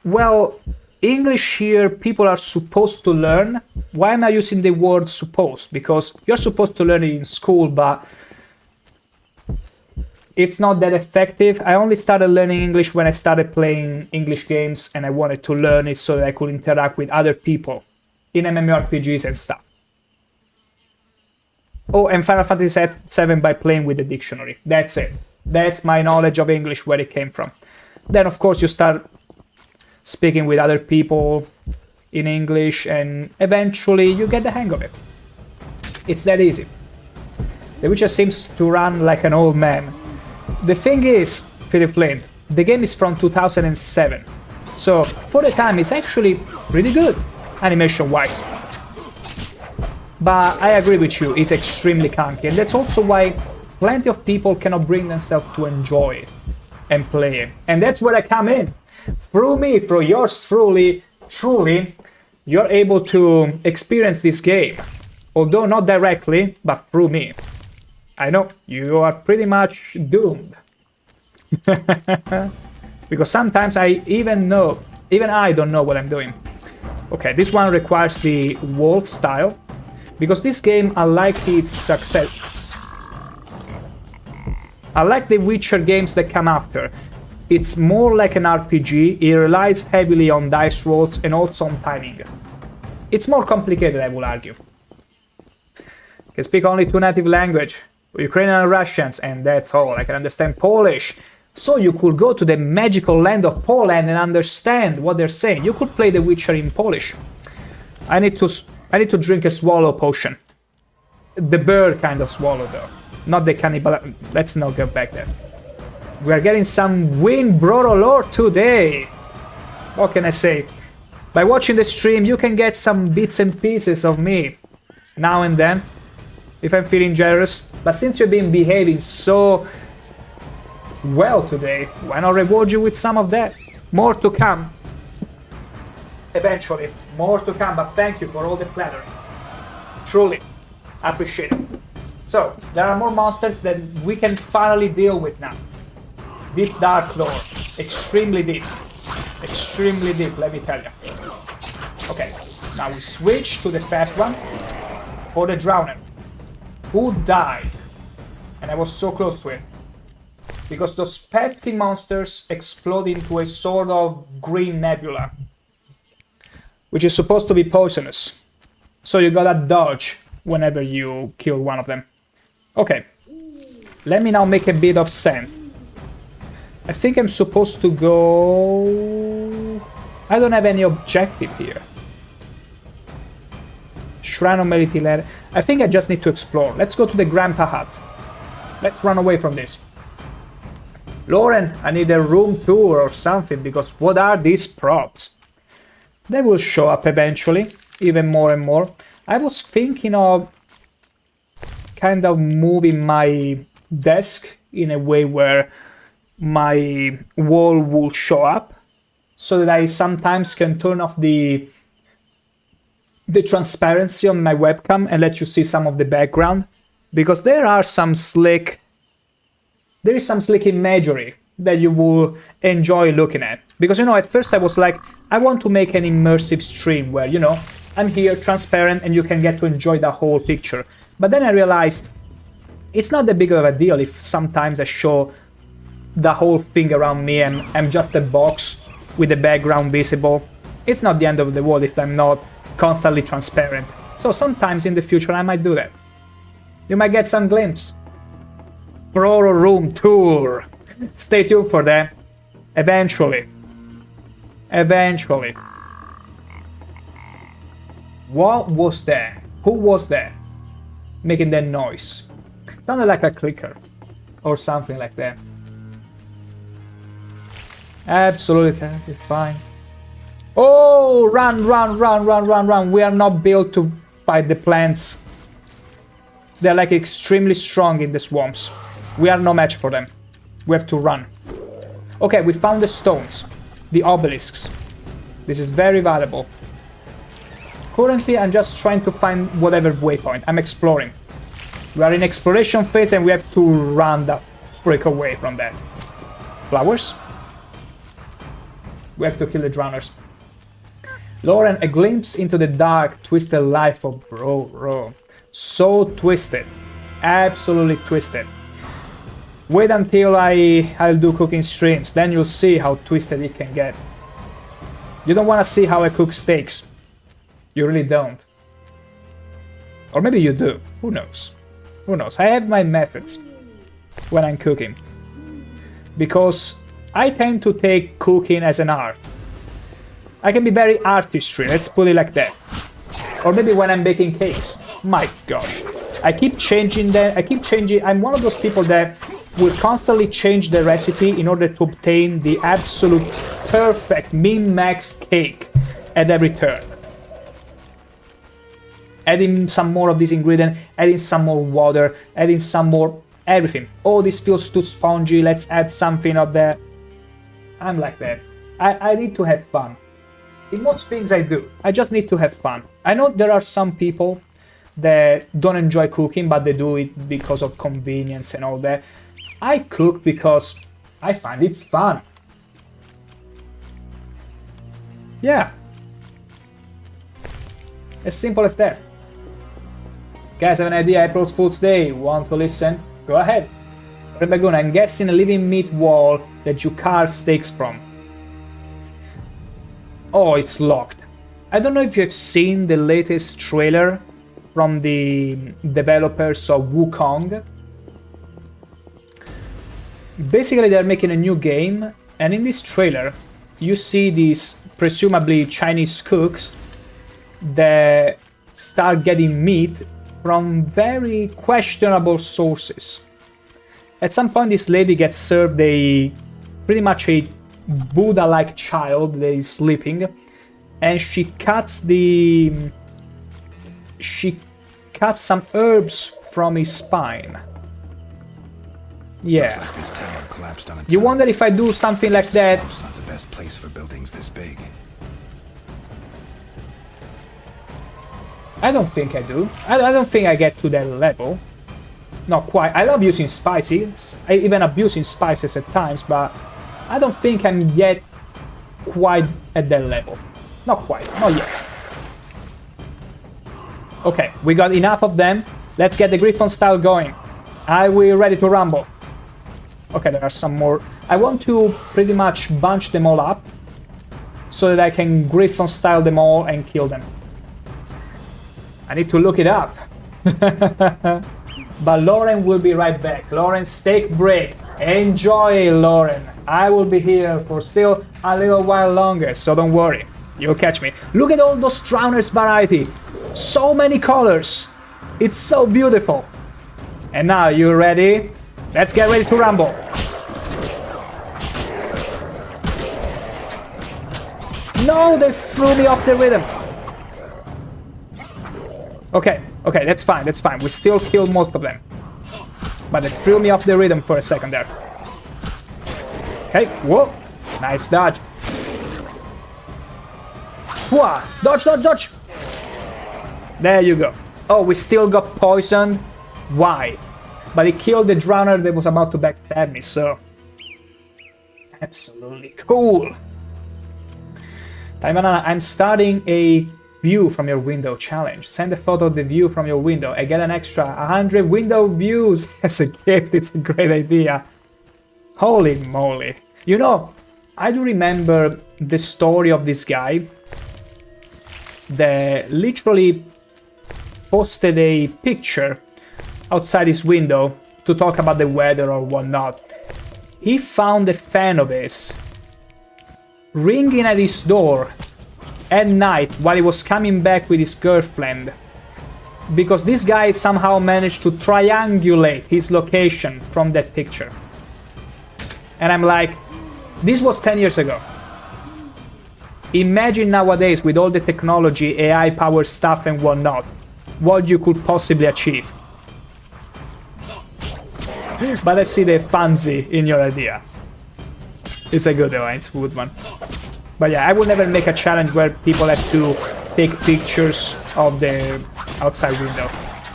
Well, English here, people are supposed to learn. Why am I using the word supposed? Because you're supposed to learn it in school, but it's not that effective. I only started learning English when I started playing English games, and I wanted to learn it so that I could interact with other people in MMORPGs and stuff. Oh, and Final Fantasy VII by playing with the dictionary. That's it. That's my knowledge of English, where it came from. Then, of course, you start speaking with other people in English, and eventually you get the hang of it. It's that easy. The Witcher seems to run like an old man. The thing is, Philip Flint, the game is from 2007. So, for the time, it's actually pretty good, animation-wise. But I agree with you, it's extremely clunky, and that's also why plenty of people cannot bring themselves to enjoy it and play it. And that's where I come in. Through me, through yours truly, you're able to experience this game. Although not directly, but through me. I know, you are pretty much doomed. Because sometimes I even I don't know what I'm doing. Okay, this one requires the wolf style. Because this game, unlike its success, unlike the Witcher games that come after, it's more like an RPG. It relies heavily on dice rolls and also on timing. It's more complicated, I would argue. I can speak only 2 native languages, Ukrainian and Russians, and that's all. I can understand Polish. So you could go to the magical land of Poland and understand what they're saying. You could play The Witcher in Polish. I need to drink a swallow potion. The bird kind of swallow, though. Not the cannibal. Let's not go back there. We are getting some Wind Brother lore today. What can I say? By watching the stream, you can get some bits and pieces of me now and then, if I'm feeling generous. But since you've been behaving so well today, why not reward you with some of that? More to come. Eventually, more to come, but thank you for all the flattery. Truly, I appreciate it. So, there are more monsters that we can finally deal with now. Deep dark lore. Extremely deep. Extremely deep, let me tell you. Okay, now we switch to the fast one for the Drowner, who died. And I was so close to it. Because those pesky monsters explode into a sort of green nebula, which is supposed to be poisonous. So you gotta dodge whenever you kill one of them. Okay, let me now make a bit of sense. I think I'm supposed to go... I don't have any objective here. Shrine of Melitile. I think I just need to explore. Let's go to the Grandpa Hut. Let's run away from this. Lauren, I need a room tour or something, because what are these props? They will show up eventually, even more and more. I was thinking of kind of moving my desk in a way where my wall will show up, so that I sometimes can turn off the transparency on my webcam and let you see some of the background, because there is some slick imagery that you will enjoy looking at. Because, you know, at first I was like, I want to make an immersive stream where, you know, I'm here transparent and you can get to enjoy the whole picture. But then I realized it's not that big of a deal if sometimes I show the whole thing around me and I'm just a box with the background visible. It's not the end of the world if I'm not constantly transparent. So sometimes in the future I might do that. You might get some glimpse. Pro room tour. Stay tuned for that. Eventually. Eventually. What was that? Who was that? Making that noise. Sounded like a clicker. Or something like that. Absolutely terrifying. Oh, run, run, run, run, run, run. We are not built to fight the plants. They're like extremely strong in the swamps. We are no match for them. We have to run. Okay, we found the stones. The obelisks. This is very valuable. Currently, I'm just trying to find whatever waypoint. I'm exploring. We are in exploration phase and we have to run the frick away from that. Flowers? We have to kill the drowners. Lauren, a glimpse into the dark, twisted life of Bro. So twisted. Absolutely twisted. Wait until I'll do cooking streams, then you'll see how twisted it can get. You don't want to see how I cook steaks. You really don't. Or maybe you do. Who knows? Who knows? I have my methods when I'm cooking. Because I tend to take cooking as an art. I can be very artistry, let's put it like that. Or maybe when I'm baking cakes. My gosh. I keep changing them. I'm one of those people that will constantly change the recipe in order to obtain the absolute perfect min-maxed cake at every turn. Adding some more of this ingredient, adding some more water, adding some more everything. Oh, this feels too spongy, let's add something of that. I'm like that. I need to have fun. In most things I do, I just need to have fun. I know there are some people that don't enjoy cooking, but they do it because of convenience and all that. I cook because I find it fun. Yeah. As simple as that. Guys, have an idea? April Fool's Day. Want to listen? Go ahead. Rebagoon, I'm guessing a living meat wall that you carve steaks from. Oh, it's locked. I don't know if you've seen the latest trailer from the developers of Wukong. Basically, they're making a new game, and in this trailer, you see these presumably Chinese cooks that start getting meat from very questionable sources. At some point, this lady gets served pretty much a Buddha-like child that is sleeping, and she cuts some herbs from his spine. Yeah. Looks like this tower collapsed on its You own. wonder if I do something like that. It's not the best place for buildings this big. I don't think I do. I don't think I get to that level. Not quite. I love using spices. I even abusing spices at times, but I don't think I'm yet quite at that level. Not quite. Not yet. Okay, we got enough of them. Let's get the Griffon style going. Are we ready to rumble? Okay, there are some more. I want to pretty much bunch them all up so that I can Griffon style them all and kill them. I need to look it up. But Lauren will be right back. Lauren, steak break. Enjoy, Lauren. I will be here for still a little while longer, so don't worry. You'll catch me. Look at all those drowners variety. So many colors. It's so beautiful. And now, you ready? Let's get ready to rumble. No, they threw me off the rhythm. Okay, that's fine, that's fine. We still killed most of them. But they threw me off the rhythm for a second there. Okay, whoa. Nice dodge. Whoa, dodge, dodge, dodge. There you go. Oh, we still got poisoned. Why? But he killed the drowner that was about to backstab me, so... Absolutely cool. Taimanana, I'm starting a view from your window challenge. Send a photo of the view from your window and get an extra 100 window views as a gift. It's a great idea. Holy moly. You know, I do remember the story of this guy that literally posted a picture outside his window to talk about the weather or whatnot. He found a fan of his ringing at his door at night while he was coming back with his girlfriend, because this guy somehow managed to triangulate his location from that picture. And I'm like, this was 10 years ago. Imagine nowadays with all the technology, AI powered stuff and whatnot, what you could possibly achieve. But I see the fancy in your idea. It's a good one, it's a good one. But yeah, I will never make a challenge where people have to take pictures of the outside window.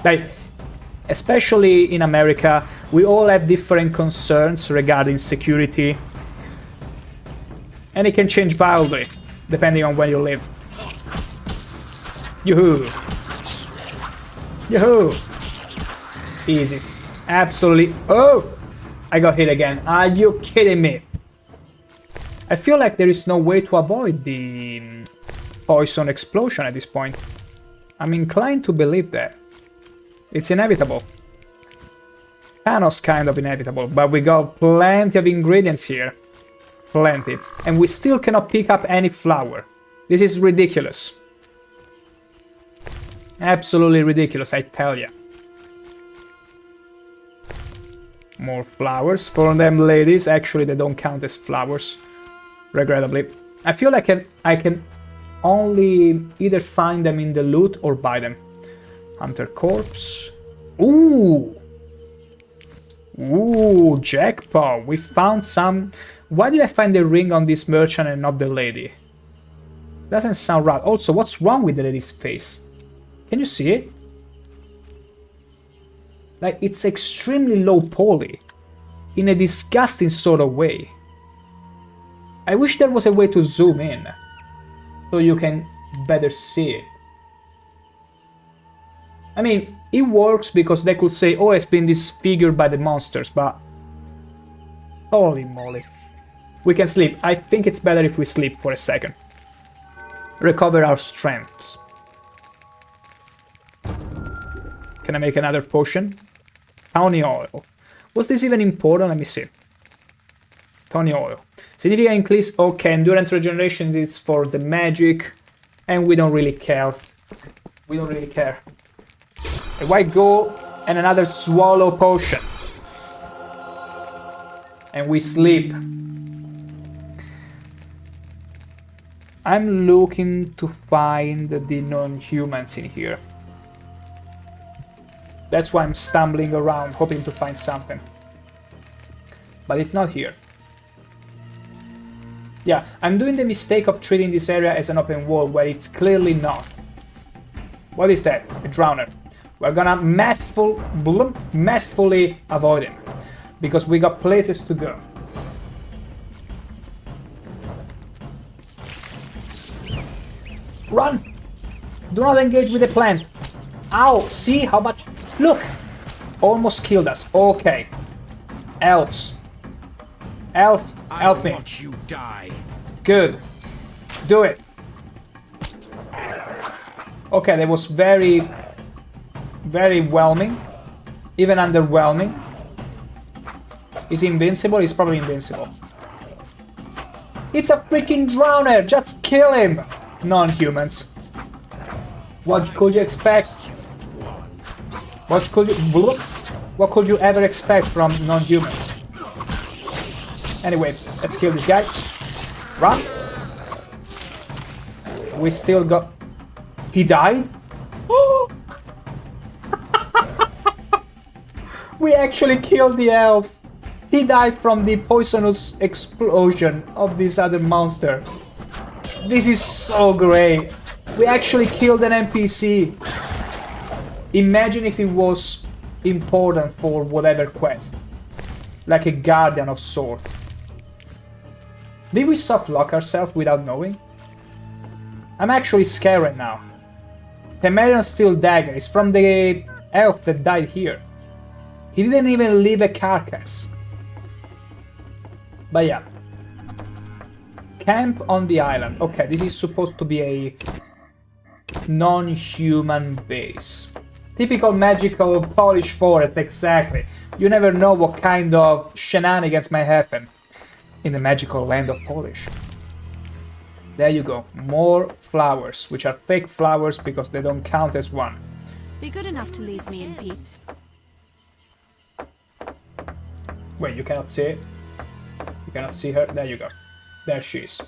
Like, especially in America, we all have different concerns regarding security. And it can change wildly, depending on where you live. Yoo-hoo! Yoo-hoo! Easy. Absolutely. Oh! I got hit again. Are you kidding me? I feel like there is no way to avoid the poison explosion at this point. I'm inclined to believe that. It's inevitable. Thanos kind of inevitable, but we got plenty of ingredients here. Plenty. And we still cannot pick up any flower. This is ridiculous. Absolutely ridiculous, I tell ya. More flowers for them, ladies. Actually, they don't count as flowers, regrettably. I feel like I can only either find them in the loot or buy them. Hunter corpse. Ooh! Ooh, jackpot. We found some... Why did I find the ring on this merchant and not the lady? Doesn't sound right. Also, what's wrong with the lady's face? Can you see it? Like, it's extremely low poly. In a disgusting sort of way. I wish there was a way to zoom in. So you can better see it. I mean, it works because they could say, oh, it's been disfigured by the monsters, but... Holy moly. We can sleep. I think it's better if we sleep for a second. Recover our strengths. Can I make another potion? Tawny oil. Was this even important? Let me see. Tawny oil. Significant increase. Okay, endurance regeneration is for the magic. And we don't really care. We don't really care. A white gold and another swallow potion. And we sleep. I'm looking to find the non-humans in here. That's why I'm stumbling around, hoping to find something. But it's not here. Yeah, I'm doing the mistake of treating this area as an open world where it's clearly not. What is that? A drowner. We're gonna masterfully avoid him. Because we got places to go. Run! Do not engage with the plant. Ow! See how much... Look! Almost killed us. Okay. Elves. Elf me. Watch you die. Good. Do it. Okay, that was very whelming. Even underwhelming. Is he invincible? He's probably invincible. It's a freaking drowner! Just kill him! Non-humans. What could you expect? What could you ever expect from non-humans? Anyway, let's kill this guy. Run! We still got... He died? We actually killed the elf! He died from the poisonous explosion of this other monster. This is so great! We actually killed an NPC! Imagine if it was important for whatever quest. Like a guardian of sorts. Did we soft lock ourselves without knowing? I'm actually scared right now. Temerian Steel Dagger is from the elf that died here. He didn't even leave a carcass. But yeah. Camp on the island. Okay, this is supposed to be a non-human base. Typical magical Polish forest, exactly. You never know what kind of shenanigans may happen in the magical land of Polish. There you go. More flowers, which are fake flowers because they don't count as one. Be good enough to leave me in peace. Wait, you cannot see it? You cannot see her? There you go. There she is.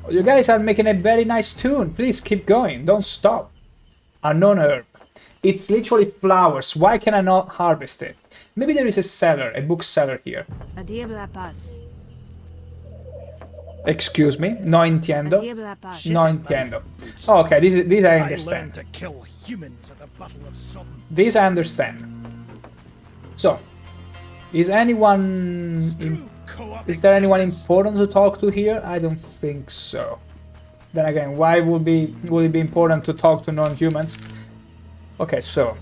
Oh, you guys are making a very nice tune. Please keep going. Don't stop. Unknown herb. It's literally flowers. Why can I not harvest it? Maybe there is a seller, a bookseller here. A diable la paz. Excuse me? No entiendo. A diable la paz. No entiendo. Oh, okay, these I I understand. learned to kill humans at the Battle of Sodom. These I understand. So, is anyone... Is there anyone important to talk to here? I don't think so. Then again, why would it be important to talk to non-humans? Okay, so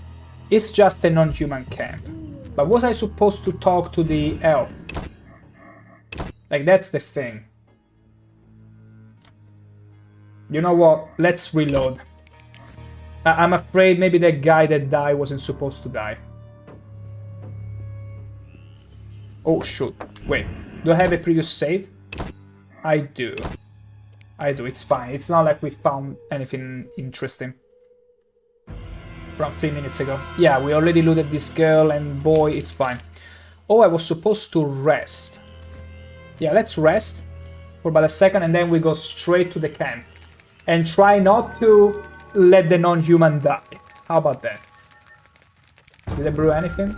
it's just a non-human camp. But was I supposed to talk to the elf? Like, that's the thing. You know what? Let's reload. I'm afraid maybe the guy that died wasn't supposed to die. Oh, shoot. Wait. Do I have a previous save? I do. I do. It's fine. It's not like we found anything interesting from 3 minutes ago. Yeah, we already looted this girl and boy, it's fine. Oh, I was supposed to rest. Yeah, let's rest for about a second and then we go straight to the camp. And try not to let the non-human die. How about that? Did I brew anything?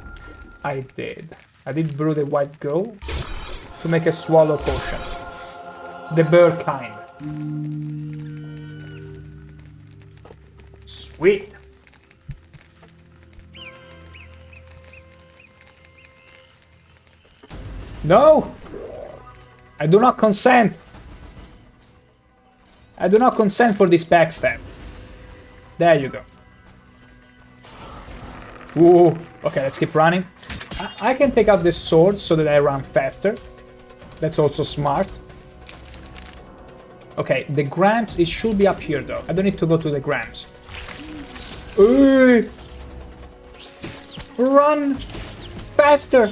I did. I did brew the white gold to make a swallow potion. The bird kind. Sweet. No! I do not consent. I do not consent for this backstab. There you go. Ooh. Okay, let's keep running. I can take out this sword so that I run faster. That's also smart. Okay, the Grams, it should be up here though. I don't need to go to the Grams. Run! Faster!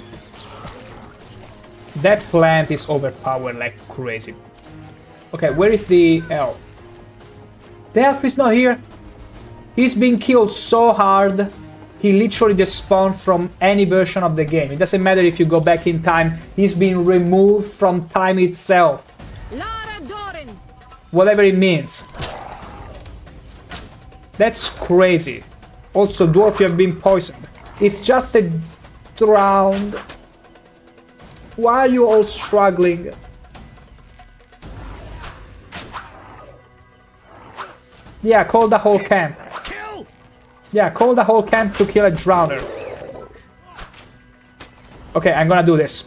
That plant is overpowered like crazy. Okay, where is the elf? The elf is not here. He's been killed so hard. He literally just spawned from any version of the game. It doesn't matter if you go back in time. He's been removed from time itself. Whatever it means. That's crazy. Also, dwarf, you have been poisoned. It's just a drowned. Why are you all struggling? Yeah, call the whole camp. Yeah, call the whole camp to kill a drowner. Okay, I'm gonna do this.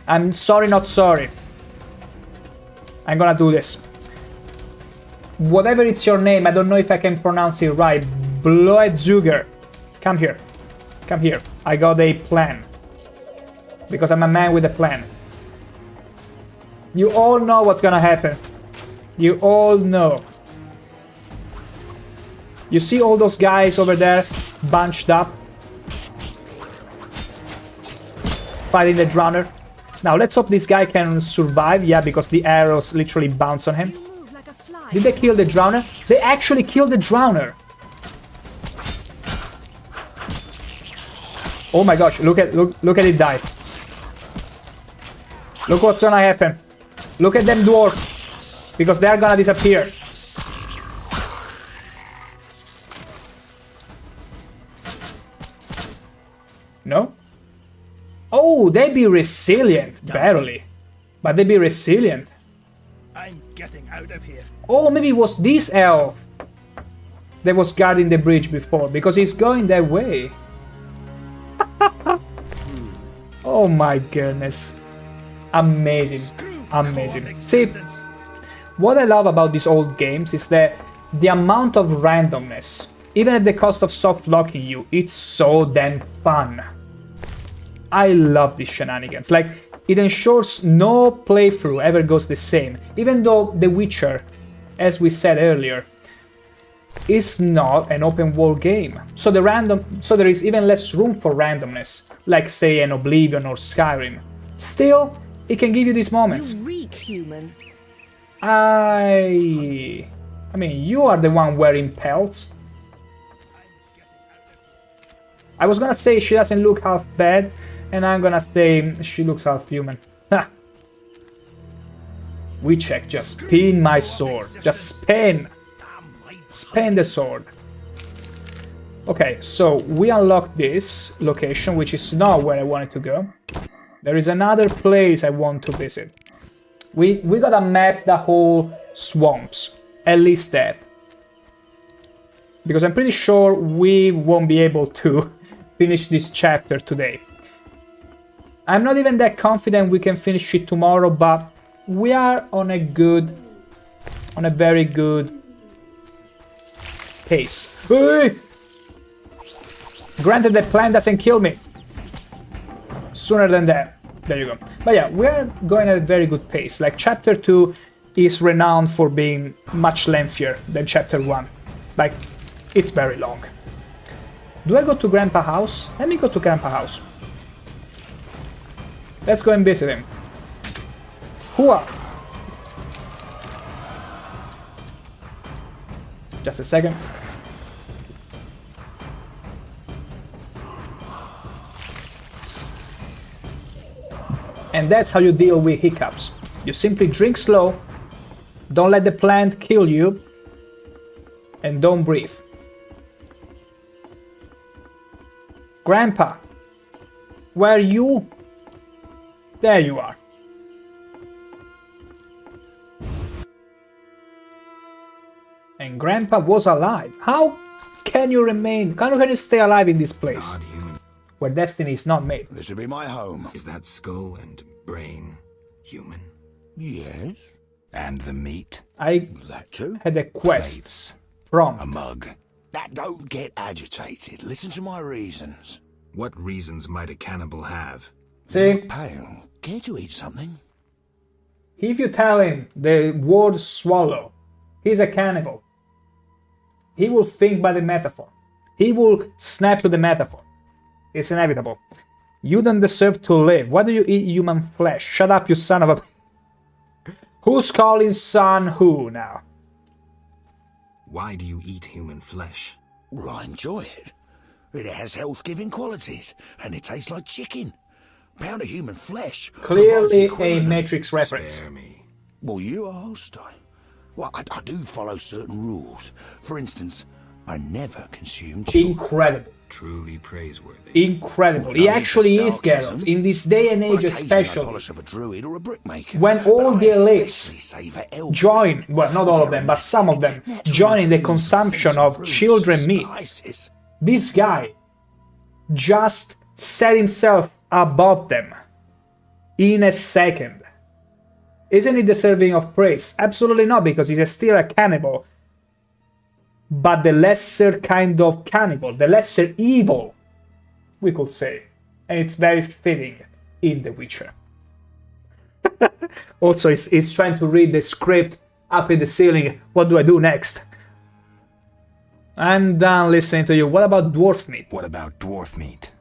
I'm sorry, not sorry. I'm gonna do this. Whatever it's your name, I don't know if I can pronounce it right. Bloedzuger. Come here. Come here. I got a plan. Because I'm a man with a plan. You all know what's gonna happen. You all know. You see all those guys over there bunched up? Fighting the drowner. Now let's hope this guy can survive. Yeah, because the arrows literally bounce on him. Did they kill the drowner? They actually killed the drowner. Oh my gosh, look at it die. Look what's gonna happen. Look at them dwarfs. Because they're gonna disappear. No? Oh, they be resilient. Barely. But they be resilient. I'm getting out of here. Oh, maybe it was this elf that was guarding the bridge before. Because he's going that way. Oh my goodness. Amazing. Amazing. See, what I love about these old games is that the amount of randomness, even at the cost of soft locking you, it's so damn fun. I love these shenanigans. Like, it ensures no playthrough ever goes the same. Even though The Witcher, as we said earlier, is not an open world game. So there is even less room for randomness, like say an Oblivion or Skyrim. Still, it can give you these moments. You reek human. I mean, you are the one wearing pelts. I was gonna say she doesn't look half bad, and I'm gonna say she looks half human. Ha! Witchek, just spin my sword. Just spin! Spin the sword. Okay, so we unlocked this location, which is not where I wanted to go. There is another place I want to visit. We gotta map the whole swamps. At least that. Because I'm pretty sure we won't be able to finish this chapter today. I'm not even that confident we can finish it tomorrow, but we are on a good on a very good pace. Hey! Granted, the plant doesn't kill me sooner than that. There you go. But yeah, we're going at a very good pace. Like, Chapter 2 is renowned for being much lengthier than Chapter 1. Like, it's very long. Do I go to Grandpa house? Let me go to Grandpa house. Let's go and visit him. Hooah! Just a second. And that's how you deal with hiccups. You simply drink slow, don't let the plant kill you, and don't breathe. Grandpa, where are you? There you are. And Grandpa was alive. How can you remain? How can you stay alive in this place? Where destiny is not made. This would be my home. Is that skull and brain human? Yes. And the meat? I that too. Had a quest. Plates. From a mug. Now don't get agitated. Listen to my reasons. What reasons might a cannibal have? See? You look pale. Care to eat something? If you tell him the word swallow, he's a cannibal. He will think by the metaphor. He will snap to the metaphor. It's inevitable. You don't deserve to live. Why do you eat human flesh? Shut up, you son of a... Who's calling son who now? Why do you eat human flesh? Well, I enjoy it. It has health-giving qualities, and it tastes like chicken. A pound of human flesh. Clearly a Matrix reference. Spare me. Well, you asked. I do follow certain rules. For instance, I never consume children. Incredible. Truly praiseworthy. Incredible. He actually is Geralt. In this day and age especially. When all the elites join, well, not all of them, but some of them, join in the consumption of children meat, this guy just set himself above them in a second. Isn't he deserving of praise? Absolutely not, because he's still a cannibal. But the lesser kind of cannibal, the lesser evil, we could say. And it's very fitting in The Witcher. Also, he's trying to read the script up in the ceiling. What do I do next? I'm done listening to you. What about dwarf meat? What about dwarf meat?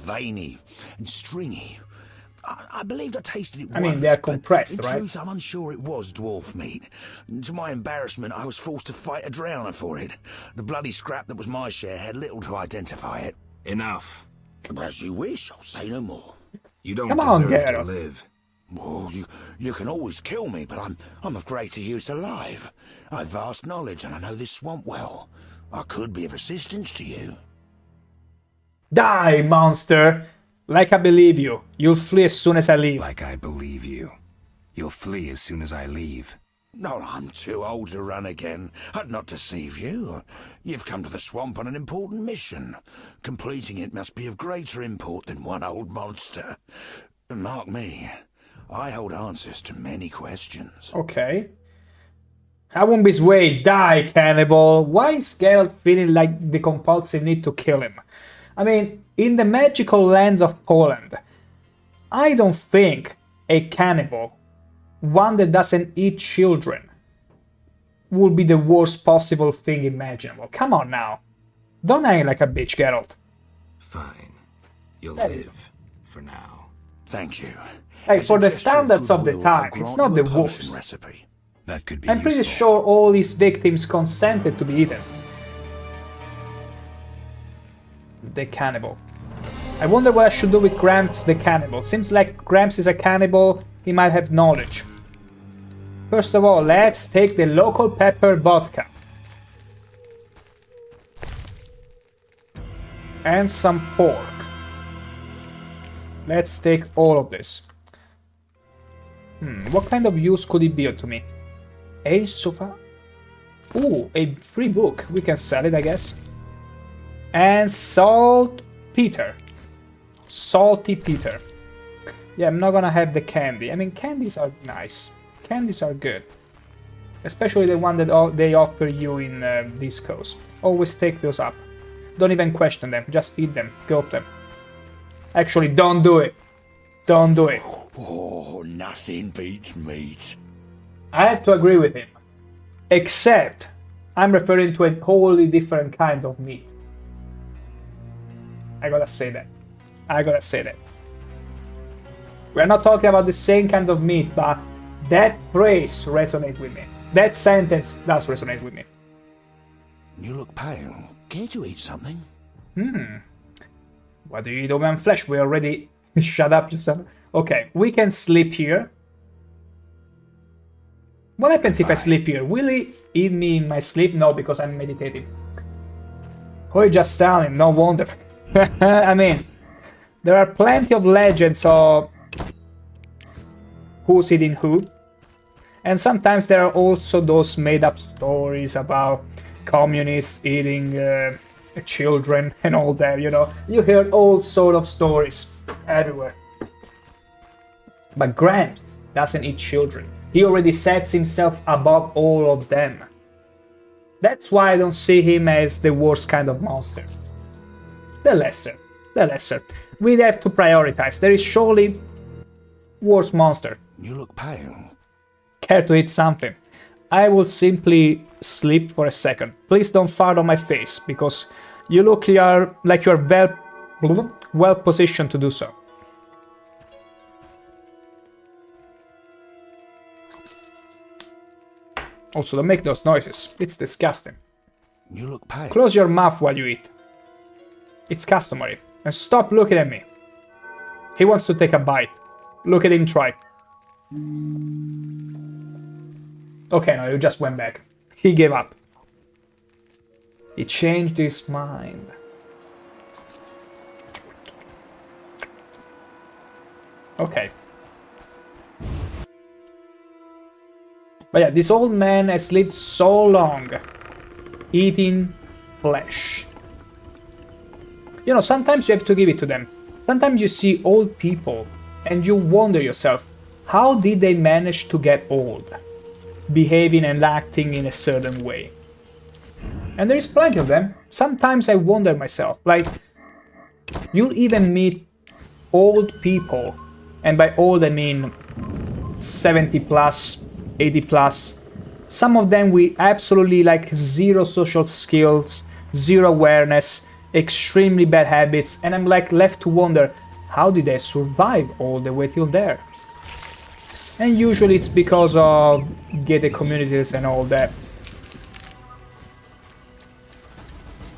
Veiny and stringy. I believed I tasted it once. I mean, they're compressed, right? In truth, I'm unsure it was dwarf meat. To my embarrassment, I was forced to fight a drowner for it. The bloody scrap that was my share had little to identify it. Enough. As you wish, I'll say no more. You don't deserve to live. Well, you can always kill me, but I'm of greater use alive. I've vast knowledge, and I know this swamp well. I could be of assistance to you. Die, monster! Like I believe you. You'll flee as soon as I leave. Like I believe you. You'll flee as soon as I leave. No, I'm too old to run again. I'd not deceive you. You've come to the swamp on an important mission. Completing it must be of greater import than one old monster. And mark me, I hold answers to many questions. Okay. I won't be swayed. Die, cannibal. Why is Geralt feeling like the compulsive need to kill him? I mean, in the magical lands of Poland, I don't think a cannibal, one that doesn't eat children, would be the worst possible thing imaginable. Come on now. Don't act like a bitch, Geralt. Fine. You'll live for now. Thank you. Hey, for the standards of the time, it's not the worst. Recipe. That could be I'm pretty sure all his victims consented to be eaten. The cannibal. I wonder what I should do with Gramps the cannibal. Seems like Gramps is a cannibal, he might have knowledge. First of all, let's take the local pepper vodka. And some pork. Let's take all of this. What kind of use could it be to me? A sofa? Ooh, a free book. We can sell it, I guess. And saltpeter. Salty Peter. Yeah, I'm not gonna have the candy. I mean, candies are nice. Candies are good. Especially the one that they offer you in discos. Always take those up. Don't even question them, just eat them, gulp them. Actually, don't do it. Don't do it. Oh, nothing beats meat. I have to agree with him. Except, I'm referring to a wholly different kind of meat. I gotta say that. I gotta say that. We're not talking about the same kind of meat, but that phrase resonates with me. That sentence does resonate with me. You look pale. Can't you eat something? What do you eat, human flesh? We already... Shut up, just... Okay, we can sleep here. What happens if I sleep here? Will he eat me in my sleep? No, because I'm meditating. Or just Stalin, no wonder. I mean, there are plenty of legends of who's eating who. And sometimes there are also those made-up stories about communists eating children and all that, you know. You hear all sort of stories everywhere. But Gramps doesn't eat children. He already sets himself above all of them. That's why I don't see him as the worst kind of monster. The lesser. The lesser. We have to prioritize. There is surely worse monster. You look pale. Care to eat something? I will simply sleep for a second. Please don't fart on my face, because you look like you're well positioned to do so. Also, don't make those noises. It's disgusting. You look pale. Close your mouth while you eat. It's customary. And stop looking at me. He wants to take a bite. Look at him try. Okay, no, you just went back. He gave up. He changed his mind. Okay. But yeah, this old man has lived so long eating flesh. You know, sometimes you have to give it to them. Sometimes you see old people and you wonder yourself, how did they manage to get old? Behaving and acting in a certain way. And there is plenty of them. Sometimes I wonder myself, like, you'll even meet old people, and by old I mean 70 plus, 80 plus. Some of them with absolutely like zero social skills, zero awareness, extremely bad habits, and I'm like left to wonder, how did they survive all the way till there? And usually it's because of gated communities and all that.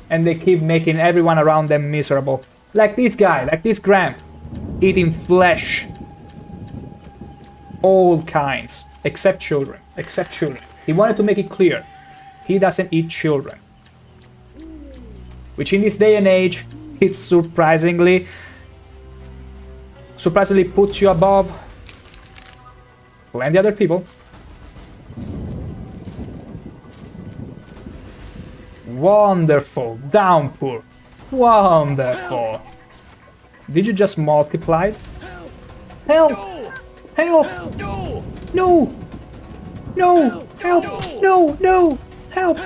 And they keep making everyone around them miserable. Like this guy, like this Gramp, eating flesh. All kinds, except children, except children. He wanted to make it clear, he doesn't eat children. Which in this day and age, it surprisingly puts you above plenty other people. Wonderful downpour. Wonderful. Did you just multiply? Help! Help! No! No! Help! No! No! Help!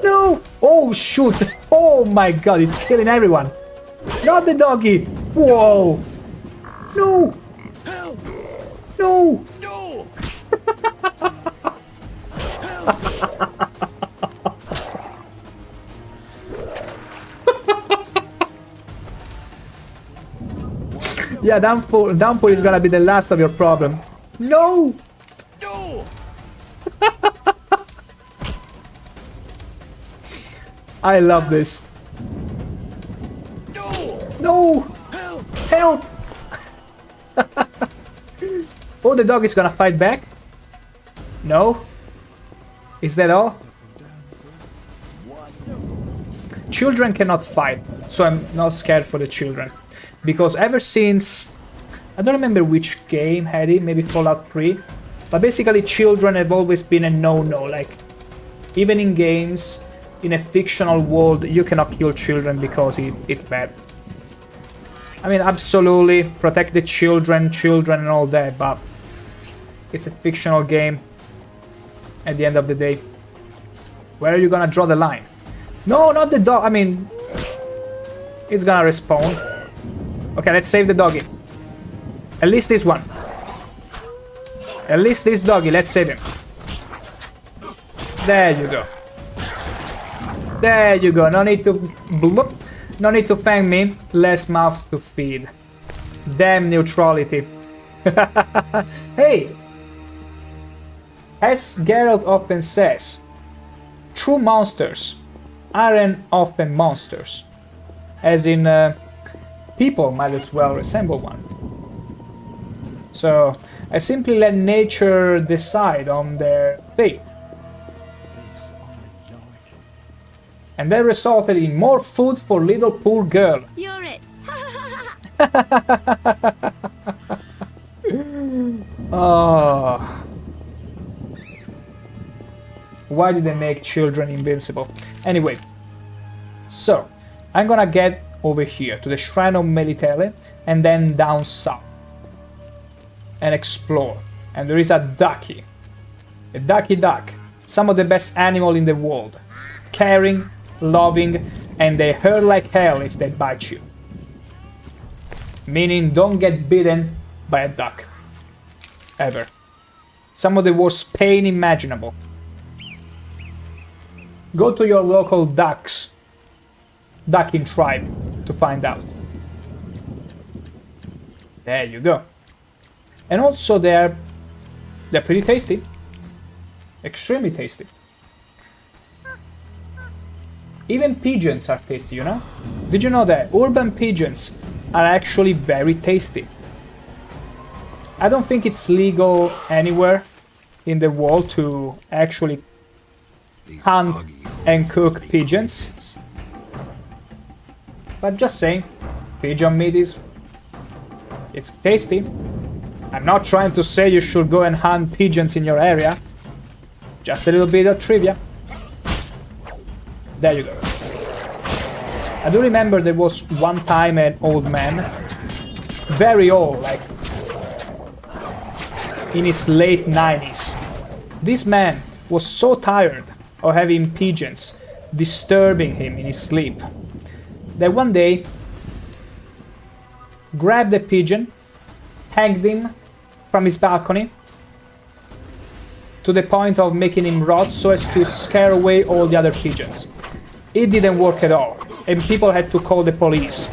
No! Oh shoot! Oh my god, it's killing everyone! Not the doggy! Whoa! No! No! Yeah, downpour is gonna be the last of your problem. No! I love this. No! Help! Oh, the dog is gonna fight back? No? Is that all? Children cannot fight, so I'm not scared for the children. Because ever since... I don't remember which game had it, maybe Fallout 3. But basically children have always been a no-no. Like, even in games, in a fictional world, you cannot kill children because it's bad. I mean, absolutely, protect the children and all that, but it's a fictional game. at the end of the day. Where are you gonna draw the line? No, not the dog. I mean, it's gonna respawn. Okay, let's save the doggy. At least this one. At least this doggy, let's save him. There you go. There you go. No need to bloop. No need to thank me. Less mouths to feed. Damn neutrality. Hey! As Geralt often says, true monsters aren't often monsters. As in, people might as well resemble one. So, I simply let nature decide on their fate. And that resulted in more food for little poor girl. You're it. Oh. Why did they make children invincible? Anyway, so I'm gonna get over here to the Shrine of Melitele and then down south and explore. And there is a ducky duck, some of the best animal in the world, caring, loving, and they hurt like hell if they bite you. Meaning don't get bitten by a duck. Ever. Some of the worst pain imaginable. Go to your local ducking tribe to find out. There you go. And also they're pretty tasty. Extremely tasty. Even pigeons are tasty, you know? Did you know that urban pigeons are actually very tasty? I don't think it's legal anywhere in the world to actually hunt and cook pigeons. But just saying, pigeon meat it's tasty. I'm not trying to say you should go and hunt pigeons in your area. Just a little bit of trivia. There you go. I do remember there was one time an old man, very old, like in his late 90s. This man was so tired of having pigeons disturbing him in his sleep that one day grabbed a pigeon, hanged him from his balcony to the point of making him rot so as to scare away all the other pigeons. It didn't work at all, and people had to call the police.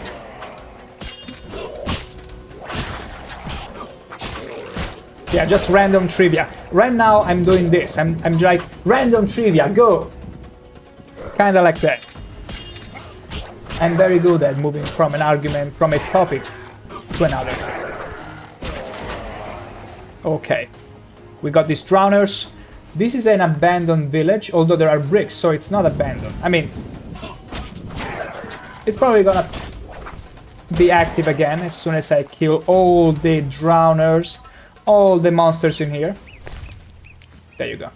Yeah, just random trivia. Right now I'm doing this. I'm like, random trivia, go! Kinda like that. I'm very good at moving from an argument, from a topic to another. Okay. We got these drowners. This is an abandoned village, although there are bricks, so it's not abandoned. I mean, it's probably gonna be active again as soon as I kill all the drowners, all the monsters in here. There you go.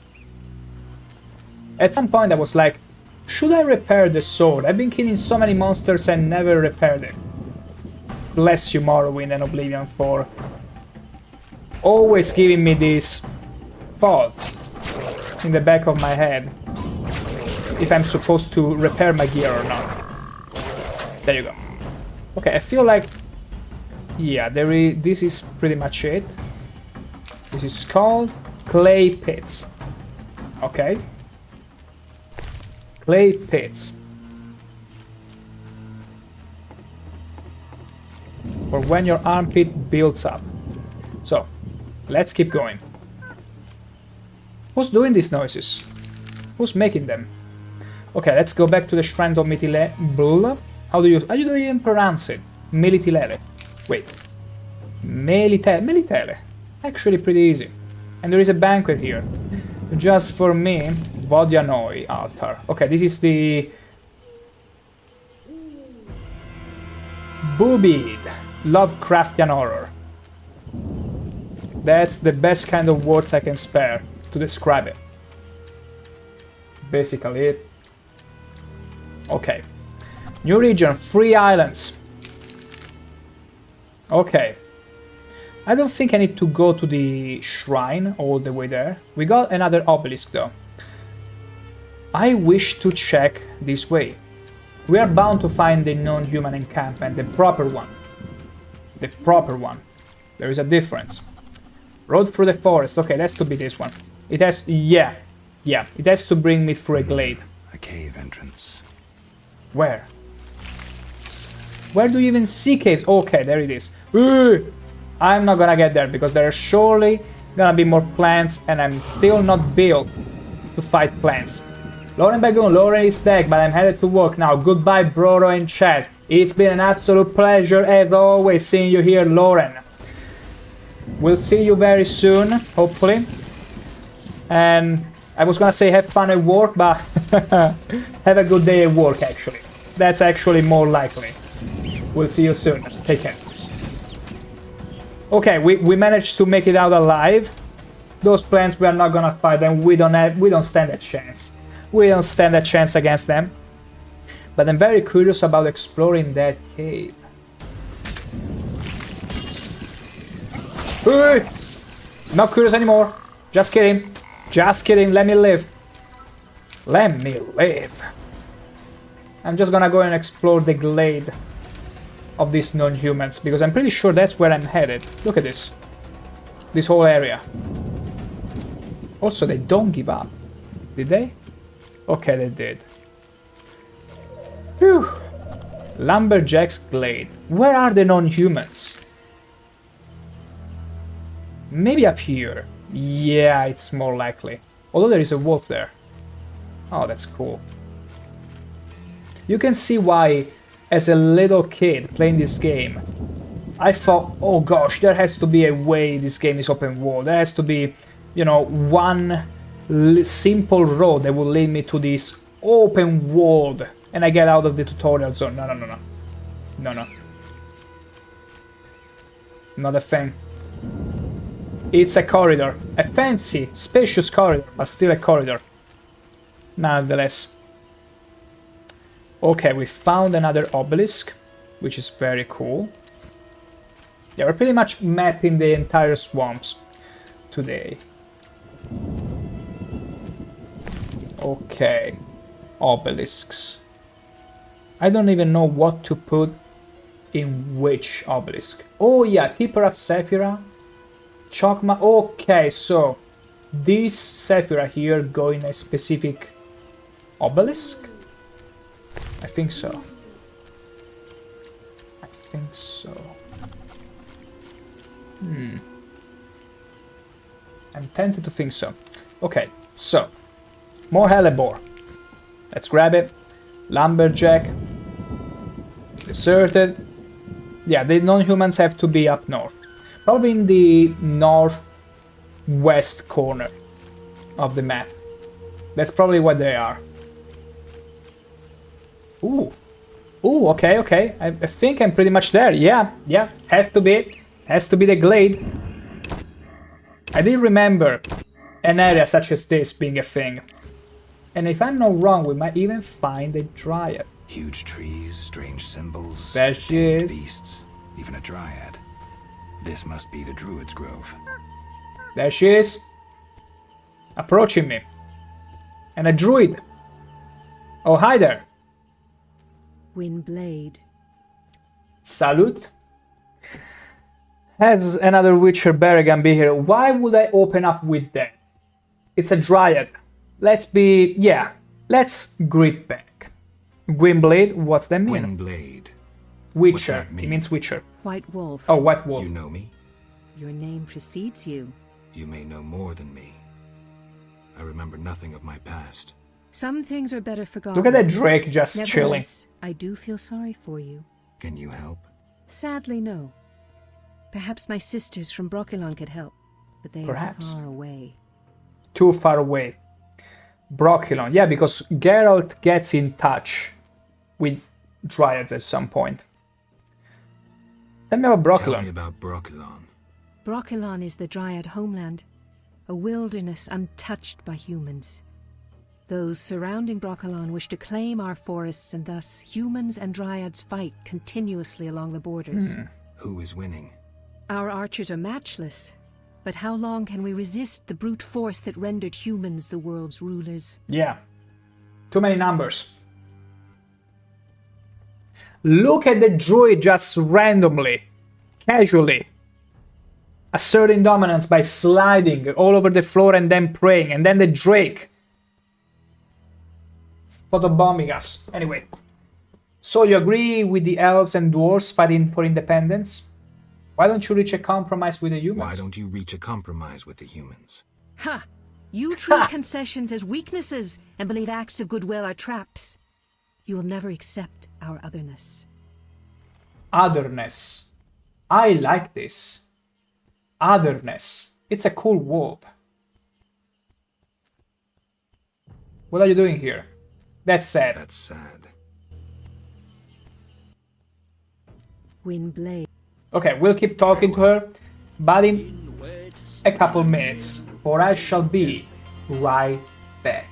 At some point I was like, should I repair the sword? I've been killing so many monsters and never repaired it. Bless you, Morrowind and Oblivion, for always giving me this thought in the back of my head if I'm supposed to repair my gear or not. There you go. Okay, I feel like, yeah, this is pretty much it. This is called clay pits. Okay. Clay pits. For when your armpit builds up. So, let's keep going. Who's doing these noises? Who's making them? Okay, let's go back to the Shrine of Melitele. How do you even pronounce it? Melitele. Wait. Melitele. Actually pretty easy. And there is a banquet here. Just for me. Vodyanoi altar. Okay, this is the boobied Lovecraftian horror. That's the best kind of words I can spare to describe it. Basically it. Okay. New region, 3 islands. Okay. I don't think I need to go to the shrine all the way there. We got another obelisk though. I wish to check this way. We are bound to find the non-human encampment, the proper one. The proper one. There is a difference. Road through the forest. Okay, that's to be this one. It has... yeah. Yeah, it has to bring me through a glade. A cave entrance. Where? Where do you even see caves? Okay, there it is. Ooh, I'm not gonna get there because there are surely gonna be more plants and I'm still not built to fight plants. Lauren Bagoon, Lauren is back, but I'm headed to work now. Goodbye, Brodo and chat. It's been an absolute pleasure as always seeing you here, Lauren. We'll see you very soon, hopefully. And I was gonna say have fun at work, but have a good day at work actually. That's actually more likely. We'll see you soon. Take care. Okay, we managed to make it out alive. Those plants we are not gonna fight them. We don't stand a chance. We don't stand a chance against them. But I'm very curious about exploring that cave. Hey! Not curious anymore. Just kidding. Just kidding. Let me live. Let me live. I'm just gonna go and explore the glade of these non-humans because I'm pretty sure that's where I'm headed. Look at this. This whole area. Also, they don't give up. Did they? Okay, they did. Phew. Lumberjack's Glade. Where are the non-humans? Maybe up here. Yeah, it's more likely. Although there is a wolf there. Oh, that's cool. You can see why, as a little kid playing this game, I thought, oh gosh, there has to be a way this game is open world. There has to be, you know, one simple road that will lead me to this open world and I get out of the tutorial zone. No, no, no, no. No, no. Not a thing. It's a corridor. A fancy, spacious corridor, but still a corridor. Nonetheless. Okay, we found another obelisk, which is very cool. Yeah, we're pretty much mapping the entire swamps today. Okay, obelisks. I don't even know what to put in which obelisk. Oh yeah, Keeper of Sephira, Chokma. Okay, so these Sephira here go in a specific obelisk? I think so. I think so. I'm tempted to think so. Okay, so more hellebore. Let's grab it. Lumberjack. Deserted. Yeah, the non-humans have to be up north. Probably in the northwest corner of the map. That's probably what they are. Ooh. Ooh, okay, okay. I think I'm pretty much there. Yeah, yeah. Has to be. Has to be the glade. I did remember an area such as this being a thing. And if I'm not wrong, we might even find a dryad. Huge trees, strange symbols, there she is. Beasts, even a dryad. This must be the Druid's Grove. There she is. Approaching me. And a druid. Oh, hi there. Windblade. Salute. Has another Witcher Berrigan be here? Why would I open up with that? It's a dryad. Let's be... yeah. Let's grit back. Gwynblade, what's that mean? Gwynblade. Witcher. What's that mean? It means Witcher. White Wolf. Oh, White Wolf. You know me? Your name precedes you. You may know more than me. I remember nothing of my past. Some things are better forgotten. Look at that Drake just chilling. Nevertheless, I do feel sorry for you. Can you help? Sadly, no. Perhaps my sisters from Brokilon could help, but they are far away. Too far away. Brokilon. Yeah, because Geralt gets in touch with Dryads at some point. Tell me about Brokilon. Tell me about Brokilon. Brokilon is the Dryad homeland, a wilderness untouched by humans. Those surrounding Brokilon wish to claim our forests, and thus humans and Dryads fight continuously along the borders. Who is winning? Our archers are matchless, but how long can we resist the brute force that rendered humans the world's rulers? Yeah. Too many numbers. Look at the druid just randomly, casually, asserting dominance by sliding all over the floor and then praying, and then the Drake photobombing us. Anyway, so you agree with the elves and dwarves fighting for independence? Why don't you reach a compromise with the humans? Why don't you reach a compromise with the humans? Ha! You treat concessions as weaknesses and believe acts of goodwill are traps. You will never accept our otherness. Otherness. I like this. Otherness. It's a cool word. What are you doing here? That's sad. That's sad. Windblade. Okay, we'll keep talking to her, but in a couple minutes, for I shall be right back.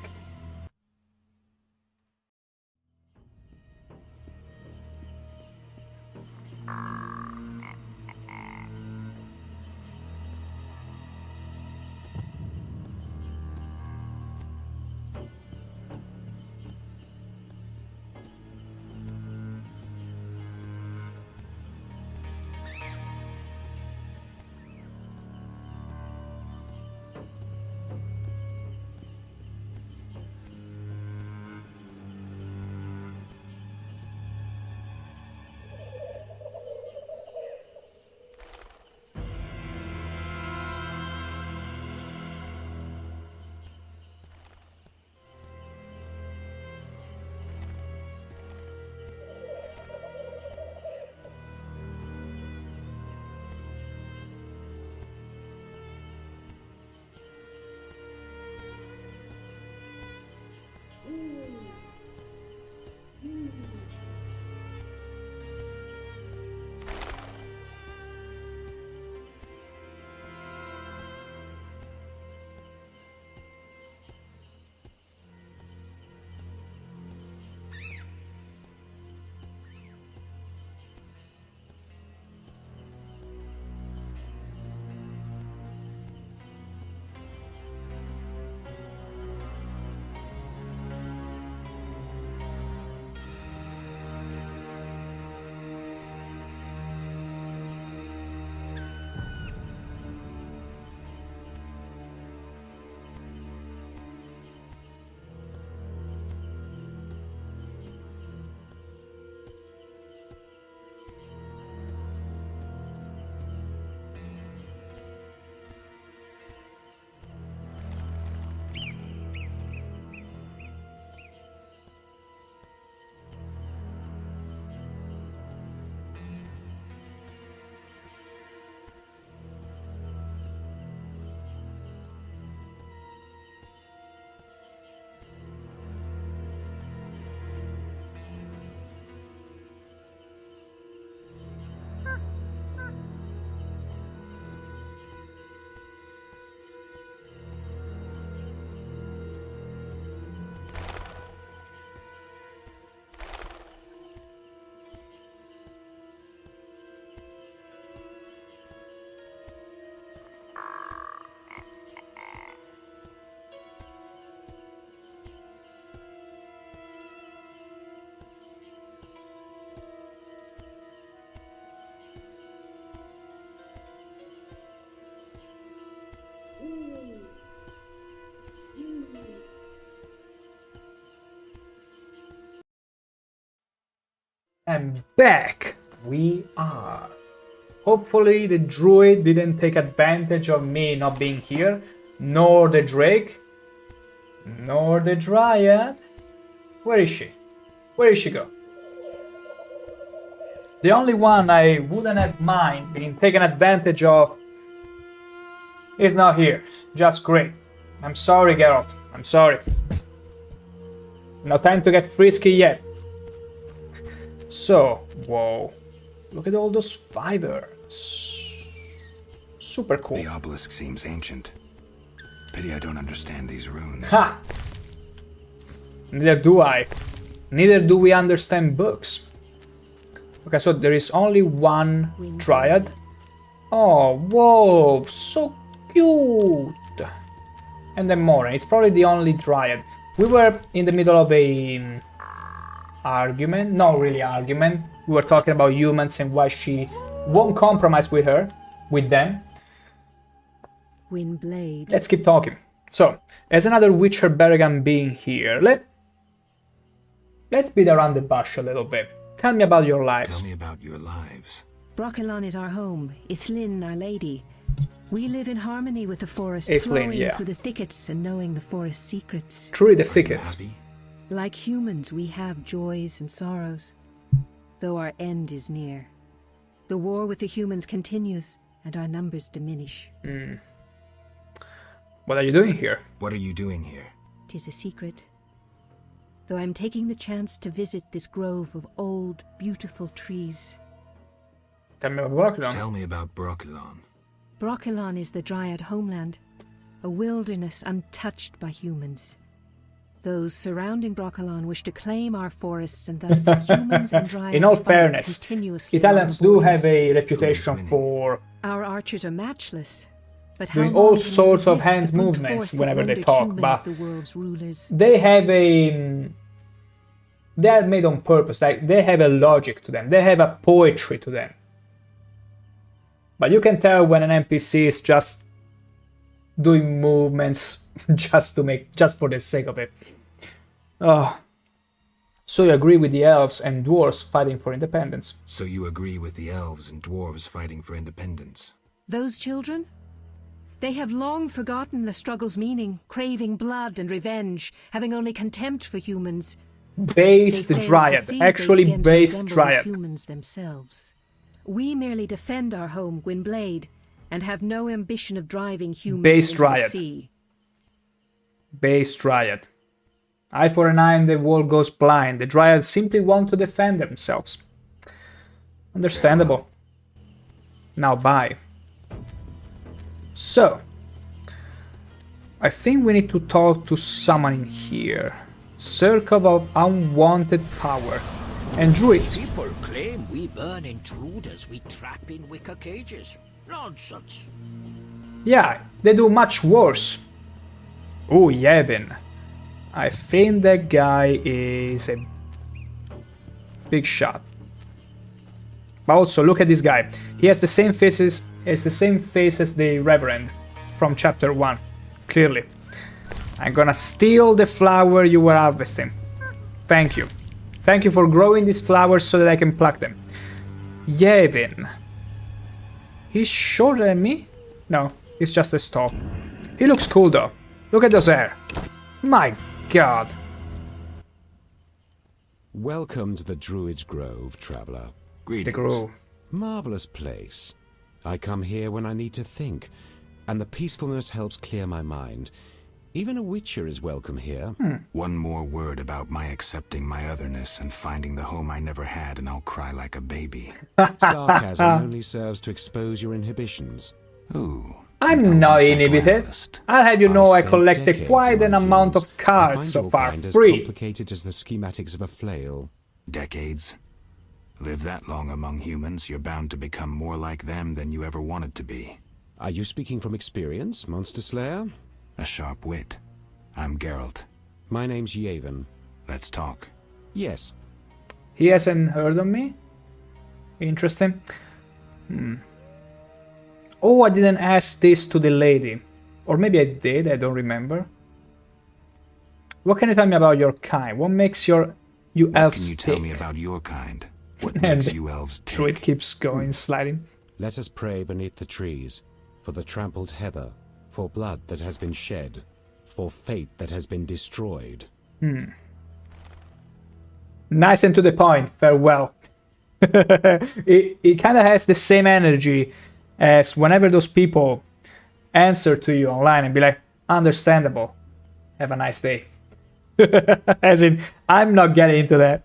And back we are. Hopefully the druid didn't take advantage of me not being here, nor the drake, nor the dryad. Where is she? Where did she go? The only one I wouldn't have mind being taken advantage of is not here. Just great. I'm sorry, Geralt. I'm sorry. No time to get frisky yet. So, whoa. Look at all those fibers. Super cool. The obelisk seems ancient. Pity I don't understand these runes. Ha! Neither do I. Neither do we understand books. Okay, so there is only one triad. Oh, whoa, so cute. And then more. It's probably the only dryad. We were in the middle of a argument. Not really argument. We were talking about humans and why she won't compromise with them. Windblade. Let's keep talking. So, as another Witcher Berrigan being here, let's beat around the bush a little bit. Tell me about your lives. Tell me about your lives. Brokilon is our home, Ithlin our lady. We live in harmony with the forest, Ithlin, flowing yeah. through the thickets and knowing the forest's secrets. Truly the thickets. Like humans, we have joys and sorrows, though our end is near. The war with the humans continues, and our numbers diminish. What are you doing here? What are you doing here? 'Tis a secret. Though I'm taking the chance to visit this grove of old, beautiful trees. Tell me about Brokilon. Tell me about Brokilon. Brokilon is the Dryad homeland, a wilderness untouched by humans. Those surrounding Brokilon wish to claim our forests, and thus humans and Dryads In all fight fairness, continuously Italians along the do have borders. a reputation for Our archers are matchless, but how doing long all can we sorts of resist the hand brute movements force that whenever they rendered talk, humans but the world's rulers? they have a... They are made on purpose, like they have a logic to them, they have a poetry to them. But you can tell when an NPC is just doing movements just for the sake of it. Oh. So you agree with the elves and dwarves fighting for independence? So you agree with the elves and dwarves fighting for independence? Those children? They have long forgotten the struggle's meaning, craving blood and revenge, having only contempt for humans. Based They fail to Dryad, see they actually begin to based resemble the Dryad. humans themselves. We merely defend our home, Gwynblade, and have no ambition of driving humans Based into Dryad. the sea. Base Dryad. Eye for an eye and the wall goes blind. The Dryads simply want to defend themselves. Understandable. Now bye. So, I think we need to talk to someone in here. Circle of unwanted power. And druids. People claim we burn intruders, we trap in wicker cages. Nonsense. Yeah, they do much worse. Oh, Yevon. I think that guy is a big shot. But also, look at this guy. He has the same face as the Reverend from chapter 1. Clearly. I'm gonna steal the flower you were harvesting. Thank you. Thank you for growing these flowers so that I can pluck them. Yevon. He's shorter than me? No, he's just as tall. He looks cool though. Look at those hair. My god. Welcome to the Druid's Grove, traveler. Greetings. The Grove. Marvelous place. I come here when I need to think, and the peacefulness helps clear my mind. Even a witcher is welcome here. One more word about my accepting my otherness and finding the home I never had, and I'll cry like a baby. Sarcasm only serves to expose your inhibitions. Ooh. I'm not inhibited. I'll have you know I spent collected decades quite an among amount humans. of cards I so find your far, kind as free. complicated as the schematics of a flail. Decades? Live that long among humans, you're bound to become more like them than you ever wanted to be. Are you speaking from experience, Monster Slayer? A sharp wit. I'm Geralt. My name's Yevon. Let's talk. Yes. He hasn't heard of me? Interesting. Oh, I didn't ask this to the lady. Or maybe I did, I don't remember. What can you tell me about your kind? What makes you elves Can you tick? tell me about your kind? What And makes the you elves tick? druid keeps going, sliding. Let us pray beneath the trees, for the trampled heather, for blood that has been shed, for fate that has been destroyed. Nice and to the point, farewell. it kind of has the same energy as whenever those people answer to you online and be like, understandable, have a nice day. As in, I'm not getting into that.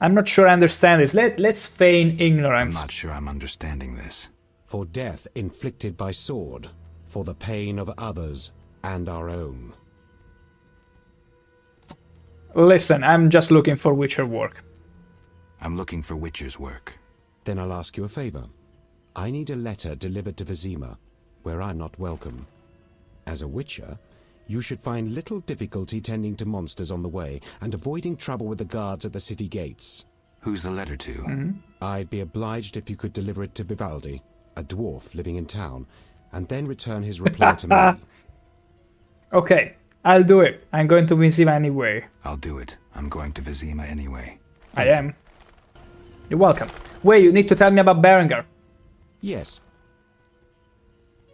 I'm not sure I understand this. Let's feign ignorance. I'm not sure I'm understanding this. For death inflicted by sword, for the pain of others and our own. Listen, I'm just looking for Witcher work. I'm looking for Witcher's work. Then I'll ask you a favor. I need a letter delivered to Vizima, where I'm not welcome. As a witcher, you should find little difficulty tending to monsters on the way and avoiding trouble with the guards at the city gates. Who's the letter to? I'd be obliged if you could deliver it to Vivaldi, a dwarf living in town, and then return his reply to me. Okay, I'll do it. I'm going to Vizima anyway. I'll do it. I'm going to Vizima anyway. I am. You're welcome. Wait, you need to tell me about Berengar. Yes.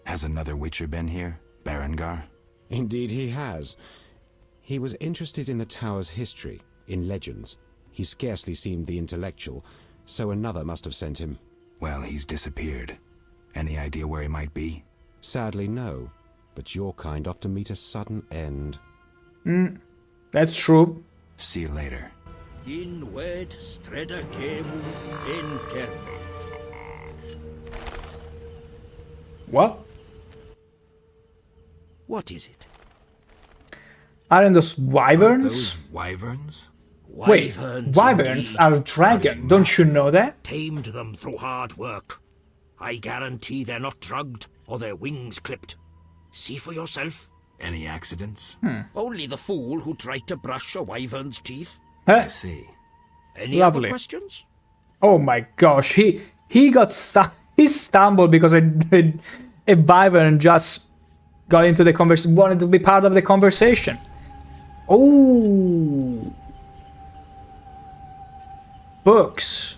Has another Witcher been here? Berengar? Indeed he has. He was interested in the tower's history, in legends. He scarcely seemed the intellectual, so another must have sent him. Well, he's disappeared. Any idea where he might be? Sadly, no. But your kind often meet a sudden end. That's true. See you later. In wed streda kemu in kem. What? What is it? Aren't those wyverns? Those wyverns? Wait, wyverns are dragon. Don't you know that? Tamed them through hard work. I guarantee they're not drugged or their wings clipped. See for yourself. Any accidents? Only the fool who tried to brush a wyvern's teeth. I see. Any Lovely. other questions? Oh my gosh, he got he stumbled because a wyvern just got into the conversation, wanted to be part of the conversation. Oh, books,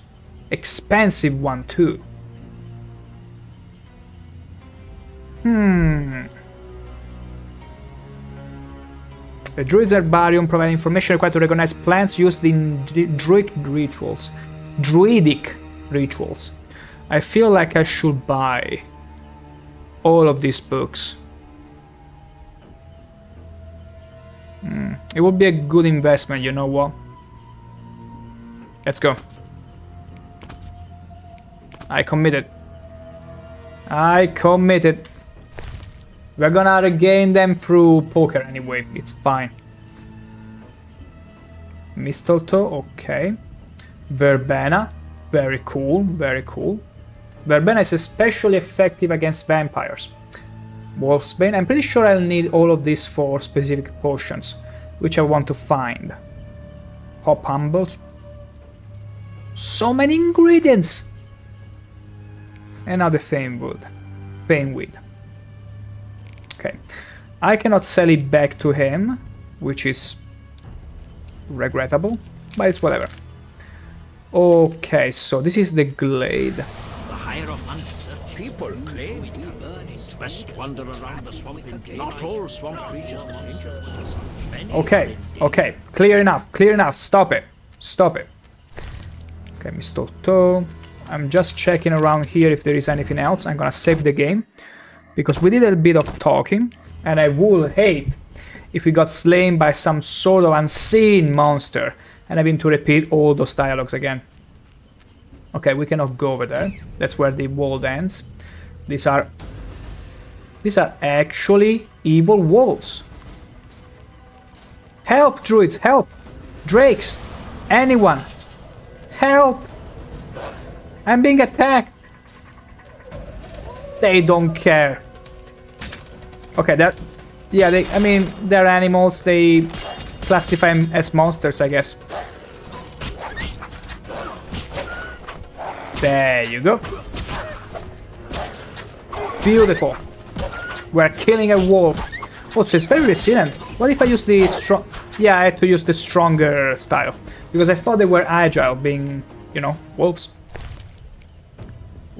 expensive one too. The druid's herbarium provides information required to recognize plants used in druidic rituals. I feel like I should buy all of these books. It would be a good investment, you know what? Let's go. I committed. We're gonna regain them through poker anyway, it's fine. Mistletoe, okay. Verbena, very cool, very cool. Verbena is especially effective against vampires. Wolfsbane, I'm pretty sure I'll need all of these for specific potions, which I want to find. Hop humbles. So many ingredients! Another Fanewood. Okay. I cannot sell it back to him, which is regrettable, but it's whatever. Okay, so this is the glade. The Hierophant search. People claim it best wander around the swamp in daylight. Not all swamp creatures are dangerous. Okay, clear enough, stop it. Okay, Mistletoe. I'm just checking around here if there is anything else. I'm gonna save the game, because we did a bit of talking, and I would hate if we got slain by some sort of unseen monster and having to repeat all those dialogues again. Okay, we cannot go over there. That's where the world ends. These are actually evil wolves. Help, druids, help! Drakes! Anyone! Help! I'm being attacked! They don't care. Okay, they're animals, they classify them as monsters, I guess. There you go. Beautiful. We're killing a wolf. Oh, so it's very resilient. What if I use the strong... Yeah, I had to use the stronger style, because I thought they were agile, being, you know, wolves.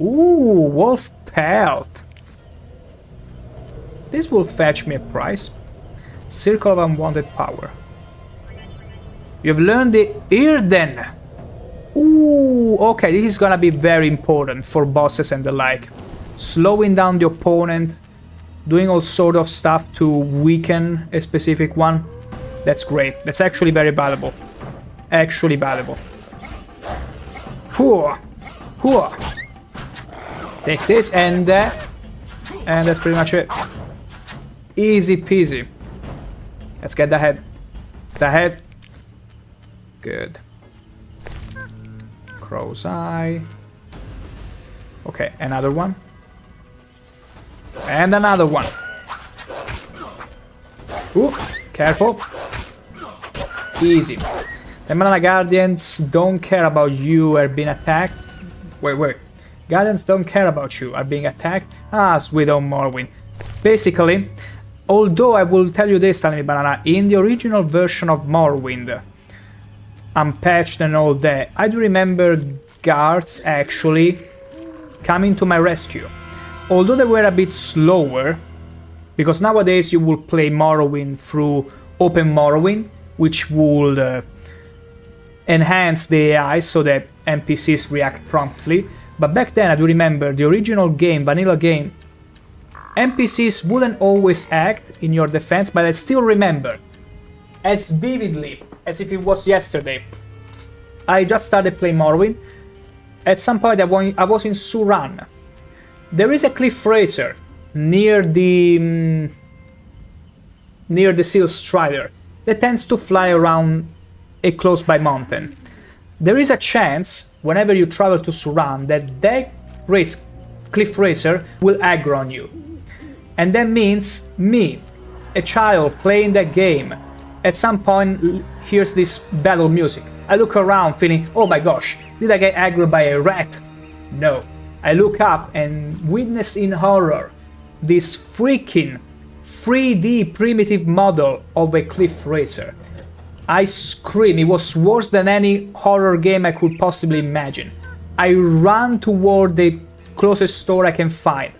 Ooh, wolf pelt. This will fetch me a price. Circle of unwanted power. You've learned the Irden. Ooh, okay, this is gonna be very important for bosses and the like. Slowing down the opponent, doing all sort of stuff to weaken a specific one. That's great. That's actually very valuable. Actually valuable. Hooah. Hooah. Take this, and that's pretty much it. Easy peasy. Let's get the head. The head. Good. Crow's eye. Okay, another one. And another one. Ooh, careful. Easy. The Banana Guardians don't care about you are being attacked. Wait. Guardians don't care about you are being attacked. Ah, sweet old Morrowind. Basically, although I will tell you this, Tell Me Banana, in the original version of Morrowind, unpatched and all that, I do remember guards actually coming to my rescue. Although they were a bit slower, because nowadays you will play Morrowind through Open Morrowind, which would enhance the AI so that NPCs react promptly. But back then I do remember the original game, vanilla game, NPCs wouldn't always act in your defense, but I still remember as vividly as if it was yesterday. I just started playing Morrowind. At some point I was in Suran. There is a cliff racer near the Seal Strider that tends to fly around a close by mountain. There is a chance whenever you travel to Suran that cliff racer will aggro on you. And that means me, a child playing that game, at some point hears this battle music. I look around feeling, oh my gosh, did I get aggroed by a rat? No. I look up and witness in horror this freaking 3D primitive model of a cliff racer. I scream. It was worse than any horror game I could possibly imagine. I run toward the closest store I can find.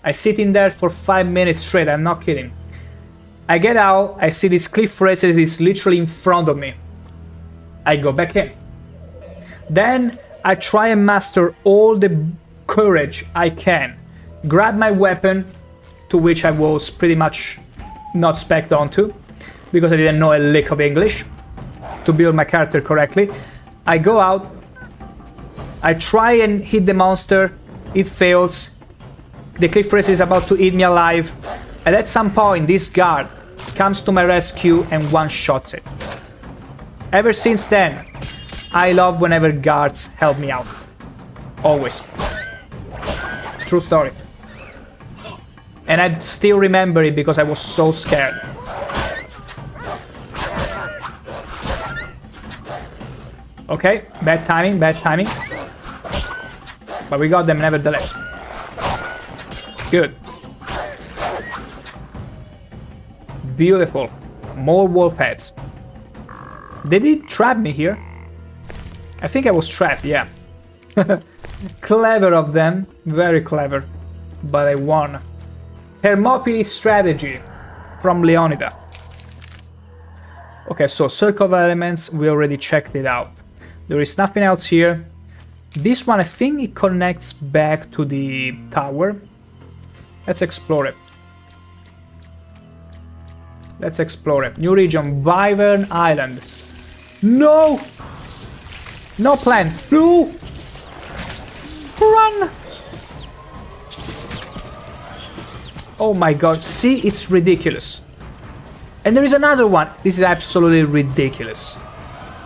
I sit in there for 5 minutes straight, I'm not kidding. I get out, I see this cliff racer is literally in front of me. I go back in. Then I try and master all the courage I can. Grab my weapon, to which I was pretty much not spec'd onto, because I didn't know a lick of English, to build my character correctly. I go out, I try and hit the monster, it fails, the cliff racer is about to eat me alive, and at some point this guard comes to my rescue and one-shots it. Ever since then, I love whenever guards help me out. Always. True story. And I still remember it because I was so scared. Okay, bad timing, bad timing. But we got them nevertheless. Good. Beautiful. More wolf heads. Did he trap me here? I think I was trapped, yeah. Clever of them. Very clever. But I won. Thermopylae strategy from Leonida. Okay, so Circle of Elements, we already checked it out. There is nothing else here. This one, I think it connects back to the tower. Let's explore it. Let's explore it. New region, Wyvern Island. No! No plan. No! Run! Oh my god, see, it's ridiculous. And there is another one. This is absolutely ridiculous.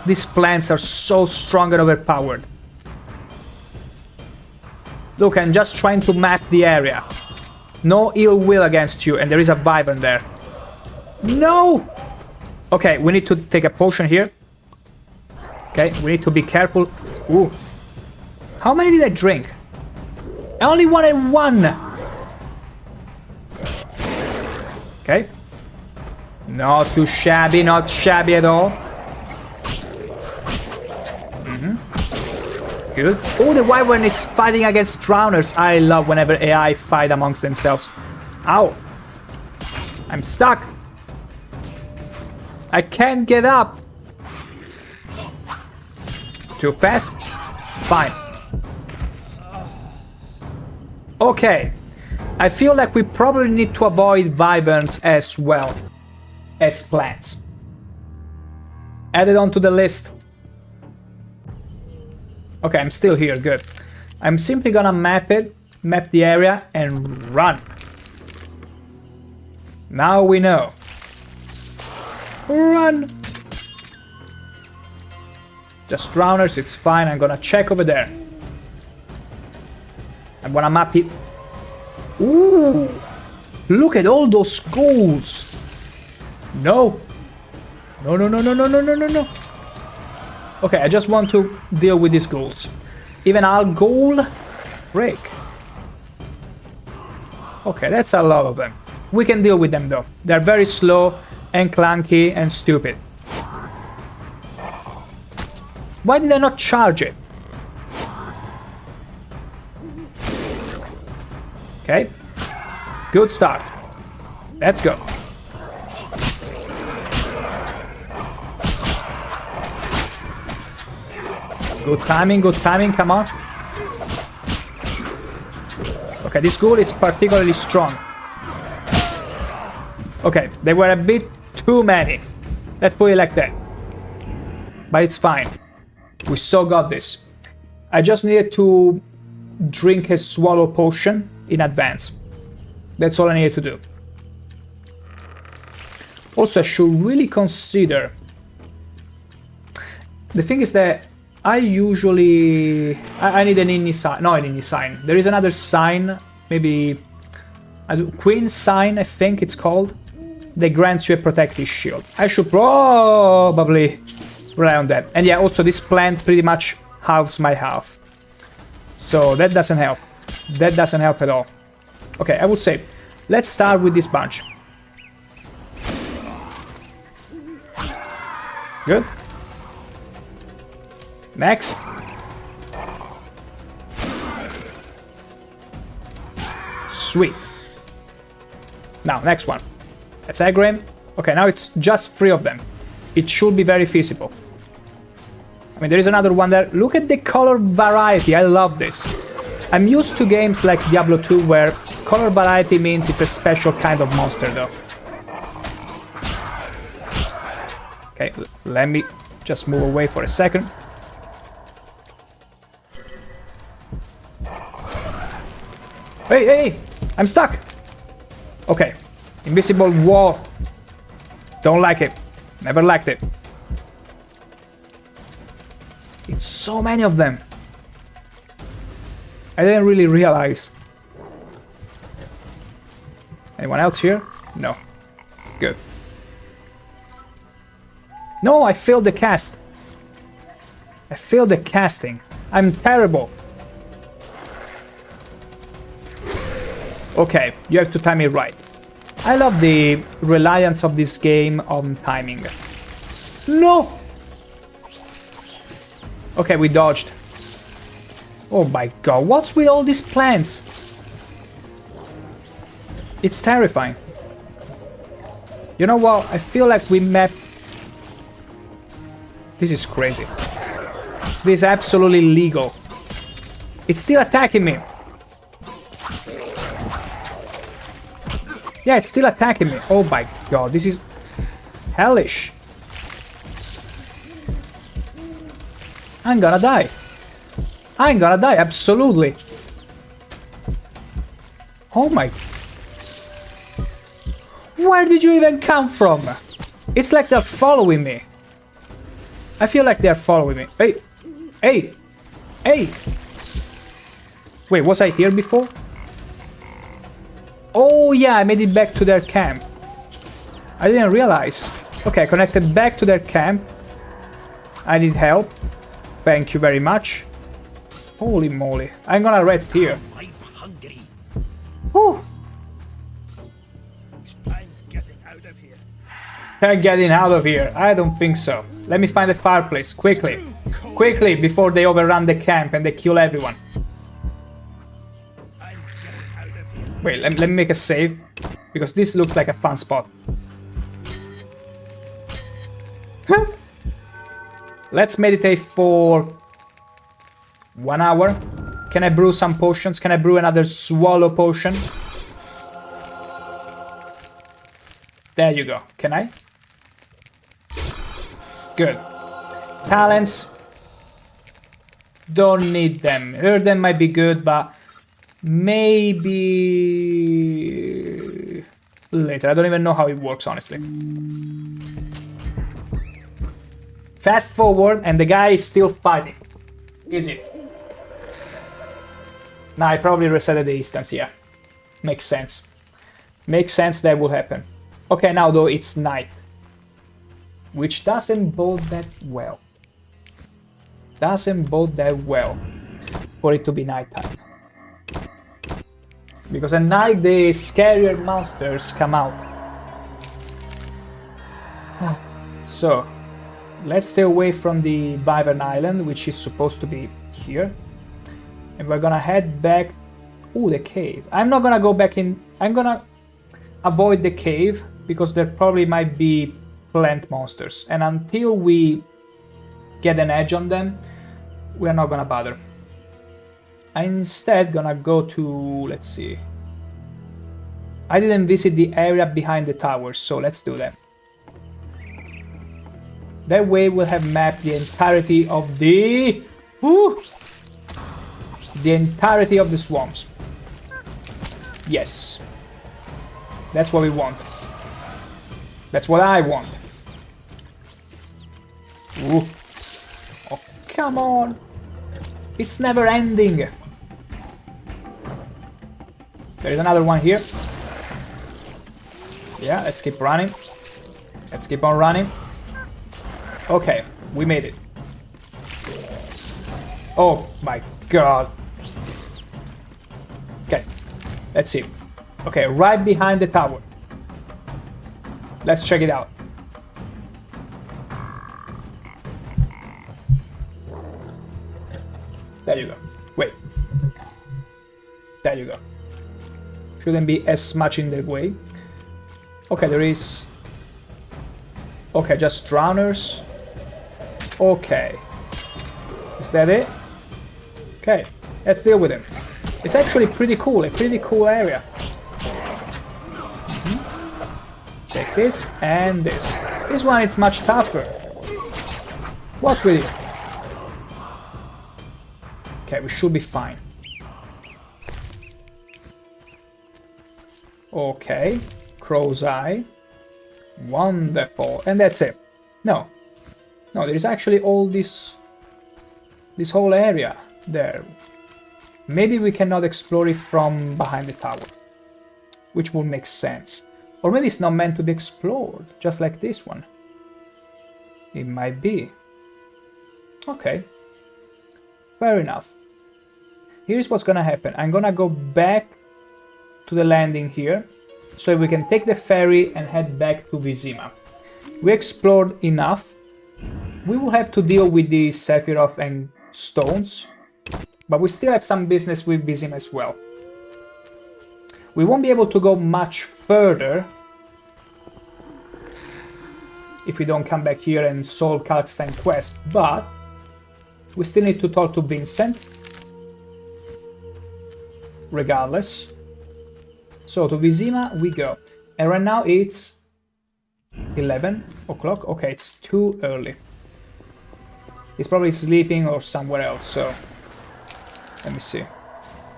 These plants are so strong and overpowered. Look, I'm just trying to map the area. No ill will against you, and there is a wyvern there. No! Okay, we need to take a potion here. Okay, we need to be careful. Ooh. How many did I drink? I only wanted one! Okay. Not too shabby, not shabby at all. Good. Oh, the wyvern is fighting against drowners. I love whenever AI fight amongst themselves. Ow. I'm stuck. I can't get up. Too fast? Fine. Okay. I feel like we probably need to avoid wyverns as well as plants. Add it onto the list. Okay, I'm still here, good. I'm simply gonna map the area, and run. Now we know. Run! Just drowners, it's fine, I'm gonna check over there. I'm gonna map it. Ooh! Look at all those ghouls! No! No, no, no, no, no, no, no, no, no! Okay, I just want to deal with these ghouls. Even our ghoul? Frick. Okay, that's a lot of them. We can deal with them though. They're very slow and clunky and stupid. Why did I not charge it? Okay. Good start. Let's go. Good timing, come on. Okay, this ghoul is particularly strong. Okay, they were a bit too many. Let's put it like that. But it's fine. We so got this. I just needed to drink a swallow potion in advance. That's all I needed to do. Also, I should really consider... The thing is that I usually... I need an inni sign. No, an inni sign. There is another sign, maybe... Queen sign, I think it's called. That grants you a protective shield. I should probably rely on that. And yeah, also this plant pretty much halves my health. So that doesn't help. That doesn't help at all. Okay, I would say, let's start with this bunch. Good. Next. Sweet. Now, next one. Let's aggro him. Okay, now it's just 3 of them. It should be very feasible. I mean, there is another one there. Look at the color variety. I love this. I'm used to games like Diablo 2 where color variety means it's a special kind of monster, though. Okay, let me just move away for a second. Hey, hey! I'm stuck! Okay. Invisible wall. Don't like it. Never liked it. It's so many of them. I didn't really realize. Anyone else here? No. Good. No, I failed the cast. I failed the casting. I'm terrible. Okay, you have to time it right. I love the reliance of this game on timing. No! Okay, we dodged. Oh my god, what's with all these plants? It's terrifying. You know what? I feel like we met... This is crazy. This is absolutely legal. It's still attacking me. Yeah, it's still attacking me. Oh my god, this is hellish. I'm gonna die. I'm gonna die, absolutely. Oh my... Where did you even come from? It's like they're following me. I feel like they're following me. Hey! Hey! Hey! Wait, was I here before? Oh yeah, I made it back to their camp. I didn't realize. Okay, I connected back to their camp. I need help. Thank you very much. Holy moly. I'm gonna rest here. I'm hungry. Whew. I'm getting out of here. I'm getting out of here. I don't think so. Let me find a fireplace, quickly. Quickly, before they overrun the camp and they kill everyone. Wait, let me make a save, because this looks like a fun spot. Let's meditate for 1 hour. Can I brew some potions? Can I brew another swallow potion? There you go. Can I? Good. Talents. Don't need them. Them might be good, but maybe later. I don't even know how it works, honestly. Fast forward, and the guy is still fighting. Is it? Nah, I probably resetted the instance, yeah. Makes sense. Makes sense that will happen. Okay, now though it's night. Which doesn't bode that well. Doesn't bode that well for it to be nighttime. Because at night the scarier monsters come out. So, let's stay away from the Wyvern Island, which is supposed to be here. And we're gonna head back... Ooh, the cave. I'm not gonna go back in... I'm gonna avoid the cave, because there probably might be plant monsters. And until we get an edge on them, we're not gonna bother. I'm instead gonna go to... let's see. I didn't visit the area behind the towers, so let's do that. That way we'll have mapped the entirety of the... Woo! The entirety of the swamps. Yes. That's what we want. That's what I want. Ooh. Oh, come on. It's never ending. There is another one here. Yeah, let's keep running. Let's keep on running. Okay, we made it. Oh my god. Okay, let's see. Okay, right behind the tower. Let's check it out. There you go. Wait. There you go. Shouldn't be as much in the way. Okay, there is... Okay, just drowners. Okay. Is that it? Okay, let's deal with him. It's actually pretty cool, a pretty cool area. Take this and this. This one is much tougher. What's with you? Okay, we should be fine. Okay, crow's eye. Wonderful, and that's it. No, there is actually all this whole area there. Maybe we cannot explore it from behind the tower, which would make sense. Or maybe it's not meant to be explored, just like this one. It might be. Okay, fair enough. Here's what's gonna happen. I'm gonna go back to the landing here, so we can take the ferry and head back to Vizima. We explored enough. We will have to deal with the Sephiroth and stones, but we still have some business with Vizima as well. We won't be able to go much further if we don't come back here and solve Kalkstein quest, but we still need to talk to Vincent, regardless. So to Vizima we go, and right now it's 11 o'clock. Okay, it's too early. He's probably sleeping or somewhere else, so let me see.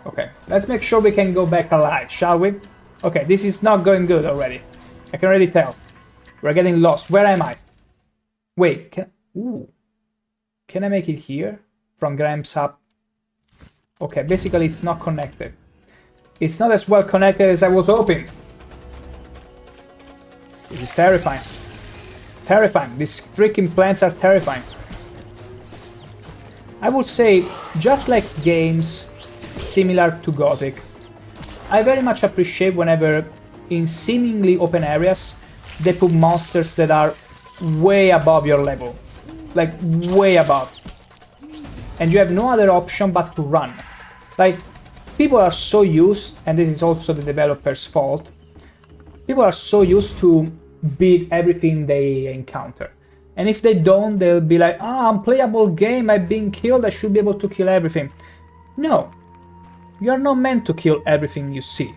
Okay, let's make sure we can go back alive, shall we? Okay, this is not going good already. I can already tell. We're getting lost. Where am I? Wait, can I make it here? From Gramps up? Okay, basically it's not connected. It's not as well connected as I was hoping. This is terrifying. Terrifying. These freaking plants are terrifying. I would say, just like games similar to Gothic, I very much appreciate whenever in seemingly open areas they put monsters that are way above your level. Like, way above. And you have no other option but to run. Like, people are so used, and this is also the developer's fault, people are so used to beat everything they encounter. And if they don't, they'll be like, unplayable game, I've been killed, I should be able to kill everything. No. You're not meant to kill everything you see.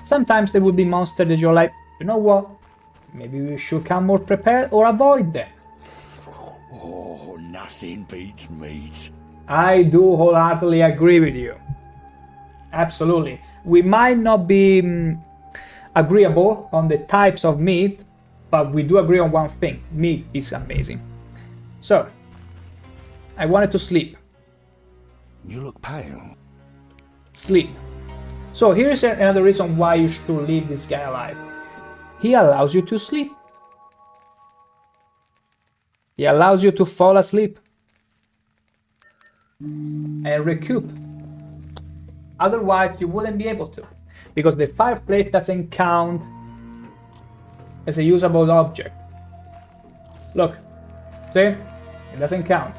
Sometimes there will be monsters that you're like, you know what? Maybe we should come more prepared or avoid them. Oh, nothing beats meat. I do wholeheartedly agree with you. Absolutely. We might not be agreeable on the types of meat, but we do agree on one thing. Meat is amazing. So, I wanted to sleep. You look pale. Sleep. So here's another reason why you should leave this guy alive. He allows you to sleep. He allows you to fall asleep. And recoup. Otherwise, you wouldn't be able to. Because the fireplace doesn't count as a usable object. Look. See? It doesn't count.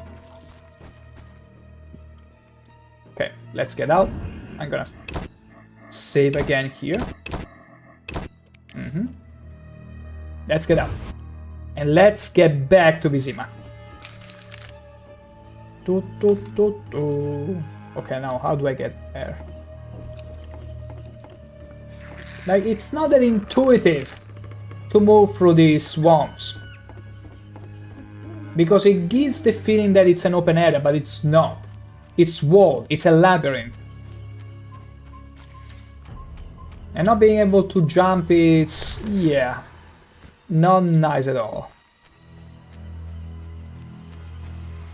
Okay, let's get out. I'm gonna save again here. Let's get out. And let's get back to Vizima. Okay, now how do I get there? Like, it's not that intuitive to move through these swamps. Because it gives the feeling that it's an open area, but it's not. It's walled, it's a labyrinth. And not being able to jump, it's... yeah. Not nice at all.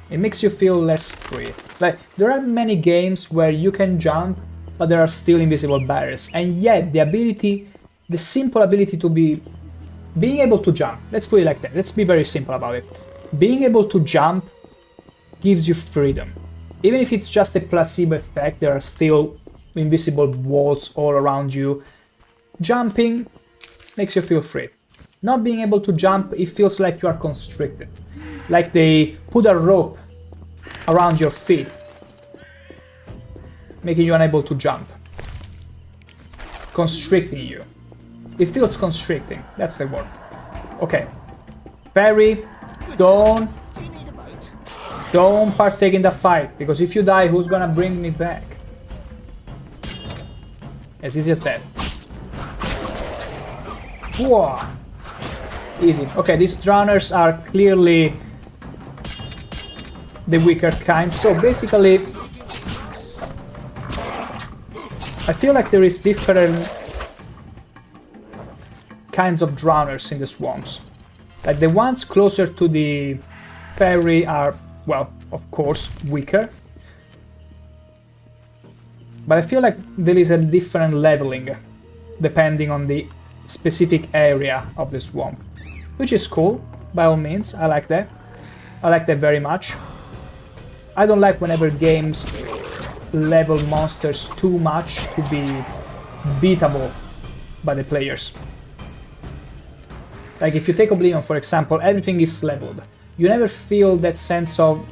It makes you feel less free. Like, there are many games where you can jump, but there are still invisible barriers. And yet, the ability, the simple ability to being able to jump, let's put it like that, let's be very simple about it. Being able to jump gives you freedom. Even if it's just a placebo effect, there are still invisible walls all around you. Jumping makes you feel free. Not being able to jump, it feels like you are constricted. Like they put a rope around your feet, making you unable to jump. Constricting you. It feels constricting, that's the word. Okay. Perry, don't partake in the fight, because if you die, who's gonna bring me back? As easy as that. Whoa. Easy. Okay, these drowners are clearly the weaker kind, so basically I feel like there is different kinds of drowners in the swamps. Like the ones closer to the ferry are, well, of course, weaker. But I feel like there is a different leveling depending on the specific area of the swamp. Which is cool, by all means, I like that. I like that very much. I don't like whenever games level monsters too much to be beatable by the players. Like if you take Oblivion, for example, everything is leveled. You never feel that sense of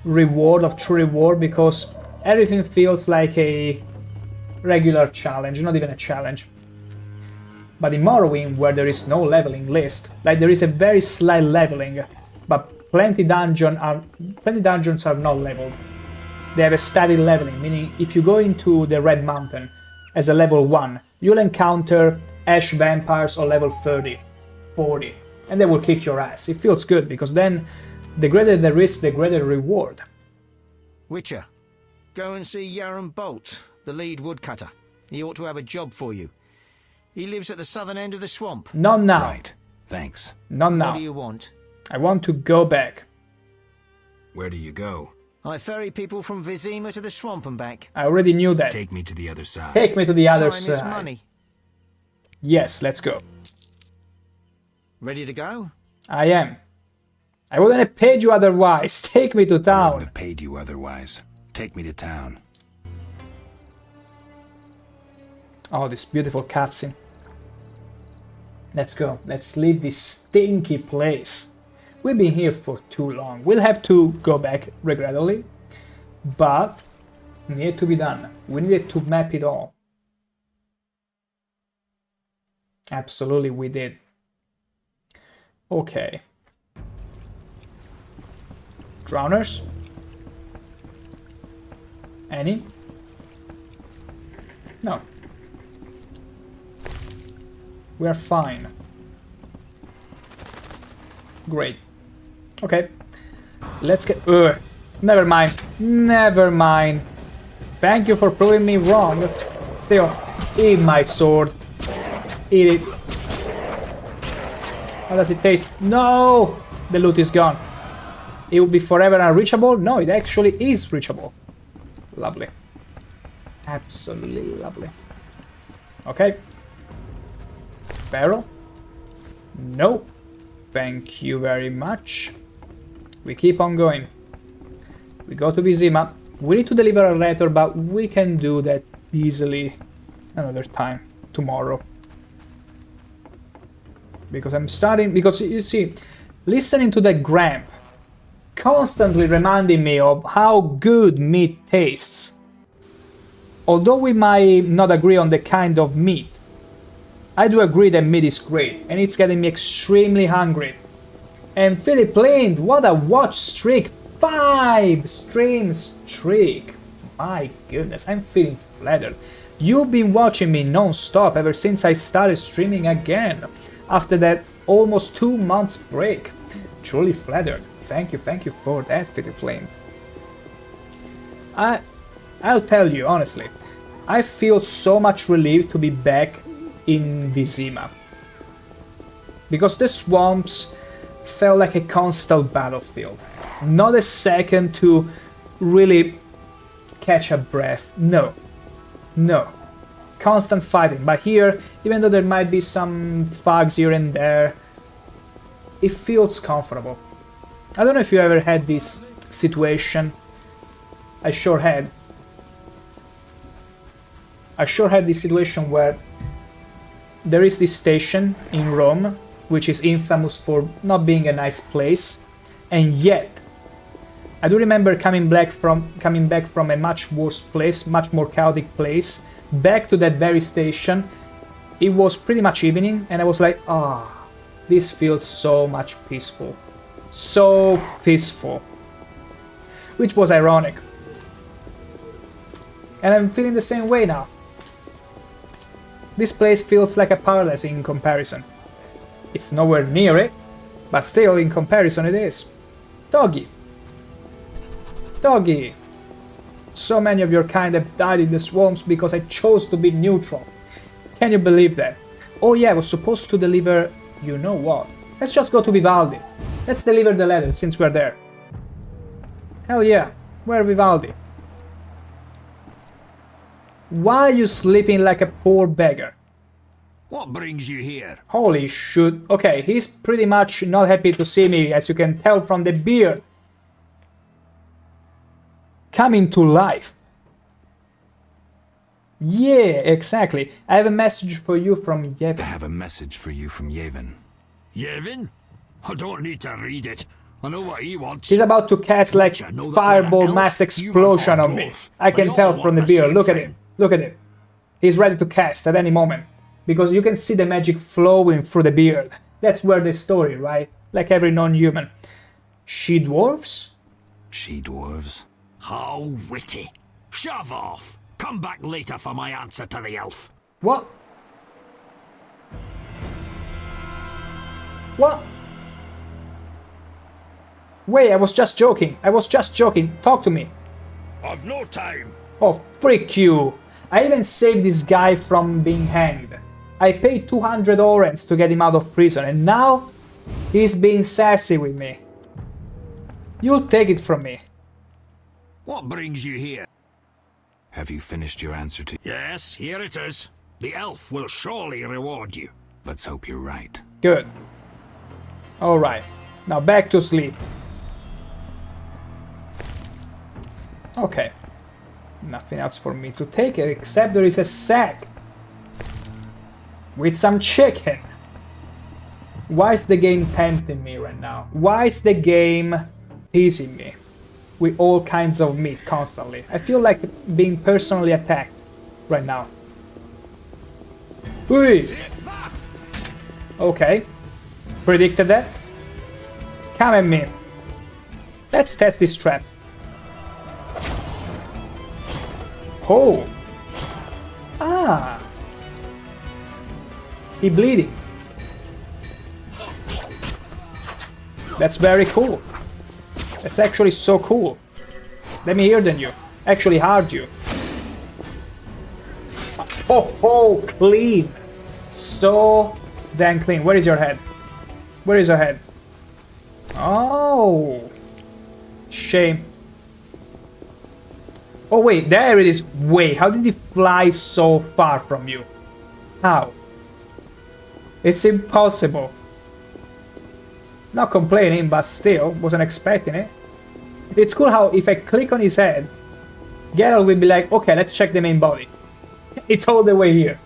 reward, of true reward, because everything feels like a regular challenge, not even a challenge. But in Morrowind, where there is no leveling list, like there is a very slight leveling, but plenty dungeons are not leveled. They have a static leveling, meaning if you go into the Red Mountain as a level 1, you'll encounter ash vampires on level 30, 40, and they will kick your ass. It feels good, because then the greater the risk, the greater reward. Witcher, go and see Yaron Bolt, the lead woodcutter. He ought to have a job for you. He lives at the southern end of the swamp. Not now. Right. Thanks. Not now. What do you want? I want to go back. Where do you go? I ferry people from Vizima to the swamp and back. I already knew that. Take me to the other side. Take me to the other Time side. is money. Yes, let's go. Ready to go? I am. I wouldn't have paid you otherwise. Take me to I town. wouldn't have paid you otherwise. Take me to town. Oh, this beautiful cutscene. Let's go. Let's leave this stinky place. We've been here for too long. We'll have to go back regrettably, but it needed to be done. We needed to map it all. Absolutely, we did. Okay. Drowners? Any? No. We are fine. Great. Okay. Let's get... never mind. Never mind. Thank you for proving me wrong. Still, eat my sword. Eat it. How does it taste? No! The loot is gone. It will be forever unreachable? No, it actually is reachable. Lovely. Absolutely lovely. Okay. Barrel? No. Thank you very much. We keep on going. We go to Vizima. We need to deliver a letter, but we can do that easily another time. Tomorrow. Because I'm starting... Because, you see, listening to that Gramp constantly reminding me of how good meat tastes. Although we might not agree on the kind of meat, I do agree that meat is great, and it's getting me extremely hungry. And Philip Lind, what a watch streak! 5 stream streak! My goodness, I'm feeling flattered. You've been watching me non-stop ever since I started streaming again, after that almost 2 months break. Truly flattered. Thank you for that, Philip Lind. I'll tell you, honestly, I feel so much relieved to be back in Vizima. Because the swamps felt like a constant battlefield. Not a second to really catch a breath. No. Constant fighting. But here, even though there might be some bugs here and there, it feels comfortable. I don't know if you ever had this situation. I sure had. I sure had this situation where there is this station in Rome, which is infamous for not being a nice place, and yet I do remember coming back from a much worse place, much more chaotic place, back to that very station. It was pretty much evening, and I was like, this feels so much peaceful. So peaceful. Which was ironic. And I'm feeling the same way now. This place feels like a paradise in comparison. It's nowhere near it, but still in comparison it is. Doggy. Doggy. So many of your kind have died in the swamps because I chose to be neutral. Can you believe that? Oh yeah, I was supposed to deliver... You know what? Let's just go to Vivaldi. Let's deliver the letter since we're there. Hell yeah, where Vivaldi? Why are you sleeping like a poor beggar? What brings you here? Holy shit. Okay, he's pretty much not happy to see me, as you can tell from the beard. Coming to life. Yeah, exactly. I have a message for you from Yevon. I have a message for you from Yevon. Yevon? I don't need to read it. I know what he wants. He's about to cast like fireball mass explosion on me. I can tell from the beard. Look at him. Look at him. He's ready to cast at any moment. Because you can see the magic flowing through the beard. That's where the story, right? Like every non-human. She-dwarves? She-dwarves? How witty. Shove off. Come back later for my answer to the elf. What? What? Wait, I was just joking. I was just joking. Talk to me. I've no time. Oh, frick you. I even saved this guy from being hanged. I paid 200 orens to get him out of prison, and now he's being sassy with me. You'll take it from me. What brings you here? Have you finished your answer to... Yes, here it is. The elf will surely reward you. Let's hope you're right. Good. Alright. Now back to sleep. Okay. Nothing else for me to take except there is a sack. With some chicken. Why is the game tempting me right now? Why is the game teasing me? With all kinds of meat constantly. I feel like being personally attacked right now. Ui. Okay. Predicted that. Come at me. Let's test this trap. Oh. Ah. He bleeding. That's very cool. That's actually so cool. Let me hear than you. Actually hard you. Oh, clean. So damn clean. Where is your head? Where is your head? Oh. Shame. Oh wait, there it is. Wait, how did he fly so far from you? How? It's impossible. Not complaining, but still, wasn't expecting it. It's cool how if I click on his head, Geralt will be like, okay, let's check the main body. It's all the way here.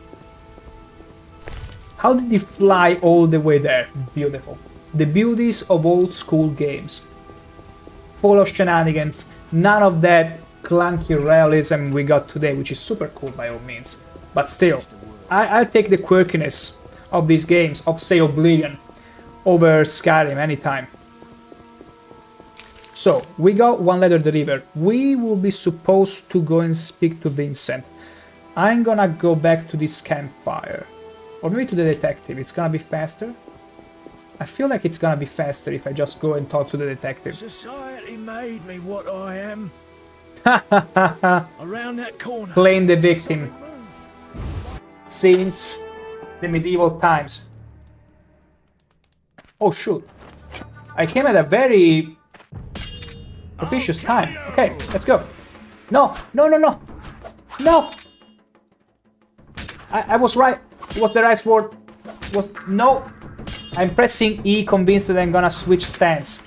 How did he fly all the way there? Beautiful. The beauties of old school games. Full of shenanigans, none of that clunky realism we got today, which is super cool by all means. But still, I take the quirkiness of these games, of say Oblivion, over Skyrim anytime. So, we got one letter delivered. We will be supposed to go and speak to Vincent. I'm gonna go back to this campfire. Or maybe to the detective, it's gonna be faster? I feel like it's gonna be faster if I just go and talk to the detective. Society made me what I am. Around that corner. Playing the victim. Since the medieval times. Oh shoot. I came at a very propitious time. Okay, let's go. No, no, no, no. No! I was right. It was the right word. No. I'm pressing E, convinced that I'm gonna switch stance.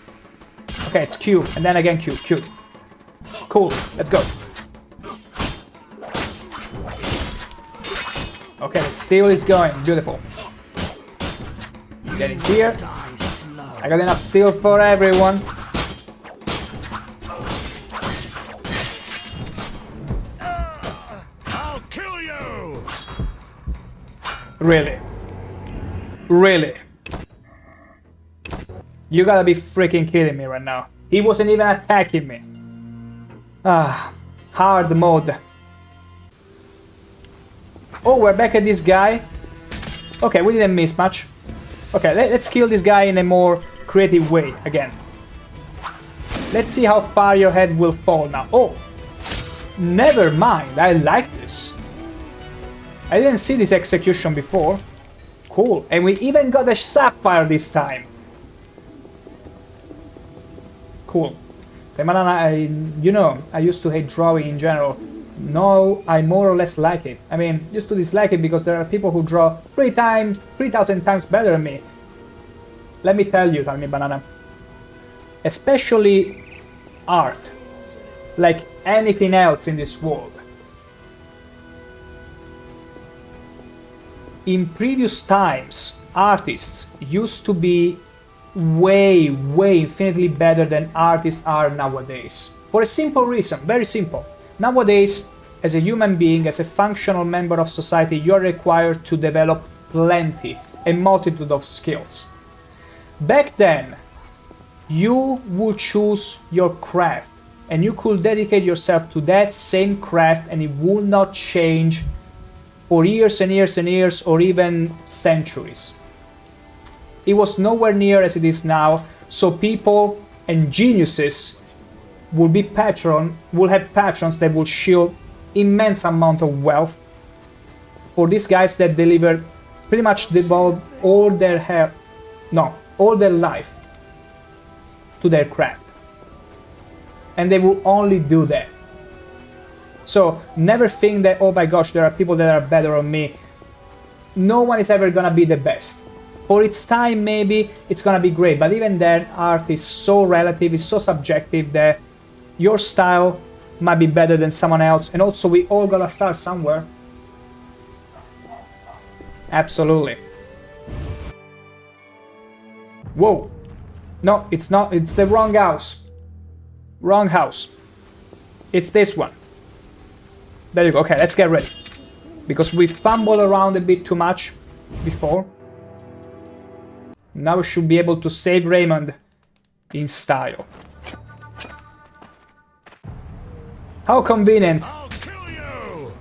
Okay, it's Q, and then again Q, Q. Cool, let's go. Okay, the steel is going, beautiful. Get in here. I got enough steel for everyone. I'll kill you! Really? Really? You gotta be freaking kidding me right now. He wasn't even attacking me. Ah, hard mode. Oh, we're back at this guy. Okay, we didn't miss much. Okay, let's kill this guy in a more creative way again. Let's see how far your head will fall now. Oh, never mind. I like this. I didn't see this execution before. Cool. And we even got a sapphire this time. Cool. The banana, you know, I used to hate drawing in general. Now I more or less like it. I mean, used to dislike it because there are people who draw 3,000 times better than me. Let me tell you, Tell Me Banana. Especially art. Like anything else in this world. In previous times, artists used to be way infinitely better than artists are nowadays. For a simple reason, very simple. Nowadays, as a human being, as a functional member of society, you're required to develop plenty, a multitude of skills. Back then, you would choose your craft, and you could dedicate yourself to that same craft, and it would not change for years and years and years, or even centuries. It was nowhere near as it is now, so people and geniuses will have patrons that will shield immense amount of wealth for these guys that deliver pretty much devote all their life to their craft. And they will only do that. So never think that, oh my gosh, there are people that are better than me. No one is ever gonna be the best. For its time, maybe it's gonna be great, but even then, art is so relative, it's so subjective that your style might be better than someone else, and also we all gotta start somewhere. Absolutely. Whoa. No, it's not. It's the wrong house. Wrong house. It's this one. There you go. Okay, let's get ready. Because we fumbled around a bit too much before. Now we should be able to save Raymond in style. How convenient.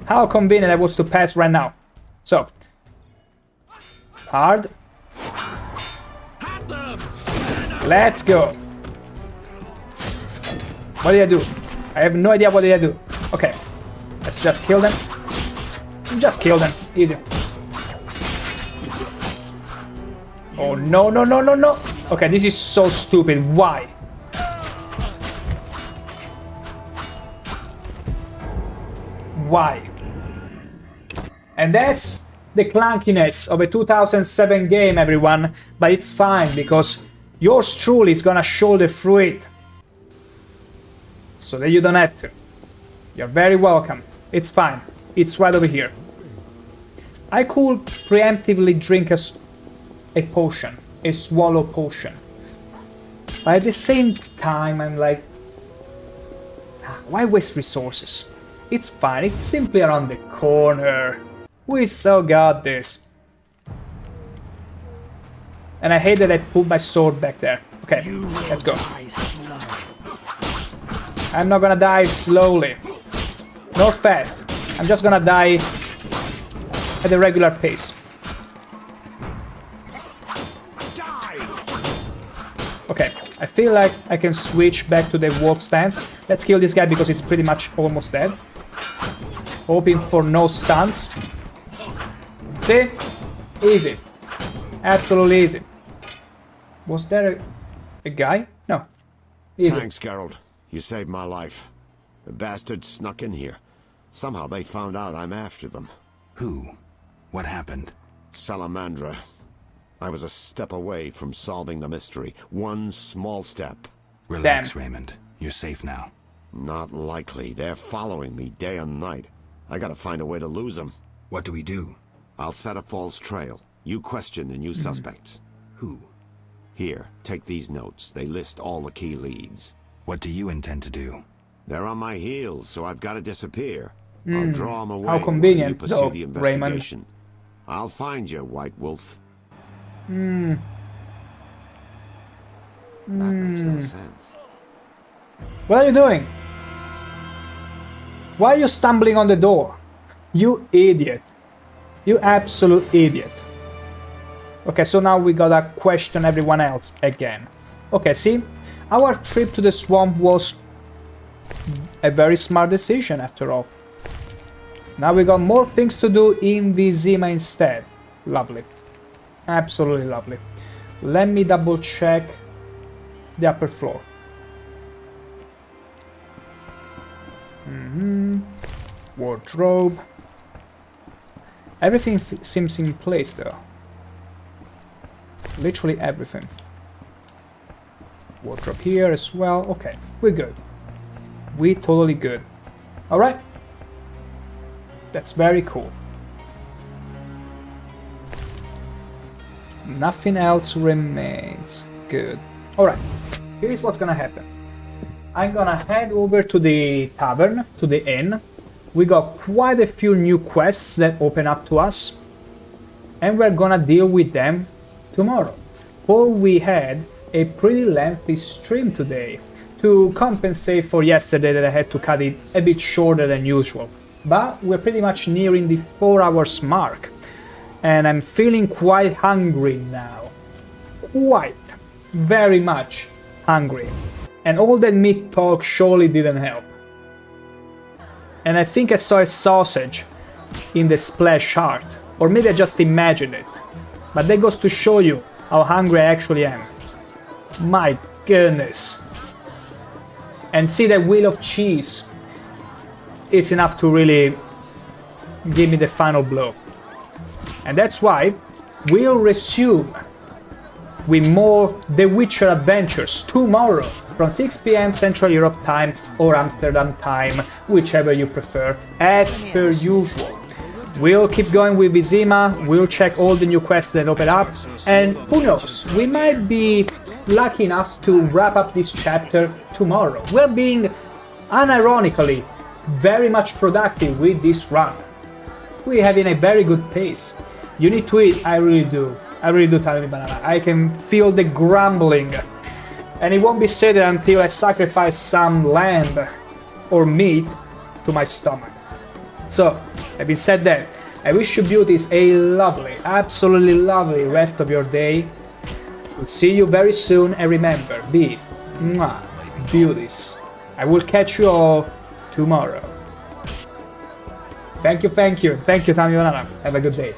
How convenient I was to pass right now. So. Hard. Let's go. What did I do? I have no idea what did I do. Okay. Let's just kill them. Just kill them. Easy. Oh, no, no, no, no, no. Okay, this is so stupid. Why? why. And that's the clunkiness of a 2007 game, everyone. But it's fine, because yours truly is gonna shoulder through it. So that you don't have to. You're very welcome. It's fine. It's right over here. I could preemptively drink a potion. A swallow potion. But at the same time, I'm like, why waste resources? It's fine, it's simply around the corner. We so got this. And I hate that I put my sword back there. Okay, let's go. I'm not gonna die slowly. Nor fast. I'm just gonna die at a regular pace. Okay, I feel like I can switch back to the wolf stance. Let's kill this guy because he's pretty much almost dead. Hoping for no stuns. See? Easy. Absolutely easy. Was there a guy? No. Easy. Thanks, Geralt. You saved my life. The bastards snuck in here. Somehow they found out I'm after them. Who? What happened? Salamandra. I was a step away from solving the mystery. One small step. Relax, Raymond. You're safe now. Not likely. They're following me day and night. I gotta find a way to lose them. What do we do? I'll set a false trail. You question the new suspects. Who? Here, take these notes. They list all the key leads. What do you intend to do? They're on my heels, so I've got to disappear. I'll draw them away How convenient, while you pursue though, the investigation. I'll find you, White Wolf. That makes no sense. What are you doing? Why are you stumbling on the door? You idiot. You absolute idiot. Okay, so now we gotta question everyone else again. Okay, see? Our trip to the swamp was a very smart decision after all. Now we got more things to do in Vizima instead. Lovely. Absolutely lovely. Let me double check the upper floor. Wardrobe. Everything seems in place though. Literally everything. Wardrobe here as well. Okay, we're good. We're totally good. Alright. That's very cool. Nothing else remains. Good. Alright. Here's what's gonna happen. I'm gonna head over to the tavern, to the inn. We got quite a few new quests that open up to us. And we're gonna deal with them tomorrow. For we had a pretty lengthy stream today to compensate for yesterday that I had to cut it a bit shorter than usual. But we're pretty much nearing the 4 hours mark. And I'm feeling quite hungry now. Quite. Very much hungry. And all that meat talk surely didn't help. And I think I saw a sausage in the splash art. Or maybe I just imagined it. But that goes to show you how hungry I actually am. My goodness. And see that wheel of cheese. It's enough to really give me the final blow. And that's why we'll resume with more The Witcher adventures tomorrow from 6 PM Central Europe time or Amsterdam time, whichever you prefer, as per usual. We'll keep going with Vizima, we'll check all the new quests that open up, and who knows, we might be lucky enough to wrap up this chapter tomorrow. We're being, unironically, very much productive with this run. We're having a very good pace. You need to eat, I really do. I really do, Tiny Banana. I can feel the grumbling. And it won't be said until I sacrifice some lamb or meat to my stomach. So, having said that, I wish you beauties a lovely, absolutely lovely rest of your day. We'll see you very soon, and remember, be beauties. I will catch you all tomorrow. Thank you, Tiny Banana. Have a good day.